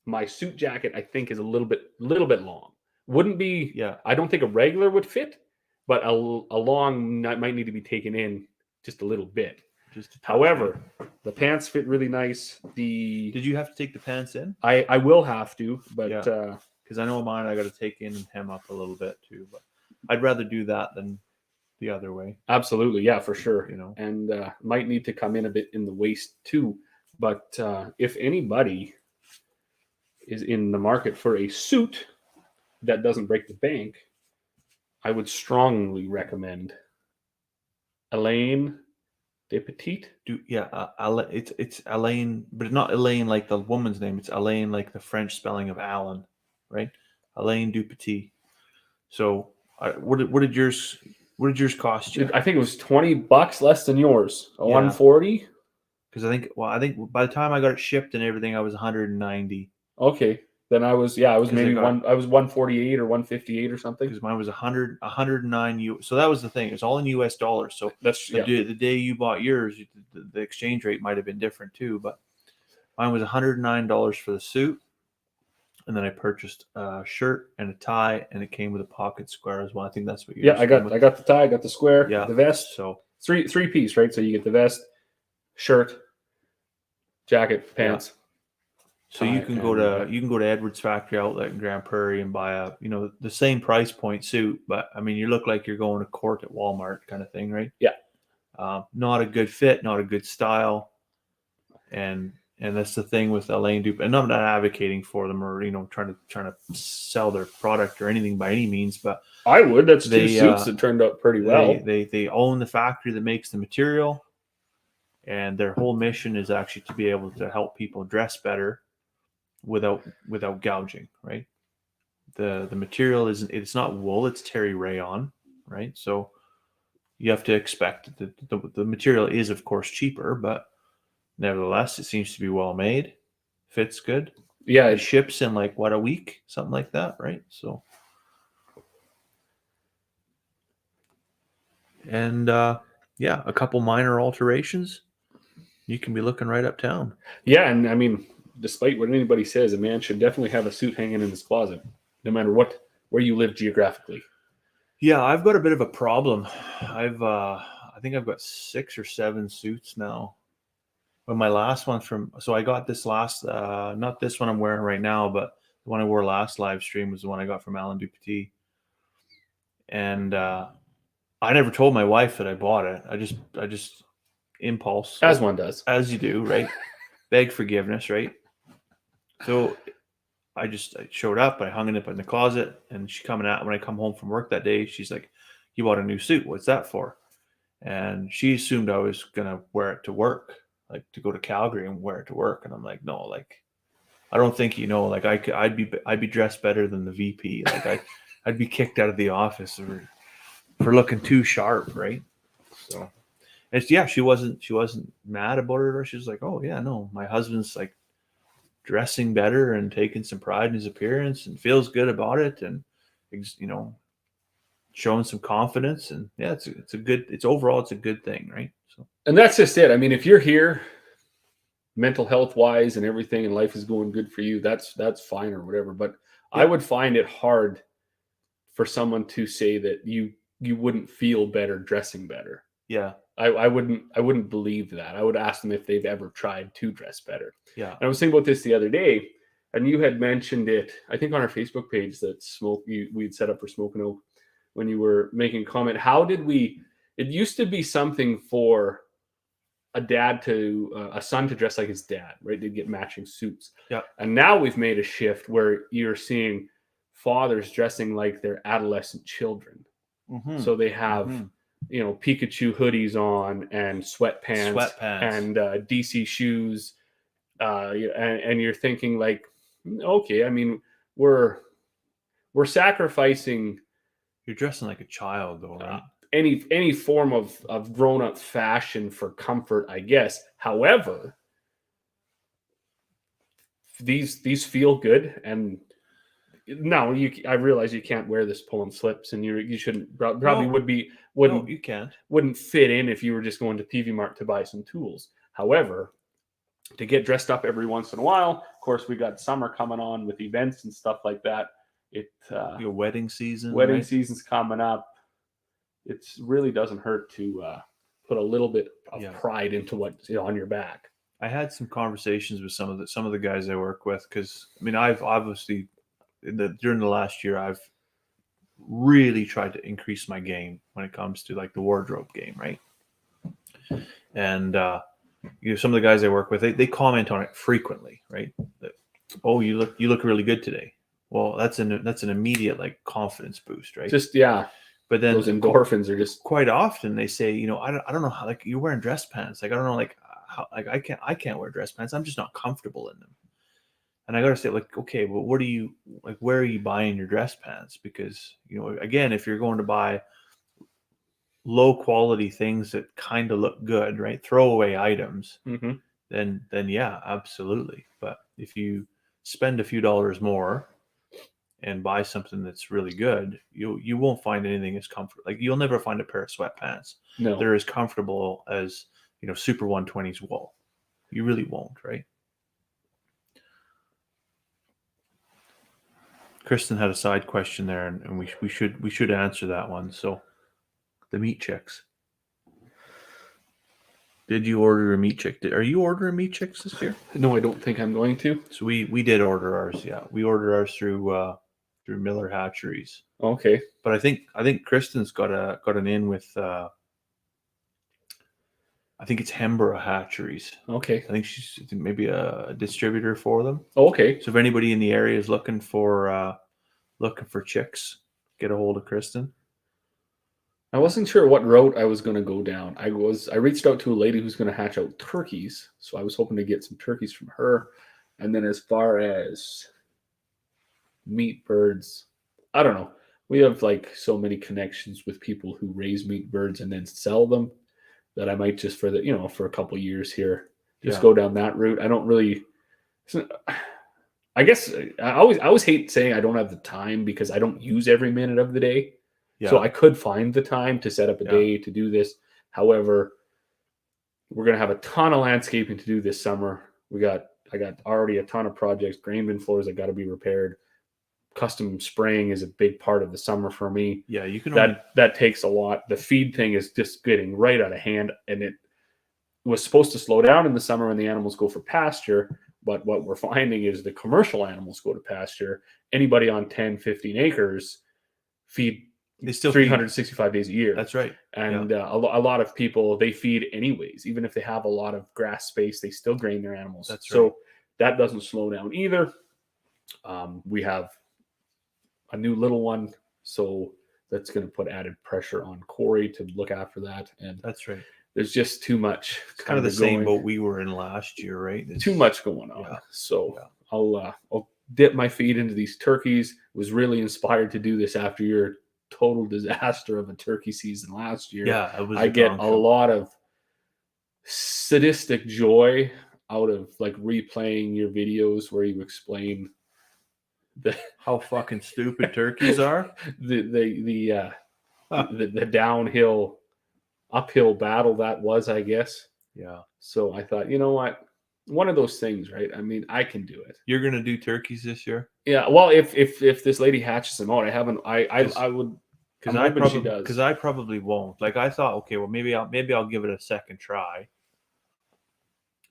my suit jacket, I think, is a little bit long. Wouldn't be, I don't think a regular would fit, but a long might need to be taken in just a little bit. However, the pants fit really nice. Did you have to take the pants in? I will have to, but because I know mine, I got to take in and hem up a little bit too. But I'd rather do that than the other way. Absolutely, yeah, for sure. And might need to come in a bit in the waist too. But if anybody is in the market for a suit that doesn't break the bank, I would strongly recommend Elaine de Petite. It's Elaine, but not Elaine like the woman's name. It's Elaine like the French spelling of Alan, right? Elaine du Petit. So, what did yours cost you? I think it was $20 less than yours. 140. Because I think by the time I got it shipped and everything, I was 190. Okay. Then I was maybe I was 148 or 158 or something. Because mine was 109 So that was the thing. It's all in US dollars. So That's the day you bought yours, the exchange rate might have been different too. But mine was $109 for the suit. And then I purchased a shirt and a tie, and it came with a pocket square as well. I think that's what you. Yeah, I got the tie, I got the square, Yeah, the vest. So three piece, right? So you get the vest, shirt, jacket, pants. Yeah. So you can go to Edwards Factory Outlet in Grand Prairie and buy the same price point suit, but I mean you look like you're going to court at Walmart kind of thing, right? Yeah. Not a good fit, not a good style, and that's the thing with Elaine Dupe. And I'm not advocating for them or trying to sell their product or anything by any means, but I would. That's two suits that turned out pretty well. They own the factory that makes the material, and their whole mission is actually to be able to help people dress better without gouging, right? The material it's not wool, it's terry rayon, right? So you have to expect that the material is of course cheaper, but nevertheless it seems to be well made, fits good. Yeah, it ships in like a week, something like that, right? So and a couple minor alterations, you can be looking right uptown. Yeah, and I mean, despite what anybody says, a man should definitely have a suit hanging in his closet, no matter where you live geographically. Yeah, I've got a bit of a problem. I think I've got 6 or 7 suits now. But my last one so I got this last, not this one I'm wearing right now, but the one I wore last live stream was the one I got from Alan Dupetit. And I never told my wife that I bought it. I just impulse. As one does. As you do, right? Beg forgiveness, right? So I showed up, I hung it up in the closet, and she coming out when I come home from work that day, she's like, "You bought a new suit. What's that for?" And she assumed I was going to wear it to work, like to go to Calgary and wear it to work. And I'm like, "No, like, I don't think like I'd be dressed better than the VP. Like I'd be kicked out of the office for looking too sharp, right?" So she wasn't mad about it, or she was like, "Oh yeah, no, my husband's like dressing better and taking some pride in his appearance and feels good about it, and showing some confidence." And yeah, it's overall a good thing, right? So, and that's just it. I mean, if you're here mental health wise and everything and life is going good for you, that's fine or whatever. But yeah. I would find it hard for someone to say that you wouldn't feel better dressing better. Yeah. I wouldn't believe that. I would ask them if they've ever tried to dress better. Yeah. And I was thinking about this the other day, and you had mentioned it, I think on our Facebook page, that we'd set up for Smoke and Oak, when you were making a comment. It used to be something for a son to dress like his dad, right? They'd get matching suits. Yeah. And now we've made a shift where you're seeing fathers dressing like their adolescent children. Mm-hmm. So they have Pikachu hoodies on and sweatpants. And DC shoes, and you're thinking like, okay, I mean, we're sacrificing. You're dressing like a child, though, right? Any form of grown up fashion for comfort, I guess. However, these feel good, and no, I realize you can't wear this pulling slips, and you shouldn't probably wouldn't fit in if you were just going to PV Mart to buy some tools. However, to get dressed up every once in a while, of course, we got summer coming on with events and stuff like that. Your wedding season. Wedding season's coming up. It really doesn't hurt to put a little bit of pride into what's on your back. I had some conversations with some of the guys I work with, because I mean, I've obviously during the last year, I've really tried to increase my game when it comes to like the wardrobe game, right? And some of the guys I work with, they comment on it frequently, right? That, "Oh, you look really good today." Well, that's an immediate like confidence boost, right? Just yeah. But then those endorphins are just quite often they say, I don't know how, like, you're wearing dress pants. Like, I don't know, like how, like I can't wear dress pants. I'm just not comfortable in them. And I got to say, like, okay, well, where are you buying your dress pants? Because, again, if you're going to buy low quality things that kind of look good, right? Throwaway items, then yeah, absolutely. But if you spend a few dollars more and buy something that's really good, you won't find anything as comfortable. Like you'll never find a pair of sweatpants that are as comfortable as, you know, Super 120's wool. You really won't, right? Kristen had a side question there, and we should answer that one. So, the meat chicks. Did you order a meat chick? Are you ordering meat chicks this year? No, I don't think I'm going to. So we did order ours. Yeah, we ordered ours through Miller Hatcheries. Okay, but I think Kristen's got an in with I think it's Hemborough Hatcheries. Okay, I think she's maybe a distributor for them. Okay, So if anybody in the area is looking for chicks, get a hold of Kristen. I wasn't sure what route I was going to go down. I reached out to a lady who's going to hatch out turkeys, so I was hoping to get some turkeys from her. And then as far as meat birds, I don't know. We have like so many connections with people who raise meat birds and then sell them that I might just for a couple of years here just go down that route. I don't really. I guess I always hate saying I don't have the time because I don't use every minute of the day. Yeah. So I could find the time to set up a day to do this. However, we're going to have a ton of landscaping to do this summer. I got already a ton of projects, grain bin floors that got to be repaired. Custom spraying is a big part of the summer for me. Yeah, you can. That takes a lot. The feed thing is just getting right out of hand, and it was supposed to slow down in the summer when the animals go for pasture. But what we're finding is the commercial animals go to pasture. Anybody on 10, 15 acres feed. They still 365 days a year. That's right. And a lot of people, they feed anyways. Even if they have a lot of grass space, they still grain their animals. That's right. So that doesn't slow down either. We have a new little one. So that's going to put added pressure on Corey to look after that. And that's right. There's just too much. It's kind of the same boat we were in last year, right? Too much going on. Yeah. So I'll dip my feet into these turkeys. Was really inspired to do this after your total disaster of a turkey season last year. Yeah, it was. I get a lot of sadistic joy out of like replaying your videos where you explain how fucking stupid turkeys are. The downhill, uphill battle that was, I guess. Yeah. So I thought, you know what? One of those things, right? I mean, I can do it. You're gonna do turkeys this year? Yeah. Well, if this lady hatches them out, I would. Because I probably won't. Like I thought, okay, well maybe I'll give it a second try.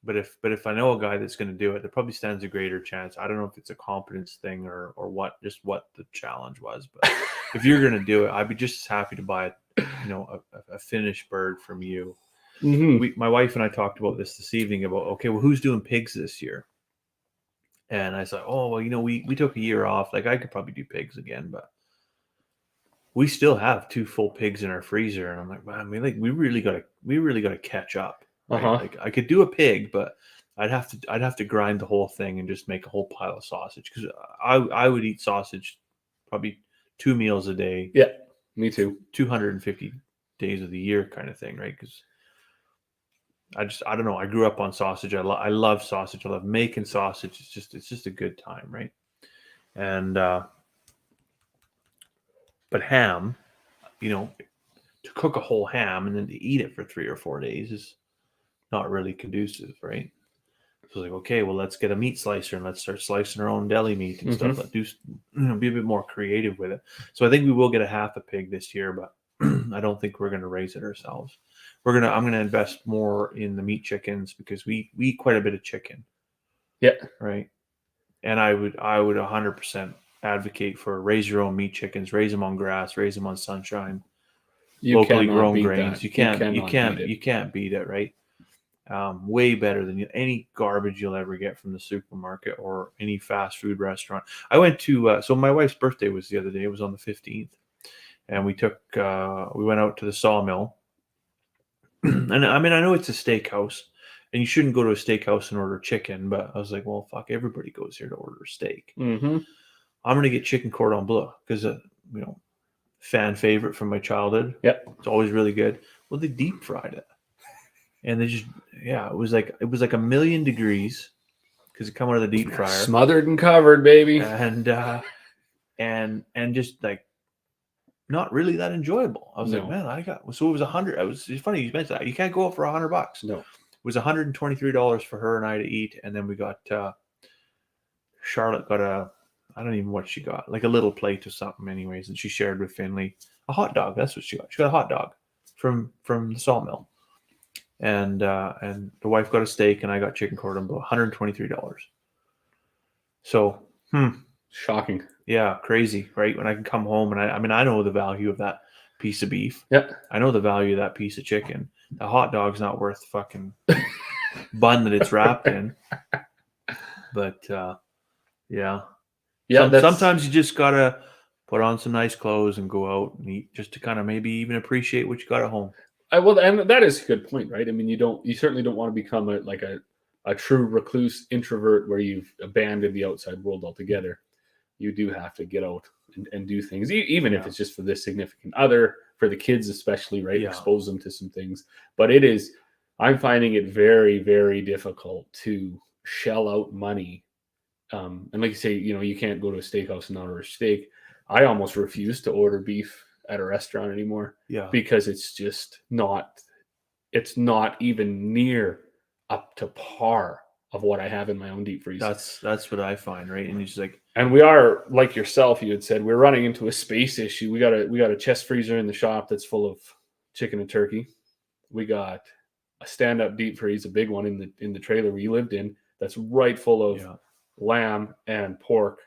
But if I know a guy that's going to do it, there probably stands a greater chance. I don't know if it's a competence thing or what the challenge was. But if you're going to do it, I'd be just as happy to buy a finished bird from you. Mm-hmm. My wife and I talked about this evening about, okay, well, who's doing pigs this year? And I said, oh, well, we took a year off. Like I could probably do pigs again, but we still have 2 full pigs in our freezer. And I'm like, man, we really got to catch up. Right? Like I could do a pig, but I'd have to grind the whole thing and just make a whole pile of sausage. Cause I would eat sausage probably 2 meals a day. Yeah, me too. 250 days of the year kind of thing. Right. Cause I don't know. I grew up on sausage. I love sausage. I love making sausage. It's just a good time. Right. And, but ham, to cook a whole ham and then to eat it for 3 or 4 days is not really conducive, right? So like, okay, well, let's get a meat slicer and let's start slicing our own deli meat and stuff. Let's be a bit more creative with it. So I think we will get a half a pig this year, but I don't think we're going to raise it ourselves. I'm going to invest more in the meat chickens because we eat quite a bit of chicken. Yeah. Right. And I would 100% advocate for raise your own meat chickens, raise them on grass, raise them on sunshine, locally grown grains. You can't beat it, right? Way better than any garbage you'll ever get from the supermarket or any fast food restaurant. I went to so my wife's birthday was the other day. It was on the 15th, and we went out to the sawmill. And I mean, I know it's a steakhouse, and you shouldn't go to a steakhouse and order chicken, but I was like, well, fuck, everybody goes here to order steak. Mm-hmm. I'm going to get chicken cordon bleu because, fan favorite from my childhood. Yep. It's always really good. Well, they deep fried it. And they just, it was like 1,000,000 degrees because it come out of the deep fryer, smothered and covered, baby, and just like not really that enjoyable. I was like, man, so it was $100. It's funny you mentioned that. You can't go up for $100. No, it was $123 for her and I to eat, and then we got Charlotte got I don't even know what she got, like a little plate of something, anyways, and she shared with Finley a hot dog. That's what she got. She got a hot dog from the sawmill, and the wife got a steak, and I got chicken cordon bleu. $123. So, shocking. Yeah, crazy, right? When I can come home and I know the value of that piece of beef. Yeah, I know the value of that piece of chicken. The hot dog's not worth the fucking bun that it's wrapped in. But yeah. Sometimes you just gotta put on some nice clothes and go out and eat, just to kind of maybe even appreciate what you got at home. Well, and that is a good point, right? I mean, you certainly don't want to become a true recluse introvert where you've abandoned the outside world altogether. You do have to get out and do things, even if it's just for this significant other, for the kids especially, right? Yeah. Expose them to some things. But I'm finding it very, very difficult to shell out money. And like you say, you can't go to a steakhouse and not order steak. I almost refuse to order beef at a restaurant anymore. Yeah. Because it's just it's not even near up to par of what I have in my own deep freezer. That's what I find, right? And it's like, and we are, like yourself, you had said, we're running into a space issue. We got a chest freezer in the shop that's full of chicken and turkey. We got a stand-up deep freeze, a big one in the trailer we lived in, that's right full of lamb and pork.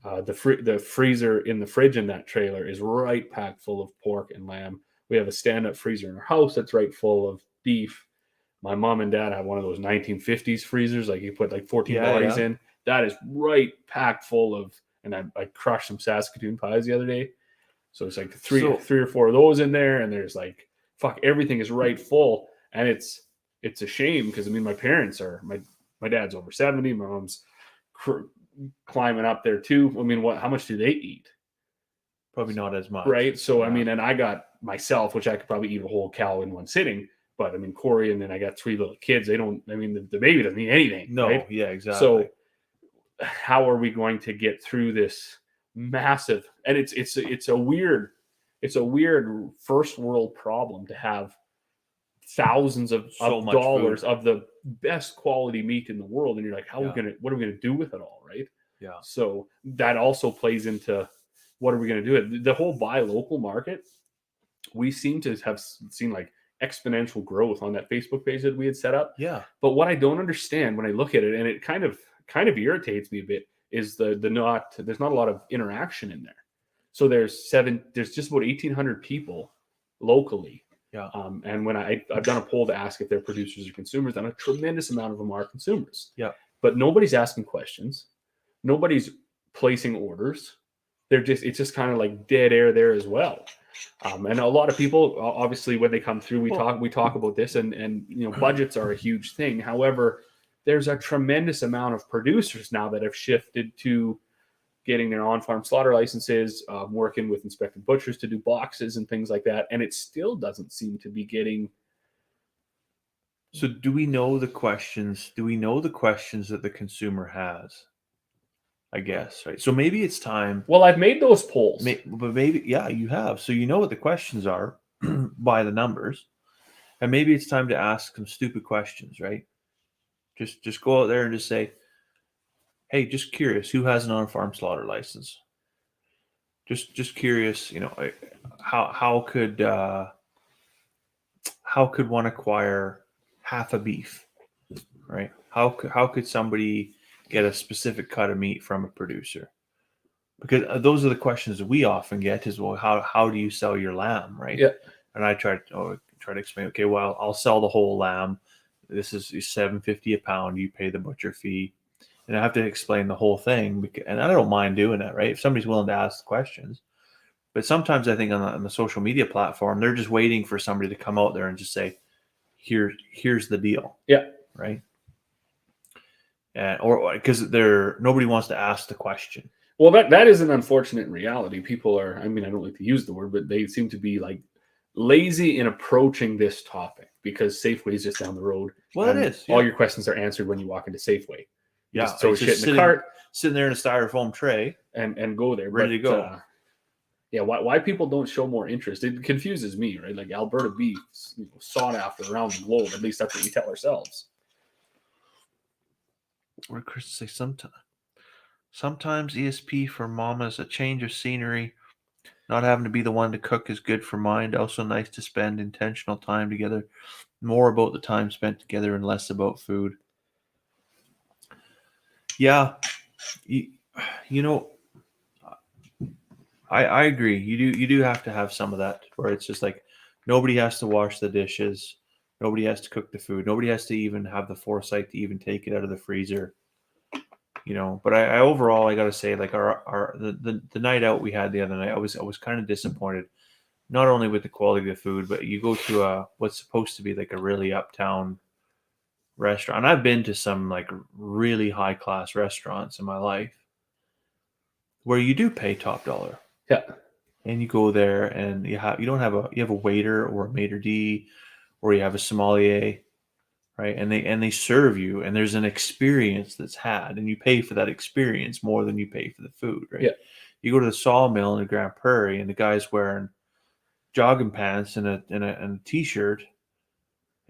The freezer in the fridge in that trailer is right packed full of pork and lamb. We have a stand-up freezer in our house that's right full of beef. My mom and dad have one of those 1950s freezers, like you put like 14 bodies in. That is right packed full of, and I crushed some Saskatoon pies the other day. So it's like three or four of those in there, and there's like, everything is right full. And it's a shame because, I mean, my parents my dad's over 70, my mom's climbing up there too. I mean, how much do they eat? Probably not as much. Right. So, I mean, and I got myself, which I could probably eat a whole cow in one sitting. But I mean, Corey, and then I got 3 little kids. They don't, I mean, the baby doesn't eat anything. No, right? Yeah, exactly. So how are we going to get through this massive, and it's a weird first world problem to have thousands of dollars food of the best quality meat in the world. And you're like, what are we going to do with it all? Right. Yeah. So that also plays into what are we going to do? The whole buy local market, we seem to have seen like exponential growth on that Facebook page that we had set up. Yeah. But what I don't understand when I look at it, and it kind of irritates me a bit, is there's not a lot of interaction in there. So there's just about 1,800 people locally. Yeah. And when I've done a poll to ask if they're producers or consumers, and a tremendous amount of them are consumers. Yeah. But nobody's asking questions. Nobody's placing orders. It's just kind of like dead air there as well. And a lot of people, obviously, when they come through, we talk about this, and budgets are a huge thing. However, there's a tremendous amount of producers now that have shifted to getting their on-farm slaughter licenses, working with inspected butchers to do boxes and things like that, and it still doesn't seem to be getting. So, do we know the questions? Do we know the questions that the consumer has? I guess, right? So maybe it's time. Well, I've made those polls. But maybe, yeah, you have. So you know what the questions are by the numbers. And maybe it's time to ask some stupid questions, right? Just go out there and just say, hey, just curious, who has an on-farm slaughter license? Just curious, how could one acquire half a beef, right? How could somebody get a specific cut of meat from a producer? Because those are the questions that we often get is, well, how do you sell your lamb, right? Yeah. And I try to explain, okay, well, I'll sell the whole lamb. This is $7.50 a pound. You pay the butcher fee. And I have to explain the whole thing. And I don't mind doing that, right? If somebody's willing to ask questions. But sometimes I think on the social media platform, they're just waiting for somebody to come out there and just say, here's the deal. Yeah. Right. Or because nobody wants to ask the question. Well, that is an unfortunate reality. People are, I mean, I don't like to use the word, but they seem to be like lazy in approaching this topic because Safeway is just down the road. Well, it is. Yeah. All your questions are answered when you walk into Safeway. Yeah, just throw it's shit just in the cart sitting there in a styrofoam tray and go there. ready to go. Yeah, why people don't show more interest? It confuses me, right? Like Alberta beef, sought after around the globe. At least that's what we tell ourselves. Or Chris say sometimes ESP for mamas, a change of scenery. Not having to be the one to cook is good for mind. Also nice to spend intentional time together. More about the time spent together and less about food. Yeah, you know, I agree. You do have to have some of that where it's just like nobody has to wash the dishes, nobody has to cook the food, nobody has to even have the foresight to even take it out of the freezer. But I overall I gotta say, like the night out we had the other night, I was kind of disappointed, not only with the quality of the food, but you go to what's supposed to be like a really uptown restaurant. And I've been to some like really high class restaurants in my life where you do pay top dollar. Yeah. And you go there and you have a waiter or a maitre d' or you have a sommelier, right? And they serve you, and there's an experience that's had, and you pay for that experience more than you pay for the food, right? Yeah. You go to the Sawmill in the Grand Prairie, and the guy's wearing jogging pants and a t-shirt,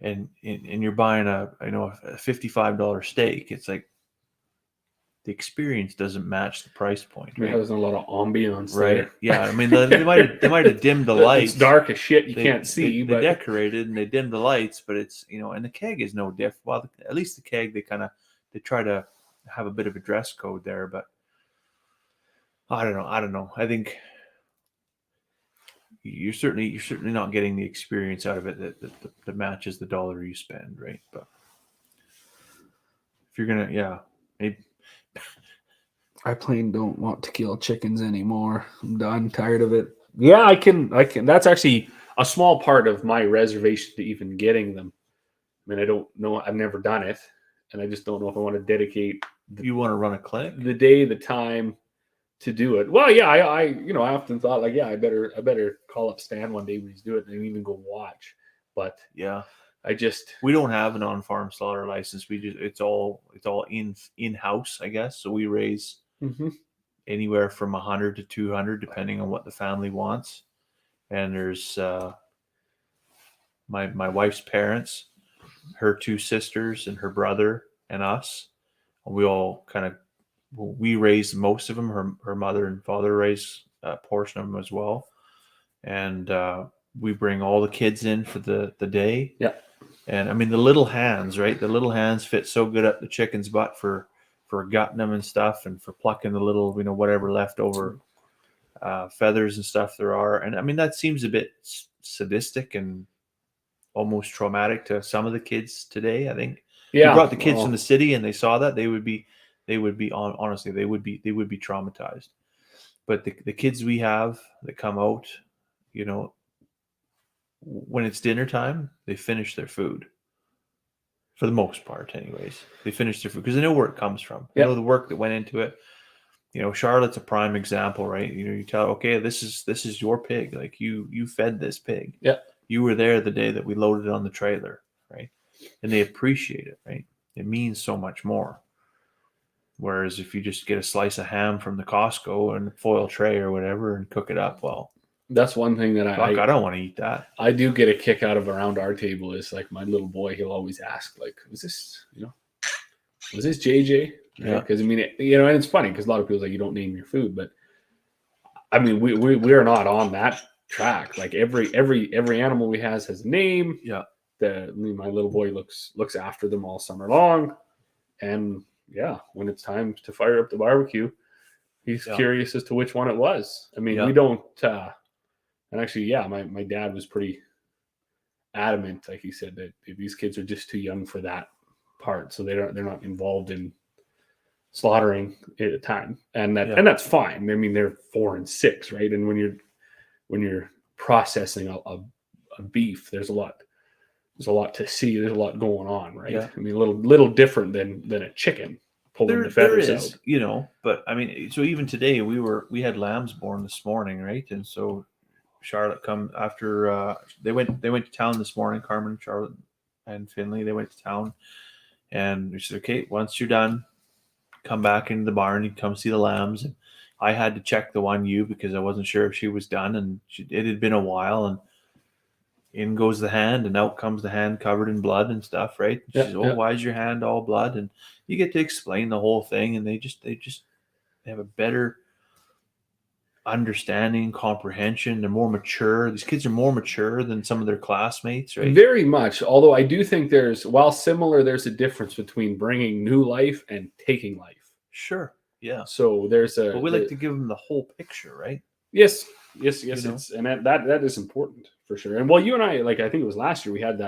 and you're buying a $55 steak. It's like the experience doesn't match the price point, right? There's a lot of ambiance, right? there. Yeah, I mean they might have dimmed the lights. It's dark as shit. You can't see. They decorated and they dimmed the lights, but it's and the keg is no diff. Well, at least the keg they try to have a bit of a dress code there, but I don't know. I think you're certainly not getting the experience out of it that matches the dollar you spend, right? But if you're gonna, maybe. I plain don't want to kill chickens anymore. I'm done, tired of it. Yeah, I can. That's actually a small part of my reservation to even getting them. I mean, I don't know. I've never done it, and I just don't know if I want to dedicate. You want to run a clinic? The day, the time to do it. Well, yeah, I often thought like, I better call up Stan one day when he's doing it and even go watch. But yeah, we don't have an on-farm slaughter license. It's all in-house, I guess. So we raise anywhere from 100 to 200, depending on what the family wants. And there's my wife's parents, her two sisters, and her brother, and us. And we all we raise most of them. Her mother and father raise a portion of them as well. And we bring all the kids in for the day. Yeah. And I mean, the little hands, right? The little hands fit so good up the chicken's butt for gutting them and stuff, and for plucking the little, whatever leftover feathers and stuff there are. And I mean, that seems a bit sadistic and almost traumatic to some of the kids today, I think. Yeah. You brought the kids from the city and they saw that, they would be honestly, they would be traumatized. But the kids we have that come out, when it's dinner time, they finish their food. For the most part, anyways, they finish their food because they know where it comes from. They know the work that went into it. Charlotte's a prime example, right? You tell, okay, this is your pig. Like you fed this pig. Yeah. You were there the day that we loaded it on the trailer, right? And they appreciate it, right? It means so much more. Whereas if you just get a slice of ham from the Costco and a foil tray or whatever and cook it up, well, that's one thing that I don't want to eat that. I do get a kick out of around our table is like my little boy, he'll always ask like, was this JJ? Yeah. Because I mean, and it's funny because a lot of people like, you don't name your food, but I mean, we are not on that track. Like every animal we has a name. Yeah. My little boy looks after them all summer long. And yeah, when it's time to fire up the barbecue, he's curious as to which one it was. I mean, we don't, and actually, my dad was pretty adamant. Like he said that these kids are just too young for that part. So they're not involved in slaughtering at a time. And that's fine. I mean, they're 4 and 6, right? And when you're processing a beef, there's a lot to see. There's a lot going on, right? Yeah. I mean, a little different than a chicken pulling the feathers out. But I mean, so even today we had lambs born this morning, right? And so Charlotte come after they went to town this morning. Carmen, Charlotte, and Finley, they went to town, and we said, okay, once you're done, come back into the barn. He'd come see the lambs. And I had to check the one ewe because I wasn't sure if she was done. And it had been a while. And in goes the hand, and out comes the hand covered in blood and stuff, right? And she says, "Oh, why is your hand all blood?" And you get to explain the whole thing, and they have a better understanding, comprehension. They're more mature. These kids are more mature than some of their classmates, right? Very much. Although I do think while similar, there's a difference between bringing new life and taking life. Sure. Yeah. So but we like to give them the whole picture, right? Yes. And that is important for sure. And well, you and I, like, I think it was last year, we had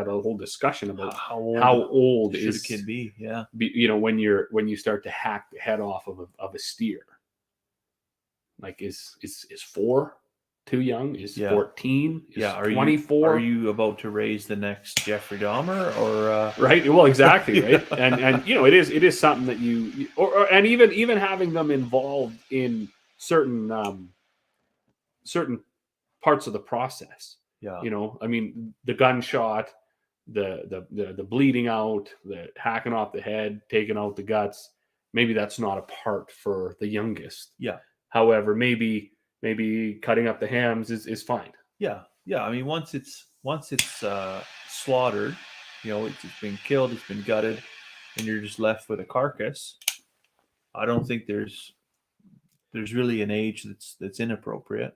a whole discussion about how old should is a kid be? Yeah. When you start to hack the head off of a steer. Like, is 4 too young? Is 14? Is 24? Are you about to raise the next Jeffrey Dahmer or right? Well, exactly, right. and it is something that you and even having them involved in certain parts of the process. Yeah. I mean, the gunshot, the bleeding out, the hacking off the head, taking out the guts. Maybe that's not a part for the youngest. Yeah. However, maybe cutting up the hams is fine. Yeah. I mean, once it's slaughtered, it's been killed, it's been gutted, and you're just left with a carcass. I don't think there's really an age that's inappropriate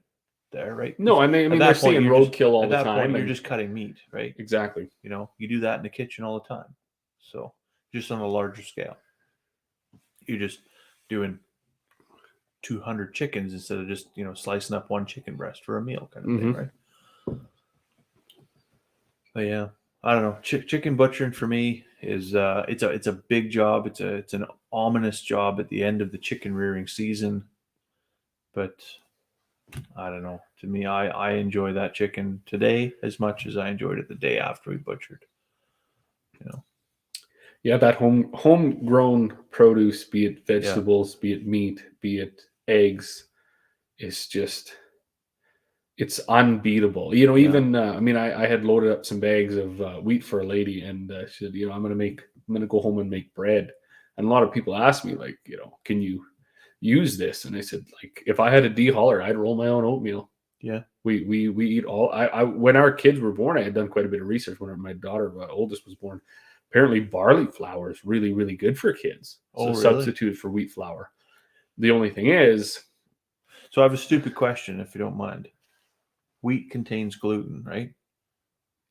there, right? No, I mean we're seeing roadkill all the time. You're just cutting meat, right? Exactly. You do that in the kitchen all the time. So just on a larger scale, you're just doing 200 chickens instead of just slicing up one chicken breast for a meal kind of thing, right? But yeah, I don't know. Chicken butchering for me is it's a big job. It's an ominous job at the end of the chicken rearing season. But I don't know. To me, I enjoy that chicken today as much as I enjoyed it the day after we butchered. Yeah, that homegrown produce, be it vegetables, be it meat, be it eggs, is just, it's unbeatable. Even I mean, I had loaded up some bags of wheat for a lady, and she said, I'm gonna go home and make bread. And a lot of people ask me, like, can you use this? And I said, like, if I had a de-holler, I'd roll my own oatmeal. Yeah, we eat all. I when our kids were born, I had done quite a bit of research. When my daughter, oldest, was born, apparently barley flour is really, really good for kids. So really? Substitute for wheat flour. The only thing is, so I have a stupid question, if you don't mind. Wheat contains gluten, right?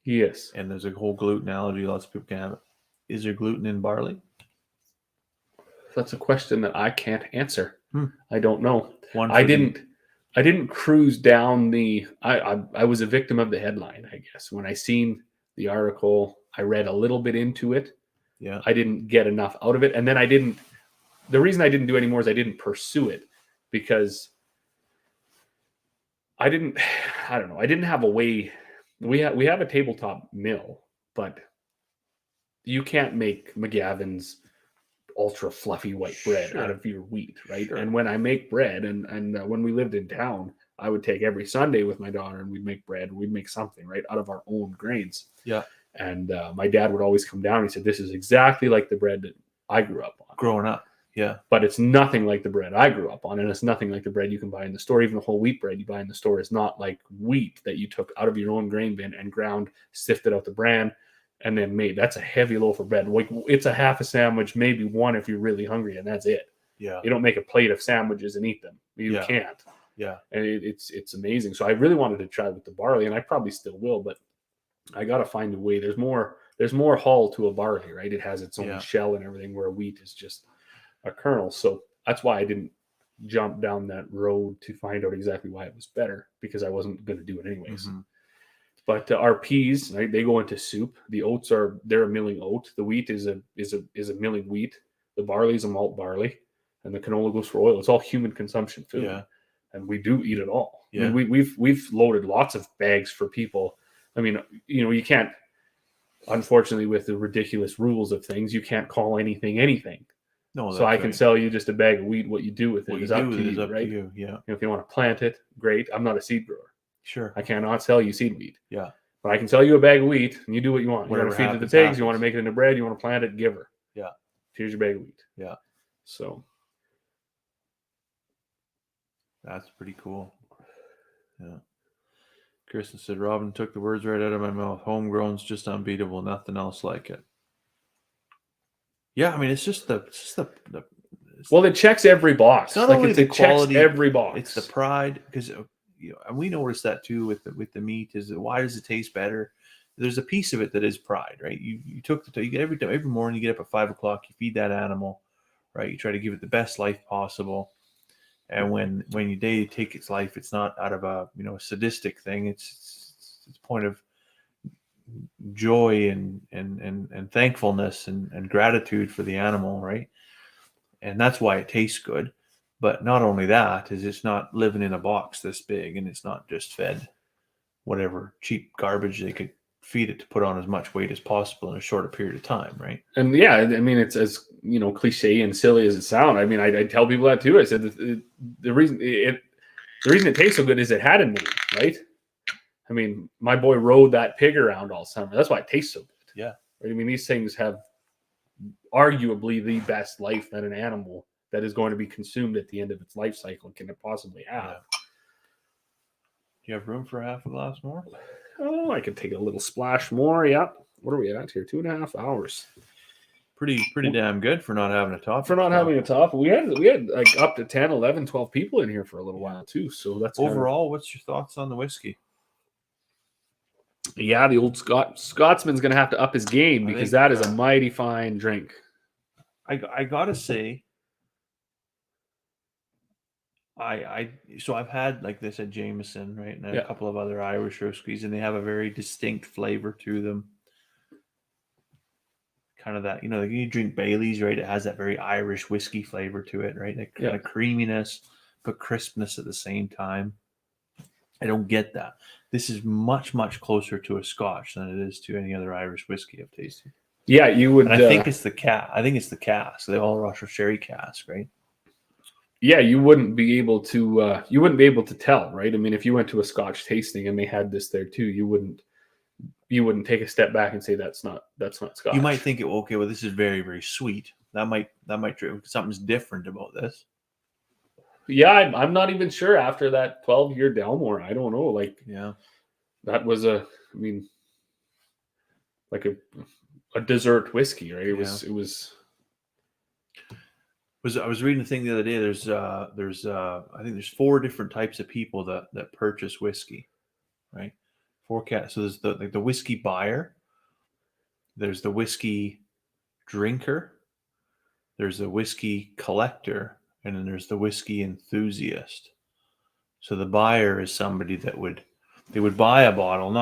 Yes. And there's a whole gluten allergy. Lots of people can have it. Is there gluten in barley? That's a question that I can't answer. I don't know. I didn't cruise down I was a victim of the headline, I guess. When I seen the article, I read a little bit into it. Yeah. I didn't get enough out of it. And then the reason I didn't do any more is I didn't pursue it because I didn't have a way. We have a tabletop mill, but you can't make McGavin's ultra fluffy white bread out of your wheat, right? Sure. And when I make bread, and when we lived in town, I would take every Sunday with my daughter, and we'd make bread. We'd make something, right, out of our own grains. Yeah. And my dad would always come down. He said, "This is exactly like the bread that I grew up on." Growing up. Yeah. But it's nothing like the bread I grew up on, and it's nothing like the bread you can buy in the store. Even the whole wheat bread you buy in the store is not like wheat that you took out of your own grain bin and ground, sifted out the bran, and then made. That's a heavy loaf of bread. Like, it's a half a sandwich, maybe one if you're really hungry, and that's it. Yeah. You don't make a plate of sandwiches and eat them. You can't. Yeah. And it's amazing. So I really wanted to try with the barley, and I probably still will, but I got to find a way. There's more hull to a barley, right? It has its own shell and everything, where a wheat is just a kernel. So that's why I didn't jump down that road to find out exactly why it was better, because I wasn't going to do it anyways. Mm-hmm. But our peas, right, they go into soup. The oats they're a milling oat. The wheat is a milling wheat. The barley is a malt barley, and the canola goes for oil. It's all human consumption food. Yeah. And we do eat it all. Yeah. I mean, we've loaded lots of bags for people. I mean, you can't, unfortunately, with the ridiculous rules of things, you can't call anything. No, so I can sell you just a bag of wheat. What you do with it is up to you, right? Yeah. If you want to plant it, great. I'm not a seed grower. Sure. I cannot sell you seed wheat. Yeah. But I can sell you a bag of wheat, and you do what you want. You want to feed it to the pigs, you want to make it into bread, you want to plant it, give her. Yeah. Here's your bag of wheat. Yeah. So that's pretty cool. Yeah. Kristen said, Robin took the words right out of my mouth. Homegrown's just unbeatable. Nothing else like it. Yeah, I mean, it's just the well, it checks every box. It's not only the quality, checks every box. It's the pride, because and we noticed that too with the meat. Is that why does it taste better? There's a piece of it that is pride, right? You took the you get every morning you get up at 5 o'clock, you feed that animal, right? You try to give it the best life possible, and when you take its life, it's not out of a sadistic thing. It's a point of joy and thankfulness and gratitude for the animal, right? And that's why it tastes good. But not only that, is it's not living in a box this big, and it's not just fed whatever cheap garbage they could feed it to put on as much weight as possible in a shorter period of time, right? And yeah, I mean, it's as cliche and silly as it sounds. I mean, I tell people that too. I said the reason it tastes so good is it had a name, right? I mean, my boy rode that pig around all summer. That's why it tastes so good. Yeah. Right? I mean, these things have arguably the best life that an animal that is going to be consumed at the end of its life cycle can possibly have. Yeah. Do you have room for half a glass more? Oh, I could take a little splash more. Yep. What are we at here? 2.5 hours. Pretty damn good for not having a top. For not having a top. We had like up to 10, 11, 12 people in here for a little while too. So that's overall. What's your thoughts on the whiskey? Yeah, the old Scotsman's going to have to up his game because that is a mighty fine drink. I gotta say, so I've had, like they said, Jameson, right, and a couple of other Irish whiskeys, and they have a very distinct flavor to them. Kind of that, you drink Bailey's, right? It has that very Irish whiskey flavor to it, right? That kind of creaminess, but crispness at the same time. I don't get that. This is much, much closer to a Scotch than it is to any other Irish whiskey I've tasted. Yeah, you would. And I think it's the cask. I think it's the cask, the All Russia Sherry cask, right? Yeah, you wouldn't be able to tell, right? I mean, if you went to a Scotch tasting and they had this there too, you wouldn't take a step back and say that's not Scotch. You might think, okay, well, this is very, very sweet. That might something's different about this. Yeah, I'm not even sure after that 12-year Dalmore. I don't know. That was like a dessert whiskey, right? It was. I was reading a thing the other day. There's I think there's 4 different types of people that purchase whiskey, right? 4 cats. So there's the whiskey buyer. There's the whiskey drinker. There's the whiskey collector. And then there's the whiskey enthusiast. So the buyer is somebody that would buy a bottle,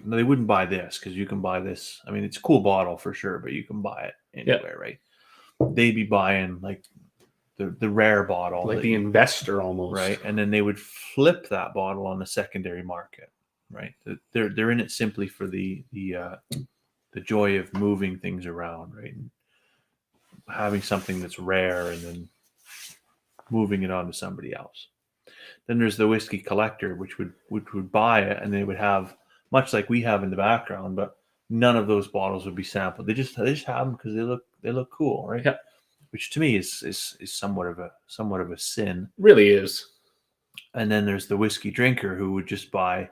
they wouldn't buy this because you can buy this. I mean, it's a cool bottle for sure, but you can buy it anywhere, right? They'd be buying like the rare bottle, like the investor almost, right? And then they would flip that bottle on the secondary market, right? They're in it simply for the joy of moving things around, right? And having something that's rare and then moving it on to somebody else. Then there's the whiskey collector, which would buy it, and they would have, much like we have in the background, but none of those bottles would be sampled. They just have them because they look cool, right? Yeah. Which to me is somewhat of a sin. Really is. And then there's the whiskey drinker who would just buy.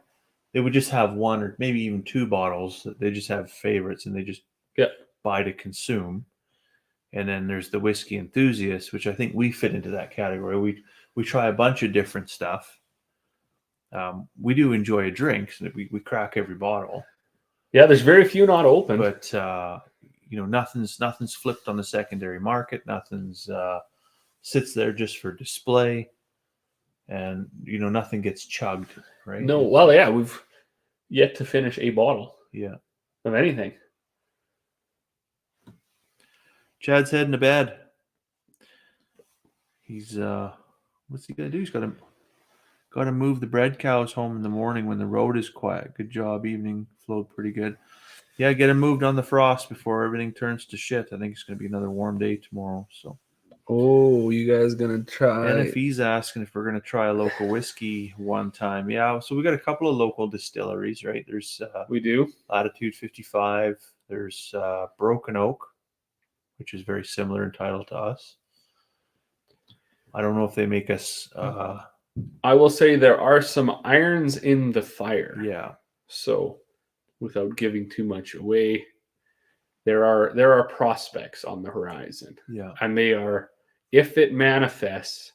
They would just have 1 or maybe even 2 bottles. They just have favorites, and they just buy to consume. And then there's the whiskey enthusiast, which I think we fit into that category. We try a bunch of different stuff. We do enjoy a drink, so we crack every bottle. Yeah, there's very few not open. But nothing's flipped on the secondary market. Nothing's sits there just for display, and nothing gets chugged, right? No, well, yeah, we've yet to finish a bottle. Yeah, of anything. Chad's heading to bed. He's what's he gonna do? He's got to move the bread cows home in the morning when the road is quiet. Good job. Evening flowed pretty good. Yeah, get him moved on the frost before everything turns to shit. I think it's gonna be another warm day tomorrow. So. Oh, you guys gonna try? And if he's asking if we're gonna try a local whiskey one time, yeah. So we got a couple of local distilleries, right? There's we do Latitude 55. There's Broken Oak, which is very similar in title to us. I don't know if they make us. I will say there are some irons in the fire. Yeah. So, without giving too much away, there are prospects on the horizon. Yeah. And they are, if it manifests,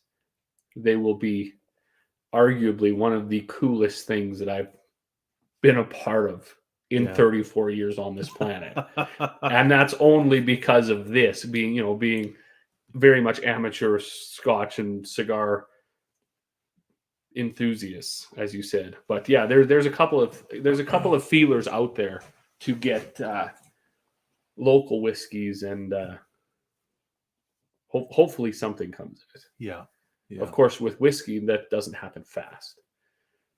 they will be arguably one of the coolest things that I've been a part of in 34 years on this planet. And that's only because of this being very much amateur Scotch and cigar enthusiasts, as you said. But yeah, there's a couple of feelers out there to get local whiskeys, and hopefully something comes of it. Yeah. Of course, with whiskey, that doesn't happen fast.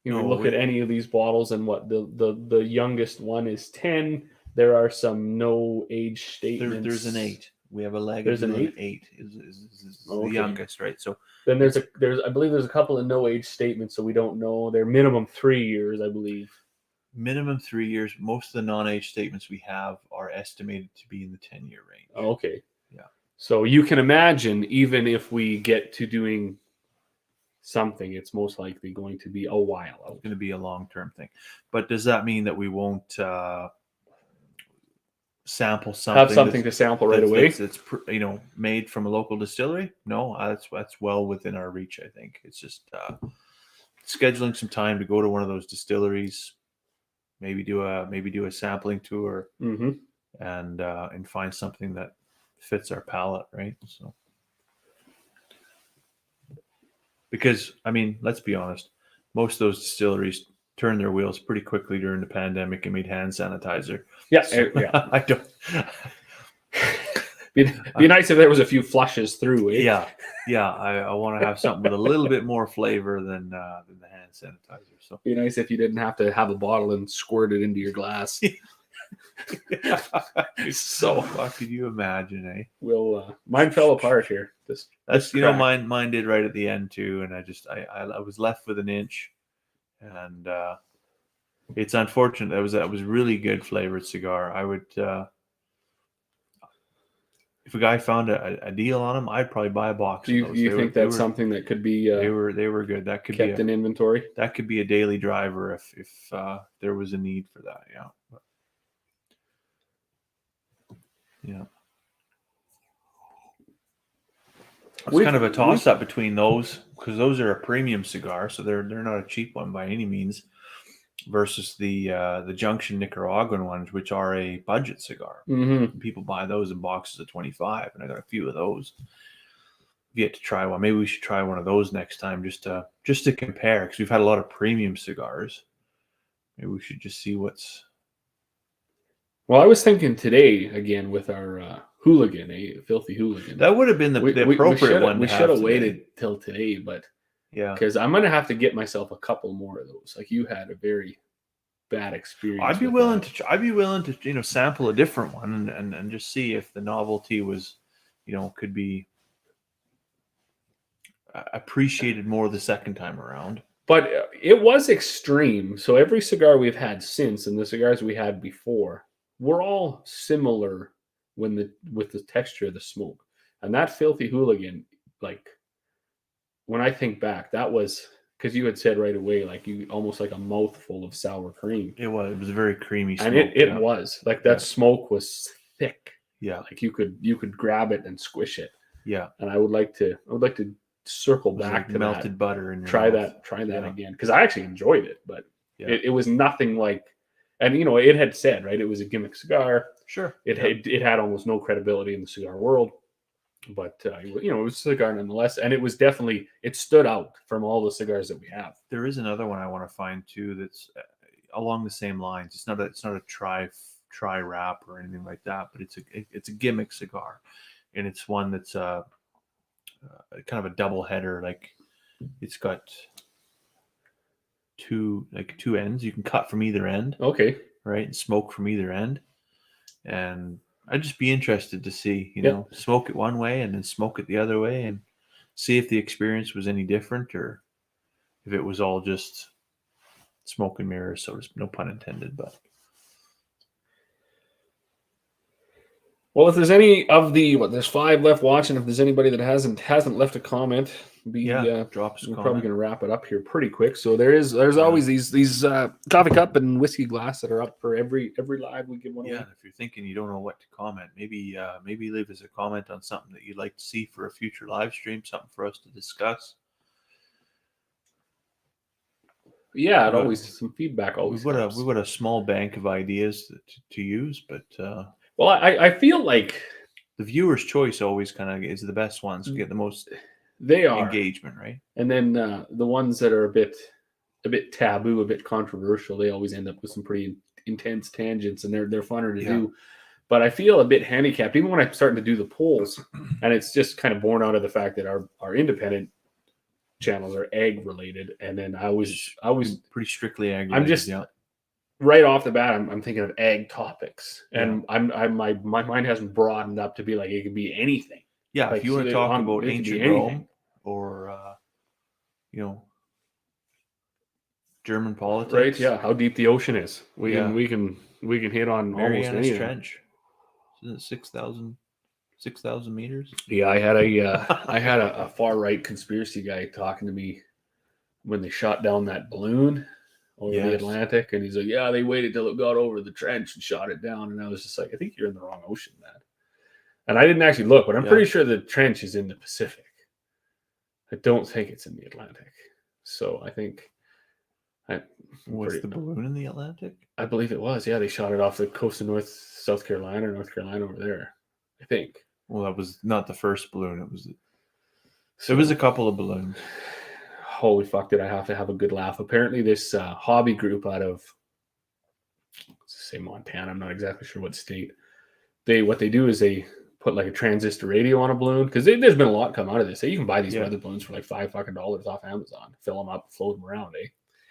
Look at any of these bottles, and what the youngest one is 10. There are some no age statements. There's an 8. We have a leg. There's an 8. 8 is the youngest, right? So then I believe there's a couple of no age statements, so we don't know. They're minimum 3 years, I believe. Minimum 3 years. Most of the non-age statements we have are estimated to be in the 10-year range. Oh, okay. Yeah. So you can imagine, even if we get to doing something, it's most likely going to be a while out. It's going to be a long-term thing. But does that mean that we won't sample something? Have something to sample right away? It's made from a local distillery? No, that's well within our reach, I think. It's just scheduling some time to go to one of those distilleries, maybe do a sampling tour, and find something that fits our palate, right? So, because let's be honest, most of those distilleries turned their wheels pretty quickly during the pandemic and made hand sanitizer. Yeah, so, yeah. I don't. Be nice if there was a few flushes through it. Yeah. I want to have something with a little bit more flavor than the hand sanitizer. So be nice if you didn't have to have a bottle and squirt it into your glass. So could you imagine, eh? Well, mine fell apart here. Mine did right at the end too, and I was left with an inch, and it's unfortunate. That was really good flavored cigar. I would, if a guy found a deal on them, I'd probably buy a box. Do you think that's something that could be? They were good. That could kept in inventory. That could be a daily driver if there was a need for that. Yeah. Yeah. It's kind of a toss-up between those, because those are a premium cigar, so they're not a cheap one by any means, versus the Junction Nicaraguan ones, which are a budget cigar. Mm-hmm. People buy those in boxes of 25, and I got a few of those. Yet to try one. Maybe we should try one of those next time, just to compare, because we've had a lot of premium cigars. Maybe we should just see what's. Well, I was thinking today again with our hooligan, filthy hooligan. That would have been the appropriate one. We should have waited till today, but yeah, because I'm gonna have to get myself a couple more of those. Like you had a very bad experience. I'd be willing to sample a different one and just see if the novelty was, could be appreciated more the second time around. But it was extreme. So every cigar we've had since, and the cigars we had before, were all similar with the texture of the smoke. And that filthy hooligan, like when I think back, that was because you had said right away, like you almost like a mouthful of sour cream. It was very creamy smoke. And it was like that smoke was thick. Yeah. Like you could grab it and squish it. Yeah. And I would like to circle back to melted that. butter and try that again, because I actually enjoyed it, but it was nothing like. And it had said, right, it was a gimmick cigar. Sure. It had almost no credibility in the cigar world, but it was a cigar nonetheless, and it was definitely, it stood out from all the cigars that we have. There is another one I want to find too that's along the same lines. It's not a tri wrap or anything like that, but it's a gimmick cigar, and it's one that's kind of a double header. Like it's got two ends you can cut from either end. Okay. Right, and smoke from either end, and I'd just be interested to see, smoke it one way and then smoke it the other way, and see if the experience was any different, or if it was all just smoke and mirrors. So no pun intended, but Well, if there's any of there's 5 left watching. If there's anybody that hasn't left a comment, drop us a we're comment. probably going to wrap it up here pretty quick. So there's always these coffee cup and whiskey glass that are up for every live we give one away. Yeah, if you're thinking you don't know what to comment, maybe leave us a comment on something that you'd like to see for a future live stream, something for us to discuss. Yeah, always some feedback. Always we've got a small bank of ideas to use, but well, I feel like the viewer's choice always kind of is the best ones to get the most engagement, right? And then the ones that are a bit taboo, a bit controversial, they always end up with some pretty intense tangents, and they're funner to do. But I feel a bit handicapped even when I'm starting to do the polls, and it's just kind of born out of the fact that our independent channels are ag related, and then I was pretty strictly ag. I'm just right off the bat, I'm thinking of ag topics, and my mind hasn't broadened up to be like it could be anything. Yeah, like, if you want to talk about ancient Rome or German politics, right? Yeah, how deep the ocean is. We can hit on Marianas almost anything. Trench. Isn't it 6,000 meters? Yeah, I had a far right conspiracy guy talking to me when they shot down that balloon over the Atlantic, and he's like, "Yeah, they waited till it got over the trench and shot it down." And I was just like, "I think you're in the wrong ocean, man." And I didn't actually look, but I'm pretty sure the trench is in the Pacific. I don't think it's in the Atlantic. So I think was the balloon in the Atlantic? I believe it was. Yeah, they shot it off the coast of North Carolina over there, I think. Well, that was not the first balloon. There was a couple of balloons. Holy fuck, did I have to have a good laugh. Apparently this hobby group out of, let's say Montana, I'm not exactly sure what state. What they do is they put like a transistor radio on a balloon, because there's been a lot come out of this. You can buy these weather balloons for like $5 off Amazon, fill them up, float them around,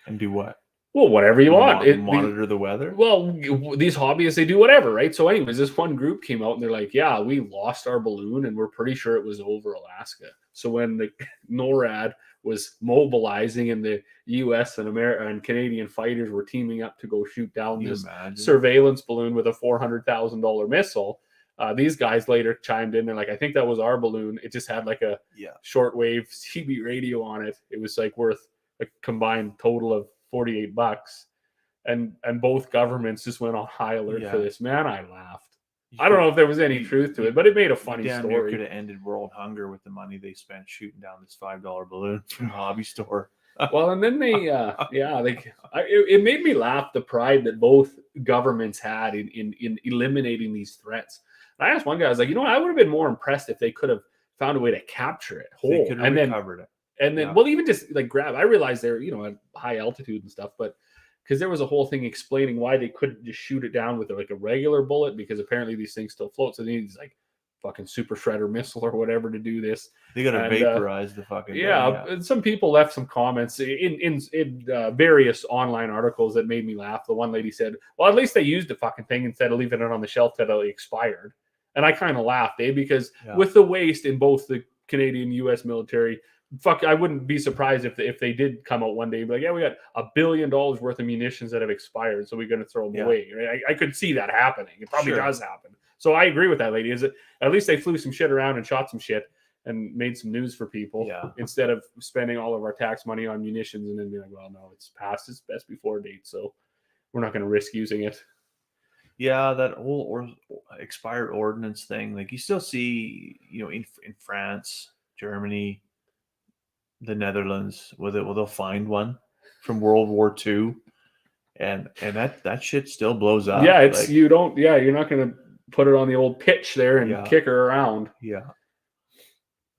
and do what? Well, whatever you want. Monitor the weather? Well, these hobbyists, they do whatever, right? So anyways, this one group came out and they're like, yeah, we lost our balloon and we're pretty sure it was over Alaska. So when the NORAD was mobilizing and the U.S. and American and Canadian fighters were teaming up to go shoot down this surveillance balloon with a $400,000 missile, these guys later chimed in. They're like, I think that was our balloon. It just had like a shortwave CB radio on it. It was like worth a combined total of $48, and both governments just went on high alert for this. Man, I laughed. I don't know if there was any truth to it, but it made a funny story. Could have ended world hunger with the money they spent shooting down this $5 balloon from a hobby store. Well, and then it made me laugh, the pride that both governments had in eliminating these threats. And I asked one guy, I was like, I would have been more impressed if they could have found a way to capture it whole. They could have recovered it. And then, well, even just like grab, I realized they're, at high altitude and stuff, but because there was a whole thing explaining why they couldn't just shoot it down with like a regular bullet, because apparently these things still float. So they need these like fucking super shredder missile or whatever to do this. They got to vaporize the fucking thing. And some people left some comments in various online articles that made me laugh. The one lady said, well, at least they used the fucking thing instead of leaving it on the shelf till it expired. And I kind of laughed, because with the waste in both the Canadian U.S. military, I wouldn't be surprised if they did come out one day and be like, yeah, we got $1 billion worth of munitions that have expired, so we're going to throw them away. Right? I could see that happening. It probably does happen. So I agree with that lady. Is it at least they flew some shit around and shot some shit and made some news for people instead of spending all of our tax money on munitions and then be like, well, no, it's past its best before date, so we're not going to risk using it. Yeah, that whole expired ordnance thing, like you still see, in France, Germany, the Netherlands, where they'll find one from World War II, and that shit still blows up. Yeah, you're not going to put it on the old pitch there and kick her around. Yeah,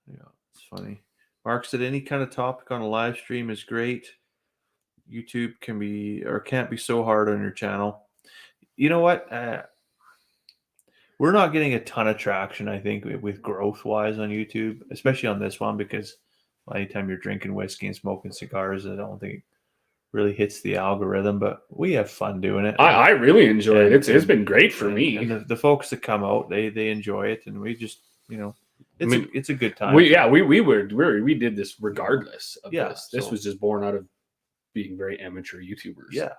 it's funny. Mark said any kind of topic on a live stream is great. YouTube can't be so hard on your channel. You know what? We're not getting a ton of traction, I think, with growth-wise on YouTube, especially on this one, because anytime you're drinking whiskey and smoking cigars, I don't think it really hits the algorithm, but we have fun doing it. I really enjoy it. It's been great for me. And the folks that come out, they enjoy it, and we just, it's a good time. We did this regardless of this. This was just born out of being very amateur YouTubers. Yeah.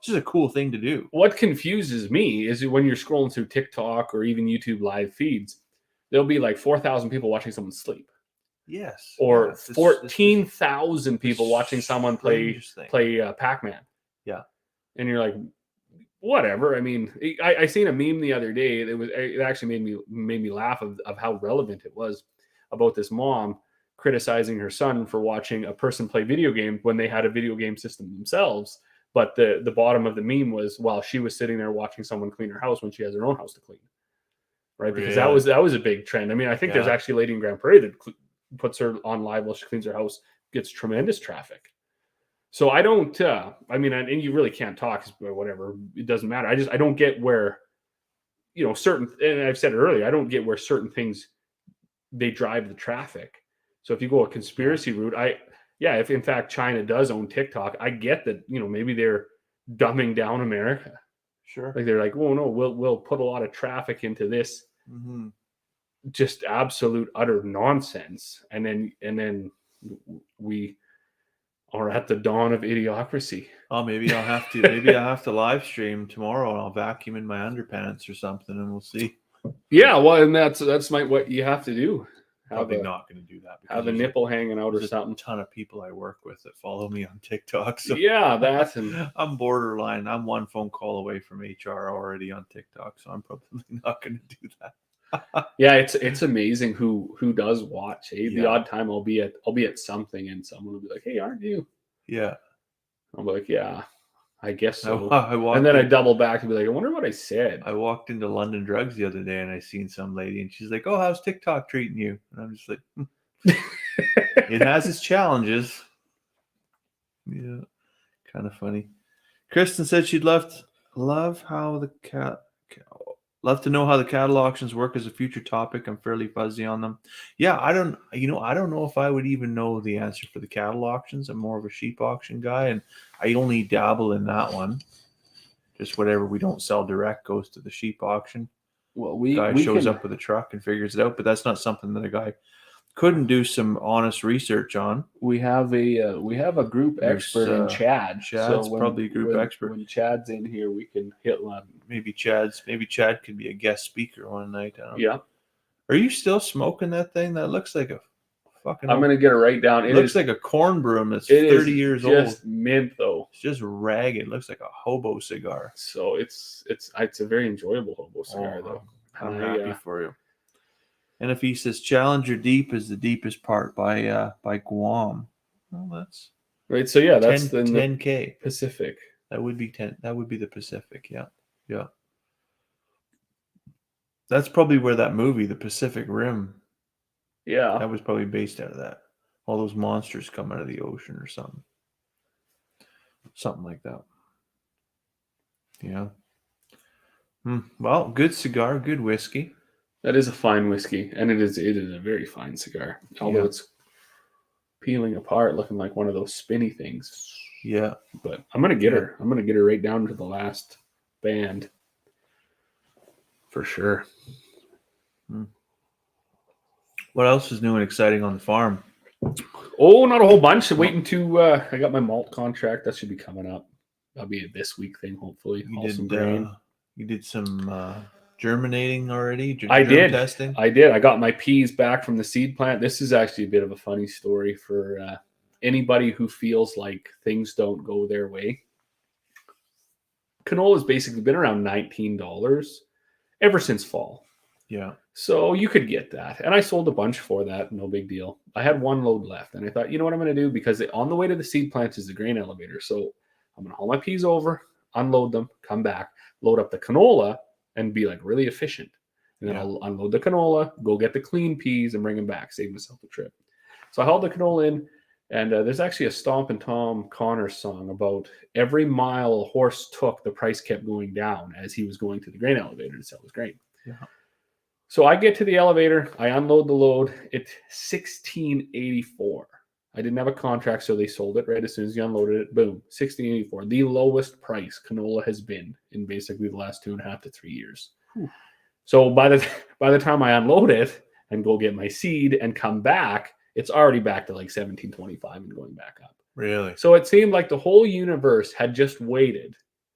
It's just a cool thing to do. What confuses me is when you're scrolling through TikTok or even YouTube live feeds, there'll be like 4,000 people watching someone sleep. Yes. Or 14,000 people watching someone play Pac-Man. Yeah. And you're like, whatever. I mean, I seen a meme the other day. It actually made me laugh of how relevant it was about this mom criticizing her son for watching a person play video games when they had a video game system themselves. But the bottom of the meme was, while she was sitting there watching someone clean her house when she has her own house to clean. Right? Because that was a big trend. I mean, I think there's actually a lady in Grand Prairie that puts her on live while she cleans her house, gets tremendous traffic. So I don't, I mean, and you really can't talk, whatever, it doesn't matter. I don't get where, certain, and I've said it earlier, I don't get where certain things, they drive the traffic. So if you go a conspiracy route, if in fact China does own TikTok, I get that, maybe they're dumbing down America. Sure. Like they're like, oh no, we'll put a lot of traffic into this. Mm-hmm. Just absolute utter nonsense. And then we are at the dawn of idiocracy. Oh, maybe I'll have to live stream tomorrow, and I'll vacuum in my underpants or something, and we'll see. Yeah, well, and that's what you have to do. Probably not going to do that. Have a nipple hanging out or something. A ton of people I work with that follow me on TikTok. So yeah, that's and I'm borderline. I'm one phone call away from HR already on TikTok, so I'm probably not going to do that. Yeah, it's amazing who does watch. The odd time I'll be at something and someone will be like, "Hey, aren't you?" Yeah. I'm like, "Yeah, I guess so." And then I double back and be like, "I wonder what I said." I walked into London Drugs the other day and I seen some lady and she's like, "Oh, how's TikTok treating you?" And I'm just like, it has its challenges. Yeah, kind of funny. Kristen said she'd love to know how the cattle auctions work as a future topic. I'm fairly fuzzy on them. Yeah, I don't know if I would even know the answer for the cattle auctions. I'm more of a sheep auction guy, and I only dabble in that one. Just whatever we don't sell direct goes to the sheep auction. Well, Guy shows up with a truck and figures it out, but that's not something that a guy couldn't do some honest research on. We have a group expert in Chad. Chad's probably a group expert. When Chad's in here, we can hit one. Maybe Chad could be a guest speaker one night. I don't know. Yeah. Are you still smoking that thing? That looks like a fucking. I'm gonna get it right down. It looks like a corn broom that's 30 years old. Just mint though. It's just ragged. It looks like a hobo cigar. So it's a very enjoyable hobo cigar though. I'm happy for you. And if he says Challenger Deep is the deepest part by Guam, well, that's right. So yeah, that's 10K Pacific. That would be 10. That would be the Pacific. Yeah. That's probably where that movie, The Pacific Rim. Yeah, that was probably based out of that. All those monsters come out of the ocean or something like that. Yeah. Well, good cigar, good whiskey. That is a fine whiskey, and it is a very fine cigar. Although it's peeling apart, looking like one of those spinny things. Yeah, but I'm gonna get her. I'm gonna get her right down to the last band, for sure. What else is new and exciting on the farm? Oh, not a whole bunch. I'm waiting to. I got my malt contract. That should be coming up. That'll be a this week thing, hopefully. You did some germinating already? I did. Testing? I did. I got my peas back from the seed plant. This is actually a bit of a funny story for anybody who feels like things don't go their way. Canola has basically been around $19 ever since fall. Yeah. So you could get that. And I sold a bunch for that. No big deal. I had one load left. And I thought, you know what I'm going to do? Because on the way to the seed plant is the grain elevator. So I'm going to haul my peas over, unload them, come back, load up the canola, and be like really efficient. And then I'll unload the canola, go get the clean peas, and bring them back, save myself a trip. So I hauled the canola in. And there's actually a Stomp and Tom Connors song about every mile a horse took, the price kept going down as he was going to the grain elevator to sell his grain. Yeah. So I get to the elevator, I unload the load. It's $16.84. I didn't have a contract, so they sold it right as soon as you unloaded it. Boom, $16.84. The lowest price canola has been in basically the last 2.5 to 3 years. Whew. So by the time I unload it and go get my seed and come back, it's already back to like $17.25 and going back up. Really? So it seemed like the whole universe had just waited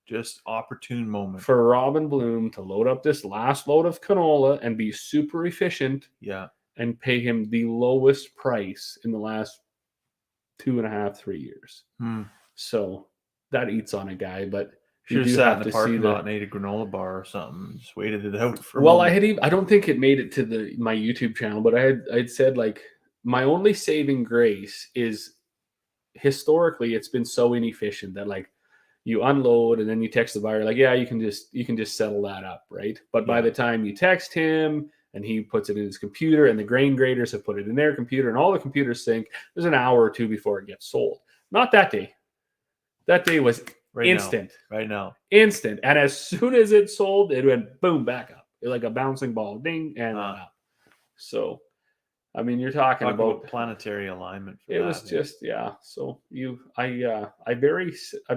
Just opportune moment. For Robin Bloom to load up this last load of canola and be super efficient. Yeah. And pay him the lowest price in the last 2.5, 3 years. So that eats on a guy, but should have sat in the parking lot and ate a granola bar or something. Just waited it out for. Well, I don't think it made it to my YouTube channel, but I'd said like my only saving grace is historically it's been so inefficient that like you unload and then you text the buyer like, yeah, you can just settle that up, right? But by the time you text him and he puts it in his computer and the grain graders have put it in their computer and all the computers sync, there's an hour or two before it gets sold. Not that day. That day was instant. Right now. Instant. And as soon as it sold, it went boom back up. Like a bouncing ball. Ding and up. So I mean, you're talking about planetary alignment. It was just, yeah. So I've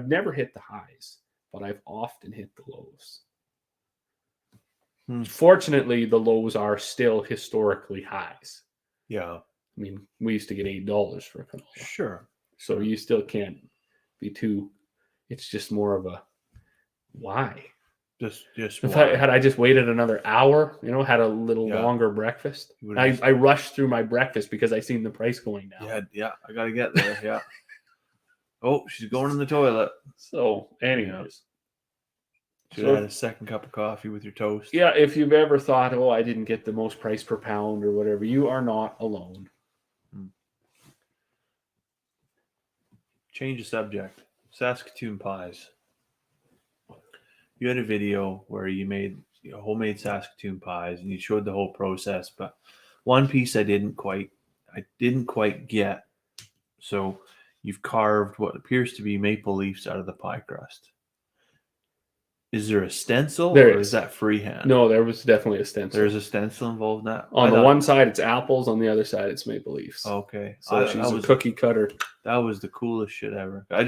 never hit the highs, but I've often hit the lows. Fortunately, the lows are still historically highs. Yeah. I mean, we used to get $8 for a canola. Sure. So you still can't be too. It's just more of a why. Just if I just waited another hour, had a little longer breakfast. I rushed through my breakfast because I seen the price going down. Yeah, I gotta get there. Yeah. Oh, she's going in the toilet. So, anyways, should have had a second cup of coffee with your toast. Yeah, if you've ever thought, oh, I didn't get the most price per pound or whatever, you are not alone. Change the subject. Saskatoon pies. You had a video where you made homemade Saskatoon pies and you showed the whole process, but one piece I didn't quite get. So you've carved what appears to be maple leaves out of the pie crust. Is there a stencil or is that freehand? No, there was definitely a stencil. There's a stencil involved in that? On the one side, it's apples. On the other side, it's maple leaves. Okay. So she's a cookie cutter. That was the coolest shit ever. I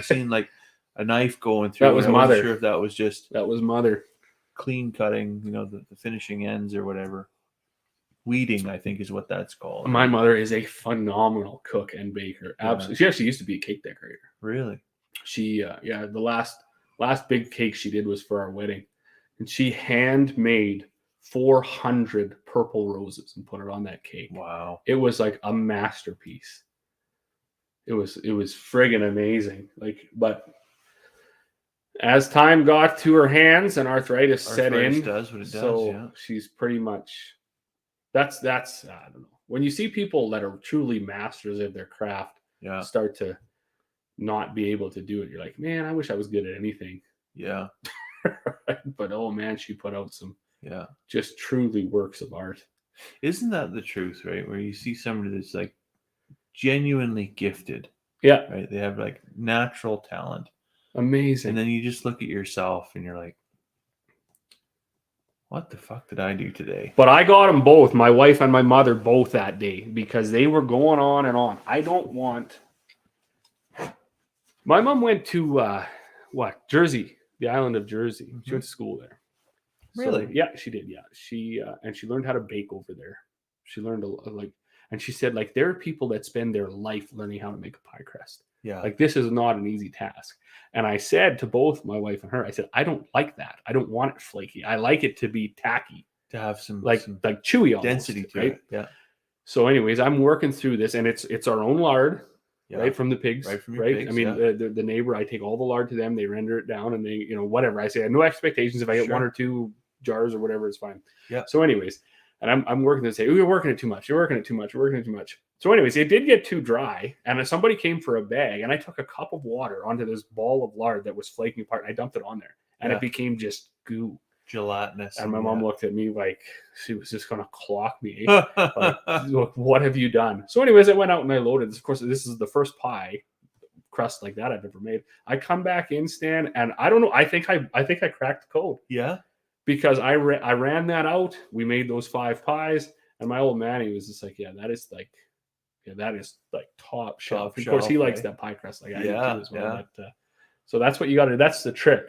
seen like a knife going through. That was Mother. I wasn't sure if that was just. That was Mother. Clean cutting, the finishing ends or whatever. Weeding, I think, is what that's called. My mother is a phenomenal cook and baker. Absolutely. She actually used to be a cake decorator. Really? She, the last big cake she did was for our wedding. And she handmade 400 purple roses and put it on that cake. Wow. It was like a masterpiece. It was friggin' amazing. But as time got to her hands and arthritis set in, does what it does, so she's pretty much that's I don't know. When you see people that are truly masters of their craft start to not be able to do it, you're like, man, I wish I was good at anything. Yeah. But oh man, she put out some just truly works of art. Isn't that the truth, right? Where you see somebody that's like genuinely gifted. Yeah. Right. They have like natural talent. Amazing. And then you just look at yourself and you're like, what the fuck did I do today? But I got them both, my wife and my mother, both that day because they were going on and on. I don't want. My mom went to Jersey, the island of Jersey. Mm-hmm. She went to school there. Really? So, yeah, she did. Yeah, she learned how to bake over there. She learned and she said there are people that spend their life learning how to make a pie crust. Yeah, this is not an easy task. And I said to both my wife and her, I said, I don't like that. I don't want it flaky. I like it to be tacky, to have some chewy almost, density to it. Yeah. So, anyways, I'm working through this, and it's our own lard. Yeah. Right from the pigs, right from your pigs, I mean, the neighbor, I take all the lard to them. They render it down, and they, whatever. I say, I have no expectations. If I get 1 or 2 jars or whatever, it's fine. Yeah. So, anyways, and I'm working to say, you're working it too much. You're working it too much. You're working it too much. So, anyways, it did get too dry, and somebody came for a bag, and I took a cup of water onto this ball of lard that was flaking apart, and I dumped it on there, and it became just goo. Gelatinous. And my mom looked at me like she was just going to clock me. What have you done? So, anyways, I went out and I loaded. Of course, this is the first pie crust like that I've ever made. I come back in, Stan, and I don't know. I think I cracked the code. Yeah. Because I ran that out. We made those 5 pies, and my old man, he was just like, that is top shelf. Of course, he likes that pie crust like I do too as well. Yeah. But, so that's what you got to do. That's the trick: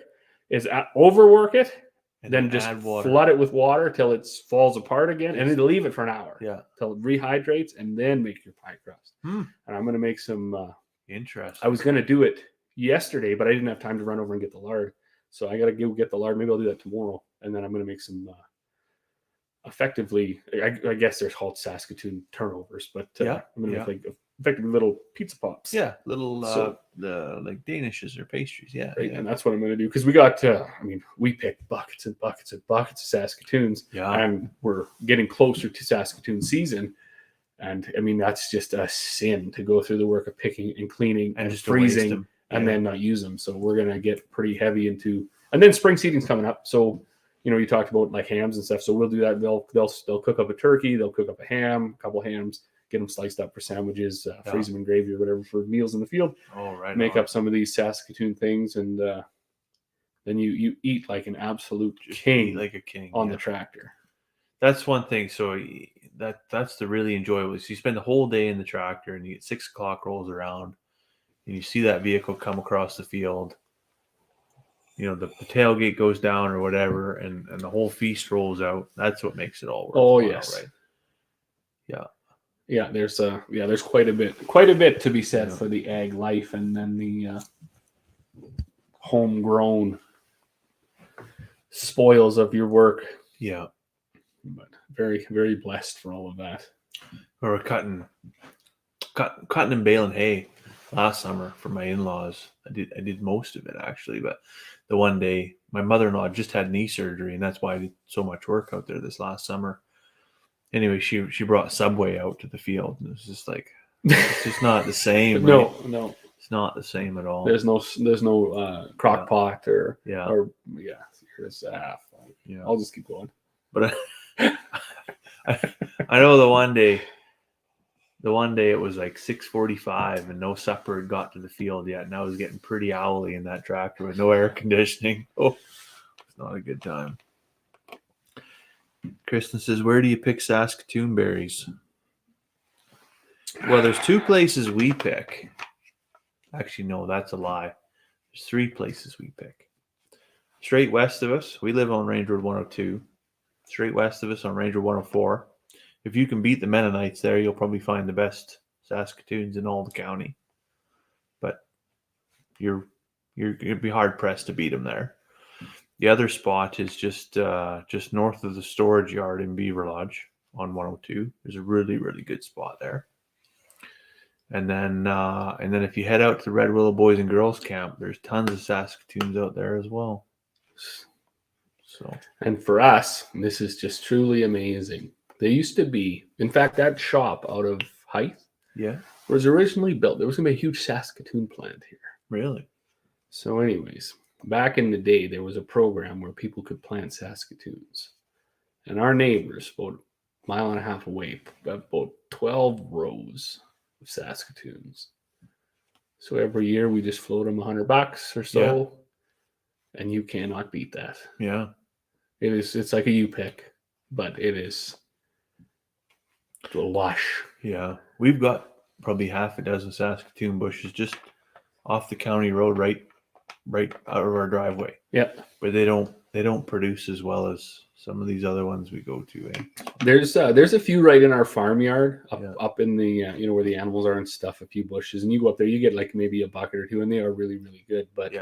is overwork it. And then just flood it with water till it falls apart again, and then leave it for an hour. Yeah, till it rehydrates, and then make your pie crust. And I'm going to make some. Interesting. I was going to do it yesterday, but I didn't have time to run over and get the lard. So I got to go get the lard. Maybe I'll do that tomorrow. And then I'm going to make some effectively, I guess they're called Saskatoon turnovers, but I'm going to make like effectively little pizza pops. Yeah, little like Danishes or pastries. Yeah, right. And that's what I'm going to do because we got. We picked buckets and buckets and buckets of Saskatoons. Yeah, and we're getting closer to Saskatoon season. And I mean, that's just a sin to go through the work of picking and cleaning and just freezing and then not use them. So we're going to get pretty heavy into, and then spring seeding's coming up. So, you talked about like hams and stuff. So we'll do that. They'll cook up a turkey. They'll cook up a ham, a couple hams, get them sliced up for sandwiches, freeze them in gravy or whatever for meals in the field. Oh, right. Make up some of these Saskatoon things. And then you eat like an absolute king, like a king on the tractor. That's one thing. So that's the really enjoyable. So you spend the whole day in the tractor and you get 6 o'clock rolls around and you see that vehicle come across the field. The tailgate goes down or whatever, and the whole feast rolls out. That's what makes it all work. Oh, yes. Right. Yeah. Yeah. There's quite a bit to be said for the ag life, and then the homegrown spoils of your work. Yeah. But very, very blessed for all of that. We were cutting and baling hay last summer for my in-laws. I did most of it actually, but the one day my mother-in-law just had knee surgery, and that's why I did so much work out there this last summer. Anyway, she brought Subway out to the field, and it was just like, it's just not the same. No, right? no, it's not the same at all. There's no crock pot or here's half. I'll just keep going. But I know the one day it was like 6:45 and no supper had got to the field yet, and I was getting pretty owly in that tractor with no air conditioning. Oh, it's not a good time. Kristen says, where do you pick Saskatoon berries? Well, there's 2 places we pick. Actually, no, that's a lie. There's 3 places we pick. Straight west of us, we live on Range Road 102. Straight west of us on Range Road 104. If you can beat the Mennonites there, you'll probably find the best Saskatoons in all the county. But you're gonna be hard pressed to beat them there. The other spot is just north of the storage yard in Beaver Lodge on 102. There's a really, really good spot there. And then if you head out to the Red Willow Boys and Girls Camp, there's tons of Saskatoons out there as well. So, and for us, this is just truly amazing. There used to be, in fact, that shop out of Hythe was originally built. There was going to be a huge Saskatoon plant here. Really? So anyways, back in the day, there was a program where people could plant Saskatoons. And our neighbors, about a mile and a half away, about 12 rows of Saskatoons. So every year we just float them $100 or so. And you cannot beat that. Yeah. It's like a U-pick, but it is lush. Yeah. We've got probably half a dozen Saskatoon bushes just off the county road right out of our driveway. Yeah. But they don't produce as well as some of these other ones we go to. There's a few right in our farmyard up in the where the animals are and stuff, a few bushes, and you go up there, you get like maybe a bucket or two, and they are really, really good. But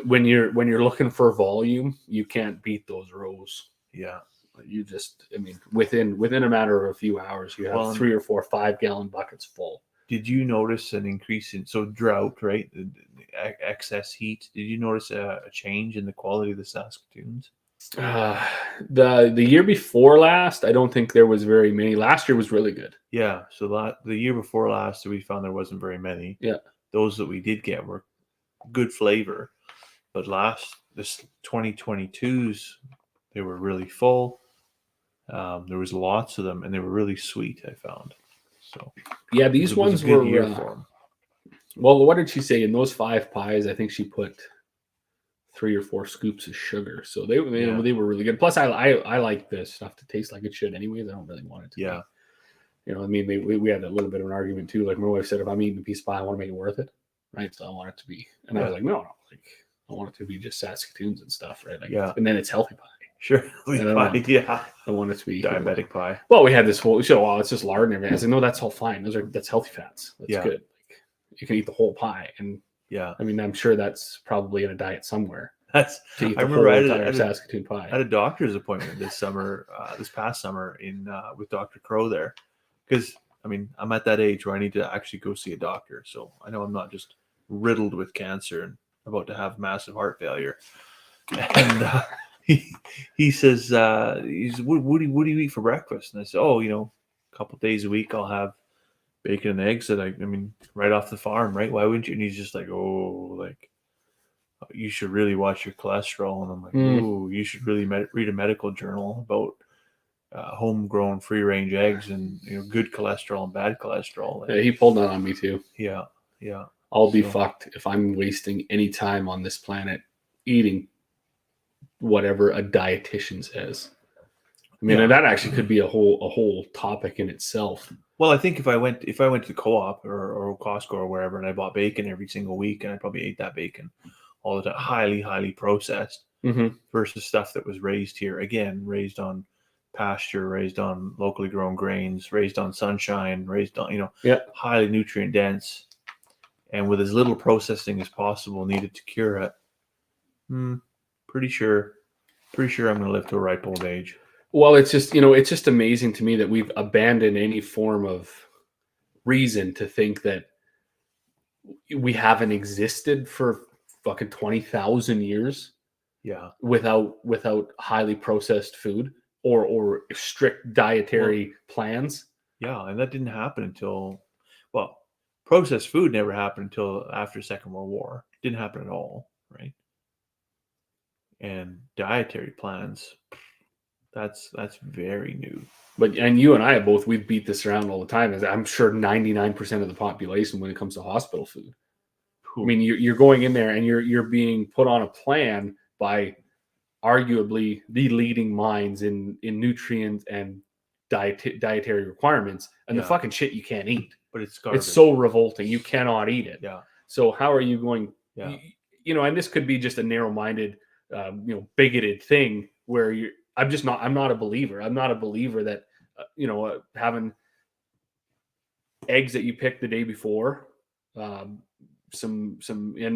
when you're looking for volume, you can't beat those rows. Yeah. You just, within a matter of a few hours, you have 3 or 4 5-gallon buckets full. Did you notice an increase in drought, right? The excess heat. Did you notice a change in the quality of the Saskatoons? The year before last, I don't think there was very many. Last year was really good. Yeah. So the year before last, we found there wasn't very many. Yeah. Those that we did get were good flavor, but this 2022s, they were really full. There was lots of them, and they were really sweet, I found. So these ones were year for them. Well, what did she say in those 5 pies? I think she put 3 or 4 scoops of sugar, so they were really good. Plus, I like this stuff to taste like it should, anyways. I don't really want it to. Yeah, we had a little bit of an argument too. Like my wife said, if I'm eating a piece of pie, I want to make it worth it, right? So I want it to be, and I was like, no, like I want it to be just Saskatoons and stuff, right? Like, and then it's healthy pie. Sure. I want it to be diabetic pie. Well, we had this whole show. It's just lard and everything. I said, no, that's all fine. That's healthy fats. That's good. Like, you can eat the whole pie, and I'm sure that's probably in a diet somewhere. That's. To eat I the remember whole I entire had Saskatoon pie. I had a doctor's appointment this summer, this past summer in with Dr. Crow there, because I mean I'm at that age where I need to actually go see a doctor. So I know I'm not just riddled with cancer and about to have massive heart failure. And he says, what do you eat for breakfast? And I said, oh, a couple of days a week I'll have bacon and eggs that I mean, right off the farm, right? Why wouldn't you? And he's just like, oh, like, you should really watch your cholesterol. And I'm like, oh, you should really read a medical journal about homegrown free range eggs and good cholesterol and bad cholesterol. Yeah, he pulled that on me too. Yeah. I'll be fucked if I'm wasting any time on this planet eating whatever a dietitian says. I mean, and that actually could be a whole topic in itself. Well, I think if I went to the co-op or Costco or wherever, and I bought bacon every single week, and I probably ate that bacon all the time, highly processed, versus stuff that was raised here, again, raised on pasture, raised on locally grown grains, raised on sunshine, raised on highly nutrient dense, and with as little processing as possible needed to cure it. Pretty sure I'm going to live to a ripe old age. Well, it's just amazing to me that we've abandoned any form of reason to think that we haven't existed for fucking 20,000 years. Yeah. Without highly processed food or strict dietary plans. Yeah, and that didn't happen until, well, processed food never happened until after Second World War. It didn't happen at all, right? And dietary plans, that's very new. And you and I we've beat this around all the time, as I'm sure 99% of the population when it comes to hospital food. I mean, you're going in there and you're being put on a plan by arguably the leading minds in nutrient and dietary requirements, and the fucking shit you can't eat. But it's garbage. It's so revolting. You cannot eat it. Yeah. So how are you going? Yeah. And this could be just a narrow-minded, bigoted thing where I'm not a believer. I'm not a believer that having eggs that you picked the day before, and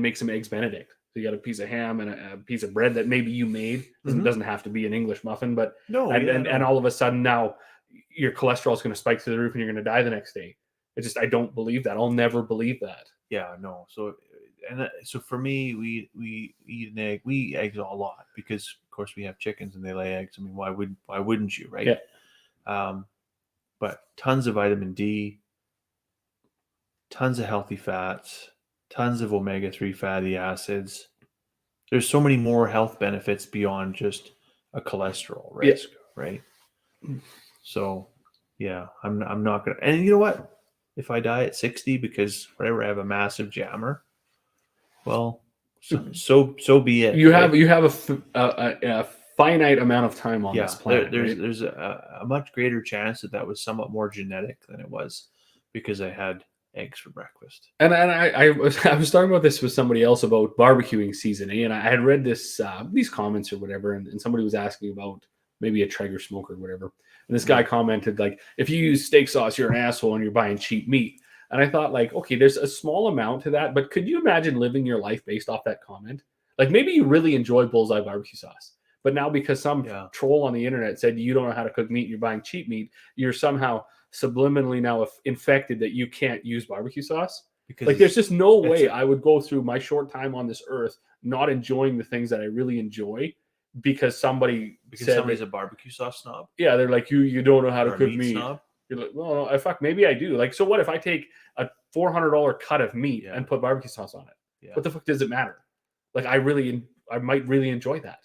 make some eggs Benedict. So you got a piece of ham and a piece of bread that maybe you made. It doesn't have to be an English muffin, but and all of a sudden now your cholesterol is going to spike through the roof and you're going to die the next day. I don't believe that. I'll never believe that. Yeah, no. So for me, we eat an egg. We eat eggs a lot because of course we have chickens and they lay eggs. I mean, why wouldn't you, right? Yeah. But tons of vitamin D, tons of healthy fats, tons of omega-3 fatty acids. There's so many more health benefits beyond just a cholesterol risk, right? So, yeah, I'm not gonna. And you know what? If I die at 60 because whatever, I have a massive jammer, well, so be it. You have a finite amount of time on this planet. There's a much greater chance that was somewhat more genetic than it was because I had eggs for breakfast. And I was talking about this with somebody else about barbecuing seasoning, and I had read this these comments or whatever, and somebody was asking about maybe a Traeger smoke or whatever. And this guy commented, like, if you use steak sauce, you're an asshole and you're buying cheap meat. And I thought, like, okay, there's a small amount to that, but could you imagine living your life based off that comment? Like, maybe you really enjoy bullseye barbecue sauce, but now because some troll on the internet said you don't know how to cook meat, you're buying cheap meat, you're somehow subliminally now infected that you can't use barbecue sauce. Because like, there's just no way I would go through my short time on this earth not enjoying the things that I really enjoy because somebody's a barbecue sauce snob. Yeah, they're like, you don't know how to cook meat. Snob? You're like, well, no, maybe I do. Like, so what if I take a $400 cut of meat and put barbecue sauce on it? Yeah. What the fuck does it matter? Like, I might really enjoy that.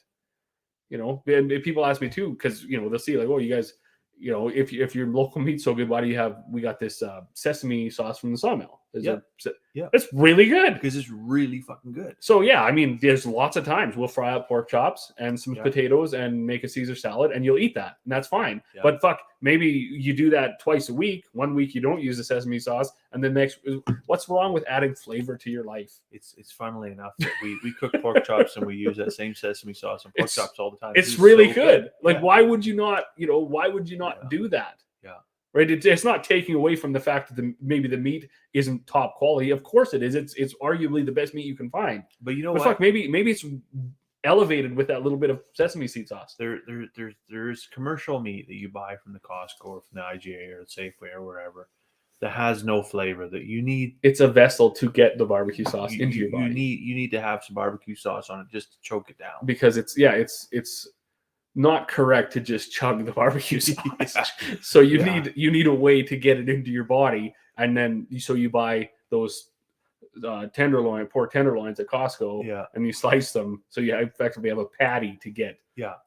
And people ask me too, because they'll see like, oh, you guys, if your local meat's so good, why do we got this sesame sauce from the sawmill? It's really good because it's really fucking good. So yeah, I mean, there's lots of times we'll fry up pork chops and some potatoes and make a Caesar salad, and you'll eat that, and that's fine. Yeah. But fuck, maybe you do that twice a week. 1 week you don't use the sesame sauce, and then next, what's wrong with adding flavor to your life? It's funnily enough that we cook pork chops and we use that same sesame sauce on pork chops all the time. It's really so good. Like, why would you not? Why would you not do that? Yeah. Right, it's not taking away from the fact that maybe the meat isn't top quality. Of course it is. It's arguably the best meat you can find. But what? Fuck, maybe it's elevated with that little bit of sesame seed sauce. There's commercial meat that you buy from the Costco or from the IGA or the Safeway or wherever that has no flavor that you need. It's a vessel to get the barbecue sauce into your body. You need to have some barbecue sauce on it just to choke it down. Because it's not correct to just chug the barbecue sauce. So you need a way to get it into your body, and then you buy those pork tenderloins at Costco, and you slice them, so you effectively have a patty to get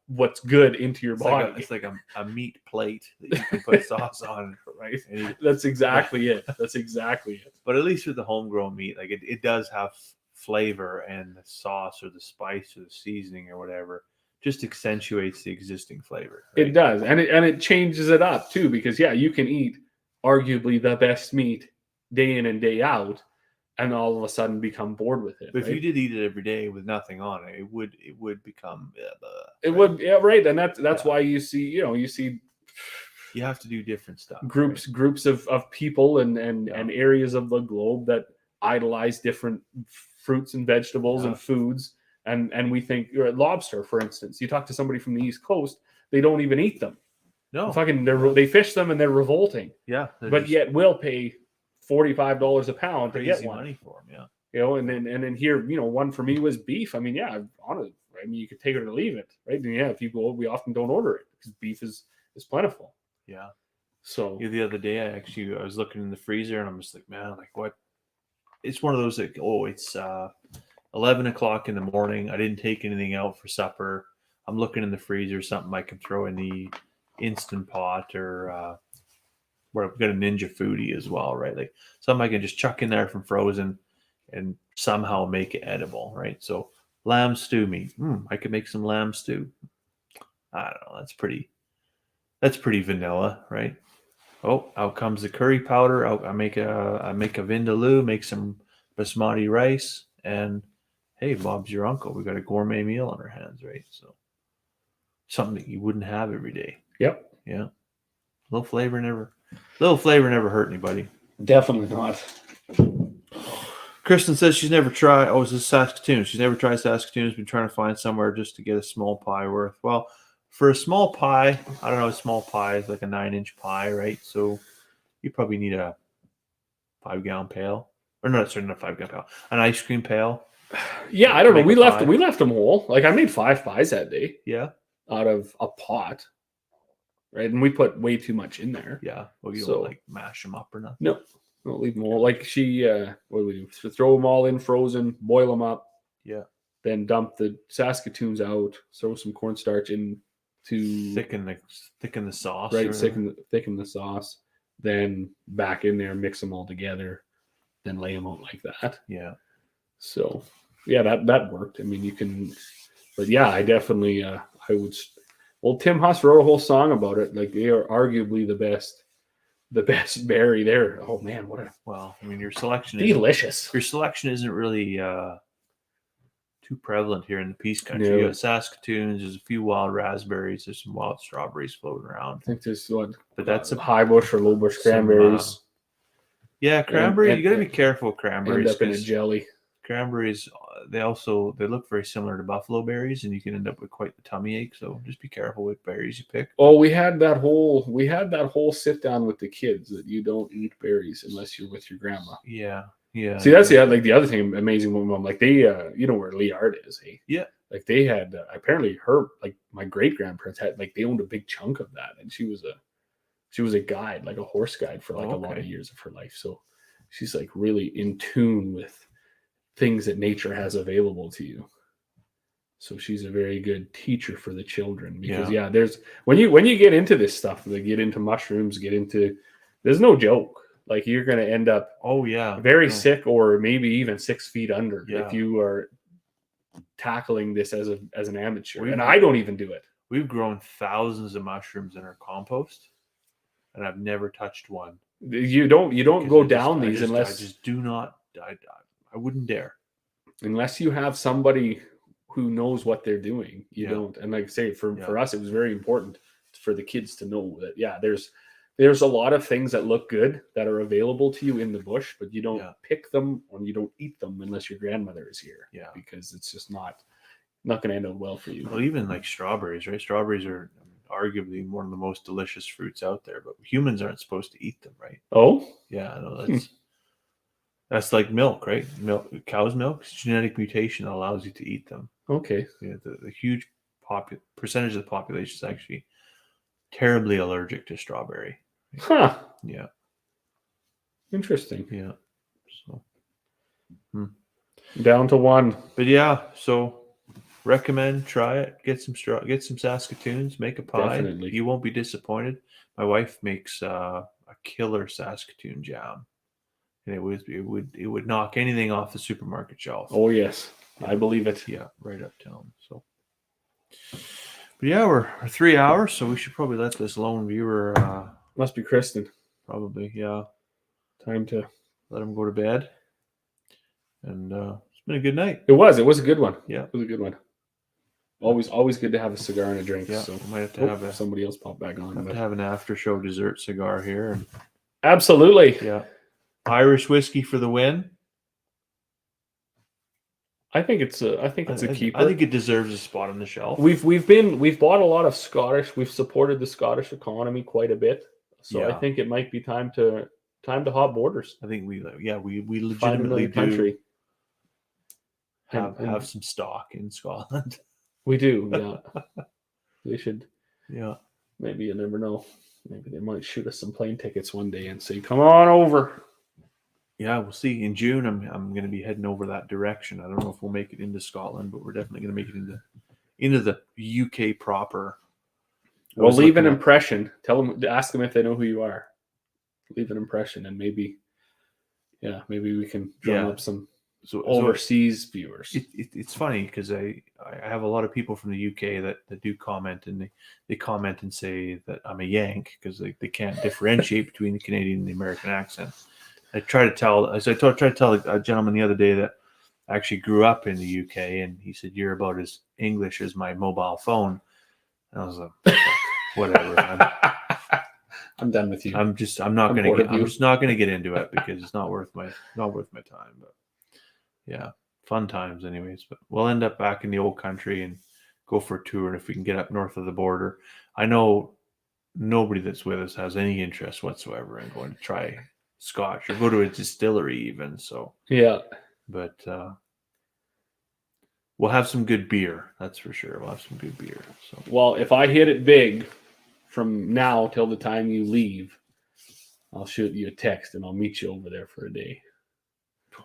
what's good into your body. It's like a meat plate that you can put sauce on, right? That's exactly it. That's exactly it. But at least with the homegrown meat, like it does have flavor, and the sauce or the spice or the seasoning or whatever just accentuates the existing flavor. Right? It does, and it changes it up too, because you can eat arguably the best meat day in and day out, and all of a sudden become bored with it. But if you did eat it every day with nothing on it, it would become. Right, and that's why you see you have to do different stuff. Groups of people and areas of the globe that idolize different fruits and vegetables and foods, and we think lobster, for instance. You talk to somebody from the East Coast, they don't even eat them. No, they fish them and they're revolting. Yeah, but yet we'll pay $45 a pound to get one. Money for them, and then here, one for me was beef. I mean, you could take it or leave it, right? And if you go, we often don't order it because beef is plentiful. Yeah. So the other day, I was looking in the freezer and I'm just like, man, like what? It's one of those like, it's 11 o'clock in the morning. I didn't take anything out for supper. I'm looking in the freezer, something I can throw in the Instant Pot or where I've got a Ninja Foodie as well, right? Like something I can just chuck in there from frozen and somehow make it edible, right? So lamb stew meat. I could make some lamb stew. I don't know. That's pretty vanilla, right? Oh, out comes the curry powder. I make a vindaloo, make some basmati rice, and hey, Bob's your uncle. We got a gourmet meal on our hands, right? So something that you wouldn't have every day. Yep. Yeah. Little flavor never hurt anybody. Definitely not. Kristen says she's never tried. Oh, is this Saskatoon? She's never tried Saskatoon. Has been trying to find somewhere just to get a small pie worth. Well, for a small pie, I don't know. A small pie is like a 9-inch pie, right? So you probably need a 5-gallon pail, or no, sorry, not a 5-gallon pail, an ice cream pail. Yeah, I don't know. We left them whole. Like I made 5 pies that day. Yeah, out of a pot, right? And we put way too much in there. Yeah, well, you don't like mash them up or nothing. No, don't leave them all. Like she, what do we do? So throw them all in frozen, boil them up. Yeah. Then dump the Saskatoons out. Throw some cornstarch in to thicken the sauce. Right, thicken the sauce. Then back in there, mix them all together. Then lay them out like that. Yeah. So yeah, that worked. I mean, you can, but yeah, I definitely, I would. Well, Tim Huss wrote a whole song about it. Like they are arguably the best berry there. Oh man, well, I mean, your selection delicious. Your selection isn't really too prevalent here in the Peace Country. No. You got Saskatoons. There's a few wild raspberries. There's some wild strawberries floating around. I think there's but that's a high bush or low bush cranberries. Yeah, cranberry. You got to be careful with cranberries. End up in a jelly. Cranberries, they look very similar to buffalo berries, and you can end up with quite the tummy ache. So just be careful with berries you pick. Oh, we had that whole sit down with the kids that you don't eat berries unless you're with your grandma. Yeah, yeah. See, that's the other thing amazing with mom. Like they, you know where Liard is, hey? Yeah. Like they had apparently my great grandparents had they owned a big chunk of that, and she was a guide, like a horse guide for a lot of years of her life. So she's like really in tune with things that nature has available to you. So she's a very good teacher for the children because there's when you get into this stuff, they get into mushrooms, there's no joke. Like you're going to end up very sick or maybe even 6 feet under if you are tackling this as an amateur. And I don't even do it. We've grown thousands of mushrooms in our compost, and I've never touched one. You don't go down these unless I just do not. I wouldn't dare. Unless you have somebody who knows what they're doing. You don't. And like I say, for us, it was very important for the kids to know that, there's a lot of things that look good that are available to you in the bush, but you don't pick them or you don't eat them unless your grandmother is here. Yeah. Because it's just not, not going to end up well for you. Well, even like strawberries, right? Strawberries are arguably one of the most delicious fruits out there, but humans aren't supposed to eat them, right? Oh, Yeah, no, that's like milk, right? Cow's milk, it's genetic mutation that allows you to eat them. okay. Yeah, the huge percentage of the population is actually terribly allergic to strawberry. Huh. Yeah. Interesting. Yeah. So. Down to one. But yeah, so recommend, try it, get some Saskatoons, make a pie. Definitely. You won't be disappointed. My wife makes a killer Saskatoon jam, and it would knock anything off the supermarket shelf. Oh yes, I believe it. Yeah, right uptown. So, but yeah, we're 3 hours, so we should probably let this lone viewer. Must be Kristen. Probably, yeah. Time to let him go to bed. And it's been a good night. It was a good one. Yeah, it was a good one. Always good to have a cigar and a drink. Yeah, so we might have to have somebody else pop back on. To have an after show dessert cigar here. And, absolutely. Yeah. Irish whiskey for the win. I think it's a keeper. I think it deserves a spot on the shelf. We've bought a lot of Scottish. We've supported the Scottish economy quite a bit. So I think it might be time to hot borders. I think we legitimately do have some stock in Scotland. We do, yeah. They should. Yeah. Maybe you never know. Maybe they might shoot us some plane tickets one day and say, "Come on over." Yeah, we'll see. In June, I'm going to be heading over that direction. I don't know if we'll make it into Scotland, but we're definitely going to make it into the UK proper. Well, leave an impression. Ask them if they know who you are. Leave an impression, and maybe we can drum up some overseas viewers. It's funny because I have a lot of people from the UK that do comment, and they comment and say that I'm a Yank because they can't differentiate between the Canadian and the American accent. I try to tell a gentleman the other day that I actually grew up in the UK, and he said, "You're about as English as my mobile phone." And I was like, whatever. I'm done with you. I'm just not going to get into it because it's not worth my time. But yeah, fun times anyways. But we'll end up back in the old country and go for a tour. And if we can get up north of the border, I know nobody that's with us has any interest whatsoever in going to try Scotch or go to a distillery even. So yeah, but we'll have some good beer. That's for sure. We'll have some good beer. So well, if I hit it big from now till the time you leave, I'll shoot you a text and I'll meet you over there for a day.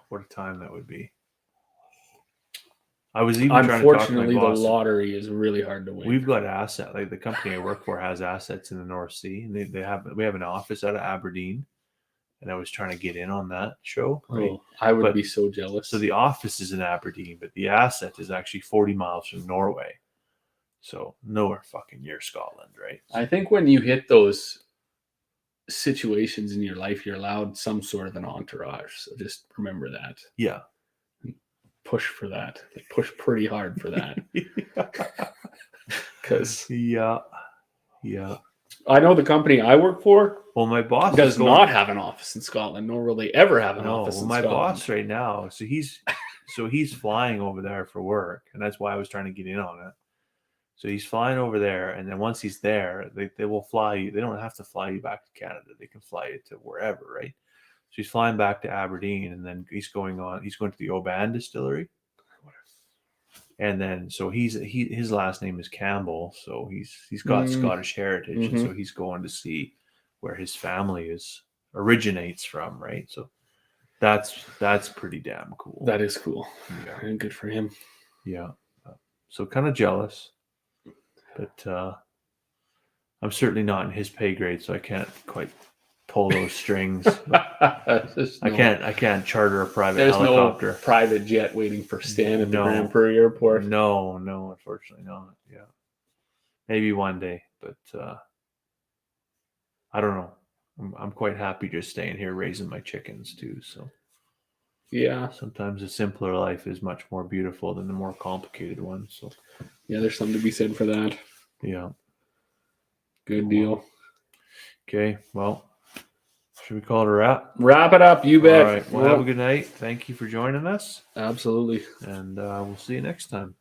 What a time that would be. I was even unfortunately trying to talk to my boss. The lottery is really hard to win. We've got assets. Like the company I work for has assets in the North Sea, and we have an office out of Aberdeen. And I was trying to get in on that show. Right? Oh, I would be so jealous. So the office is in Aberdeen, but the asset is actually 40 miles from Norway. So nowhere fucking near Scotland, right? I think when you hit those situations in your life, you're allowed some sort of an entourage. So just remember that. Yeah. Push for that. Like push pretty hard for that. Because yeah. I know the company I work for. Well, my boss does not have an office in Scotland, nor will they ever have an office in my Scotland. Boss right now, so he's flying over there for work, and that's why I was trying to get in on it. So he's flying over there, and then once he's there, they will fly you. They don't have to fly you back to Canada. They can fly you to wherever, right? So he's flying back to Aberdeen, and then he's going to the Oban distillery. And then, so his last name is Campbell, so he's got Scottish heritage, and so he's going to see where his family originates from, right? So that's pretty damn cool. That is cool. Yeah, and good for him. Yeah. So kind of jealous, but I'm certainly not in his pay grade, so I can't quite pull those strings. I can't charter a private helicopter. No private jet waiting for Stan at the Grand Prairie Airport. No, unfortunately not. Yeah, maybe one day, but I don't know. I'm quite happy just staying here raising my chickens too. So yeah, sometimes a simpler life is much more beautiful than the more complicated one. So yeah, there's something to be said for that. Yeah, good deal. Okay, well. Should we call it a wrap? Wrap it up, you bet. All right. Well, have a good night. Thank you for joining us. Absolutely. And we'll see you next time.